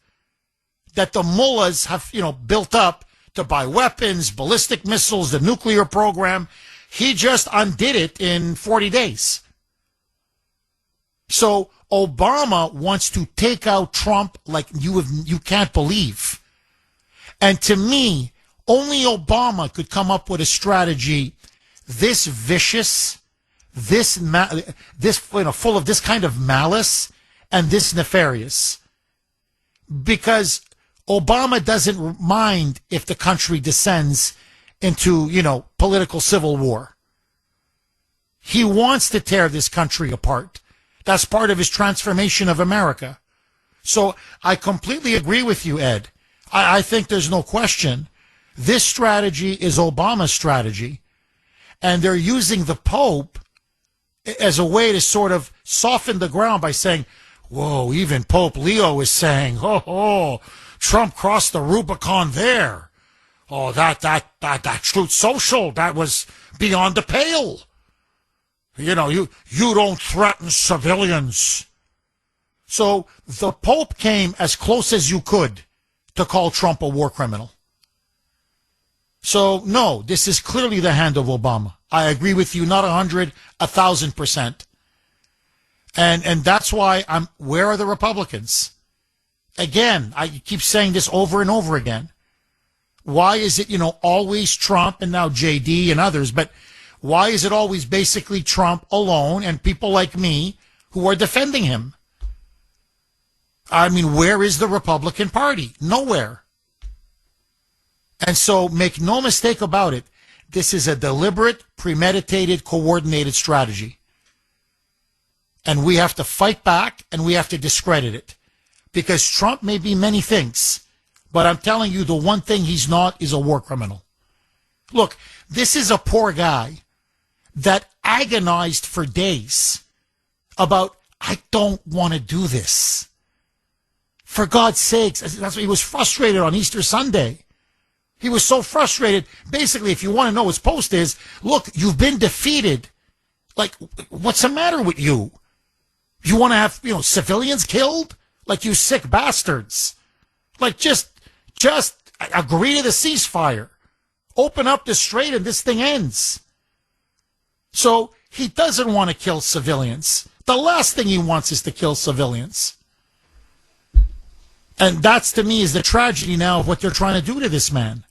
that the mullahs have, built up to buy weapons, ballistic missiles, the nuclear program. He just undid it in 40 days. So Obama wants to take out Trump like you can't believe. And to me, only Obama could come up with a strategy this vicious, full of this kind of malice and this nefarious. Because Obama doesn't mind if the country descends into, political civil war. He wants to tear this country apart. That's part of his transformation of America. So I completely agree with you, Ed. I think there's no question. This strategy is Obama's strategy. And they're using the Pope as a way to sort of soften the ground by saying, whoa, even Pope Leo is saying, Trump crossed the Rubicon there. Oh, that Truth Social, that was beyond the pale. You don't threaten civilians. So the Pope came as close as you could to call Trump a war criminal. So no, this is clearly the hand of Obama. I agree with you, not 100, 1,000%. And that's why where are the Republicans? Again, I keep saying this over and over again. Why is it, always Trump and now JD and others, but why is it always basically Trump alone and people like me who are defending him? I mean, where is the Republican Party? Nowhere. And so make no mistake about it. This is a deliberate, premeditated, coordinated strategy. And we have to fight back and we have to discredit it. Because Trump may be many things, but I'm telling you the one thing he's not is a war criminal. Look, this is a poor guy that agonized for days about, I don't want to do this. For God's sakes, that's why he was frustrated on Easter Sunday. He was so frustrated. Basically, if you want to know his post is, look, you've been defeated. Like, what's the matter with you? You want to have, civilians killed? Like, you sick bastards. Like, just agree to the ceasefire. Open up the strait and this thing ends. So he doesn't want to kill civilians. The last thing he wants is to kill civilians. And that's, to me, is the tragedy now of what they're trying to do to this man.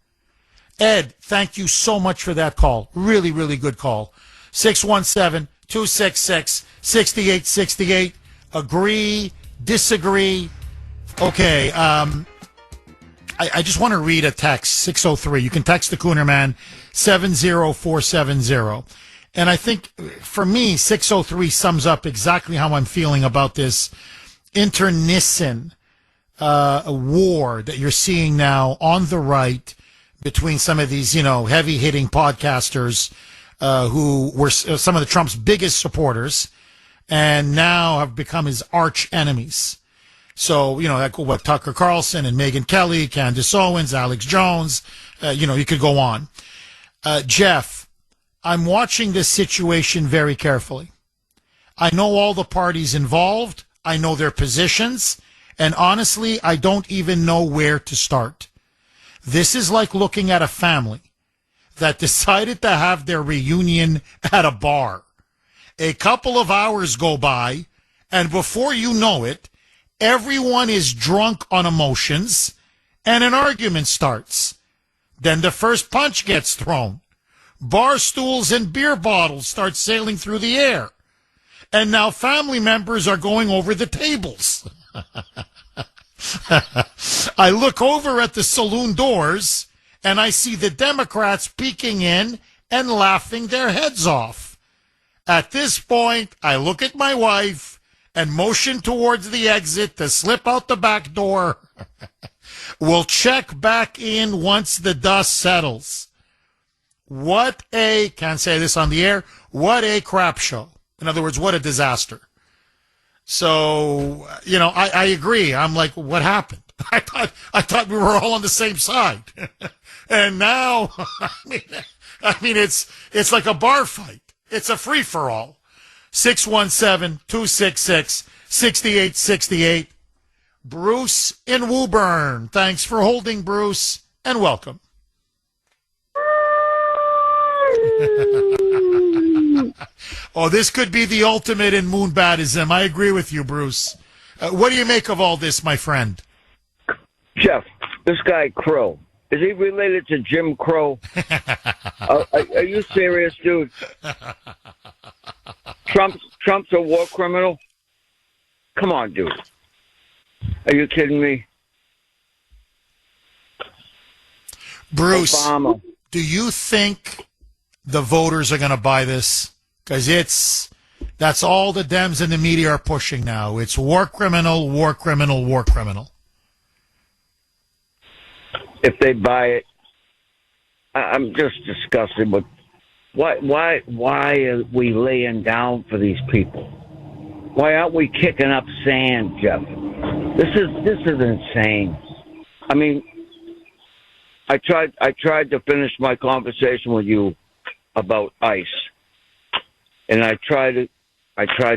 Ed, thank you so much for that call. Really, really good call. 617-266-6868. Agree, disagree. Okay, I just want to read a text, 603. You can text the Kuhner Man, 70470. And I think, for me, 603 sums up exactly how I'm feeling about this internecine war that you're seeing now on the right between some of these, heavy-hitting podcasters who were some of the Trump's biggest supporters and now have become his arch enemies. So, like Tucker Carlson and Megyn Kelly, Candace Owens, Alex Jones, you could go on. Jeff, I'm watching this situation very carefully. I know all the parties involved. I know their positions. And honestly, I don't even know where to start. This is like looking at a family that decided to have their reunion at a bar. A couple of hours go by, and before you know it, everyone is drunk on emotions, and an argument starts. Then the first punch gets thrown. Bar stools and beer bottles start sailing through the air. And now family members are going over the tables. I look over at the saloon doors, and I see the Democrats peeking in and laughing their heads off. At this point, I look at my wife and motion towards the exit to slip out the back door. We'll check back in once the dust settles. Can't say this on the air, what a crap show. In other words, what a disaster. So, I agree. I'm like, what happened? I thought we were all on the same side. And now, I mean, it's like a bar fight. It's a free-for-all. 617-266-6868. Bruce in Woburn. Thanks for holding, Bruce, and welcome. Oh, this could be the ultimate in moonbadism. I agree with you, Bruce. What do you make of all this, my friend? Jeff, this guy Crow, is he related to Jim Crow? Are you serious, dude? Trump's a war criminal? Come on, dude. Are you kidding me? Bruce, Obama. Do you think the voters are going to buy this? Because that's all the Dems and the media are pushing now. It's war criminal, war criminal, war criminal. If they buy it, I'm just disgusted with why are we laying down for these people? Why aren't we kicking up sand, Jeff? This is insane. I mean, I tried to finish my conversation with you about ICE, and I tried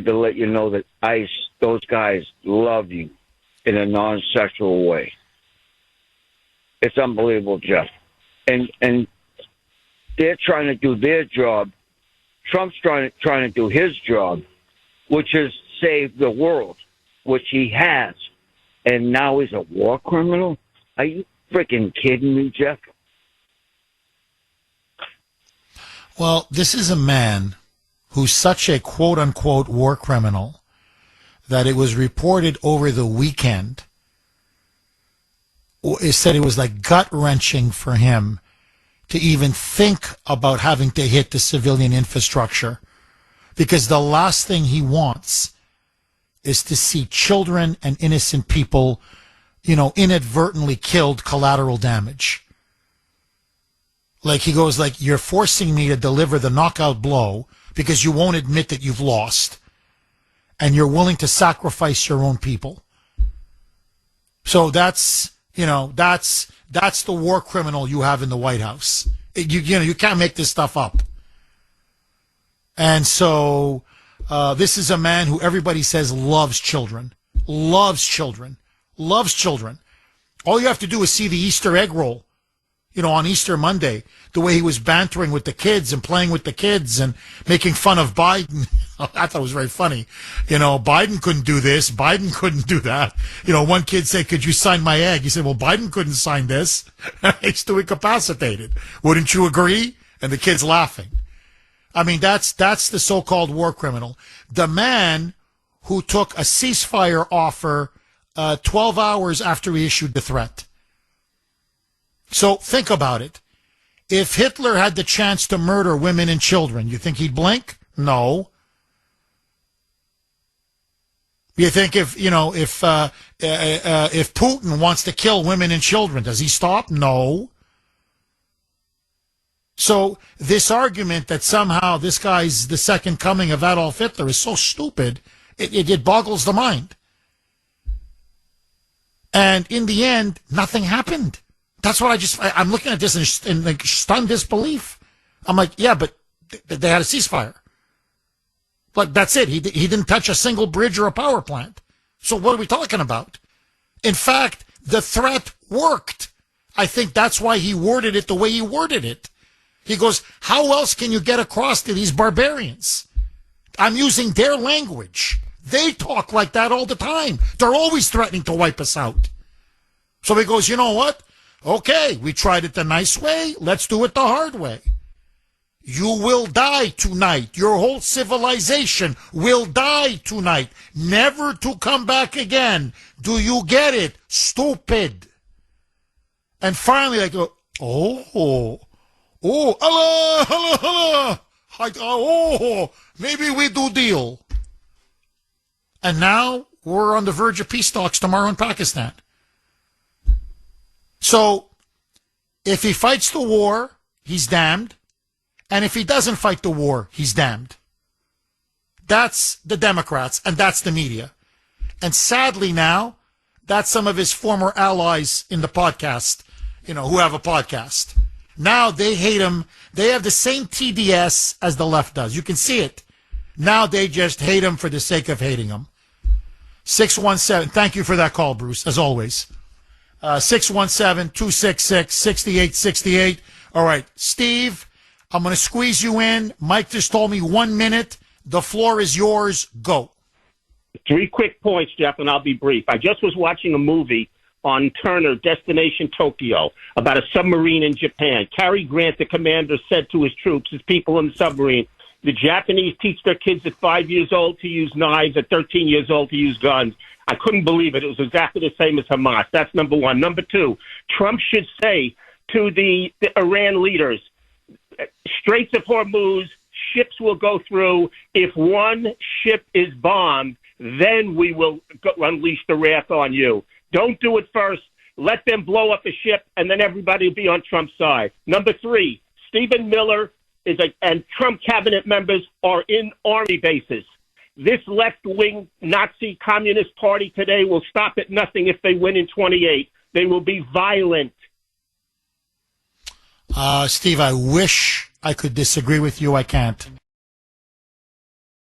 to let you know that ICE, those guys love you in a non-sexual way. It's unbelievable, Jeff. And they're trying to do their job. Trump's trying to do his job, which is save the world, which he has. And now he's a war criminal? Are you freaking kidding me, Jeff? Well, this is a man who's such a quote-unquote war criminal that it was reported over the weekend. It said it was like gut-wrenching for him to even think about having to hit the civilian infrastructure, because the last thing he wants is to see children and innocent people, inadvertently killed, collateral damage. Like he goes like, you're forcing me to deliver the knockout blow because you won't admit that you've lost, and you're willing to sacrifice your own people. So that's the war criminal you have in the White House. You can't make this stuff up. And so this is a man who everybody says loves children. All you have to do is see the Easter egg roll, on Easter Monday, the way he was bantering with the kids and playing with the kids and making fun of Biden. I thought it was very funny. Biden couldn't do this. Biden couldn't do that. One kid said, could you sign my egg? He said, well, Biden couldn't sign this. He's too incapacitated. Wouldn't you agree? And the kid's laughing. I mean, that's the so-called war criminal. The man who took a ceasefire offer 12 hours after he issued the threat. So think about it. If Hitler had the chance to murder women and children, you think he'd blink? No. You think if Putin wants to kill women and children, does he stop? No. So this argument that somehow this guy's the second coming of Adolf Hitler is so stupid, it boggles the mind. And in the end, nothing happened. That's what I'm looking at this in like stunned disbelief. I'm like, yeah, but they had a ceasefire. But that's it. He didn't touch a single bridge or a power plant. So what are we talking about? In fact, the threat worked. I think that's why he worded it the way he worded it. He goes, how else can you get across to these barbarians? I'm using their language. They talk like that all the time. They're always threatening to wipe us out. So he goes, you know what? Okay, we tried it the nice way. Let's do it the hard way. You will die tonight. Your whole civilization will die tonight, never to come back again. Do you get it? Stupid. And finally they go, Allah, Allah. Maybe we do deal. And now we're on the verge of peace talks tomorrow in Pakistan. So if he fights the war, he's damned. And if he doesn't fight the war, he's damned. That's the Democrats, and that's the media. And sadly now, that's some of his former allies in the podcast, who have a podcast. Now they hate him. They have the same TDS as the left does. You can see it. Now they just hate him for the sake of hating him. 617, thank you for that call, Bruce, as always. 617-266-6868. All right, Steve, I'm going to squeeze you in. Mike just told me 1 minute. The floor is yours. Go. 3 quick points, Jeff, and I'll be brief. I just was watching a movie on Turner, Destination Tokyo, about a submarine in Japan. Cary Grant, the commander, said to his troops, his people in the submarine, the Japanese teach their kids at 5 years old to use knives, at 13 years old to use guns. I couldn't believe it. It was exactly the same as Hamas. That's number one. Number two, Trump should say to the Iran leaders, Straits of Hormuz, ships will go through. If one ship is bombed, then we will unleash the wrath on you. Don't do it first. Let them blow up a ship, and then everybody will be on Trump's side. Number three, Stephen Miller and Trump cabinet members are in army bases. This left-wing Nazi Communist Party today will stop at nothing if they win in 28. They will be violent. Steve, I wish I could disagree with you. I can't.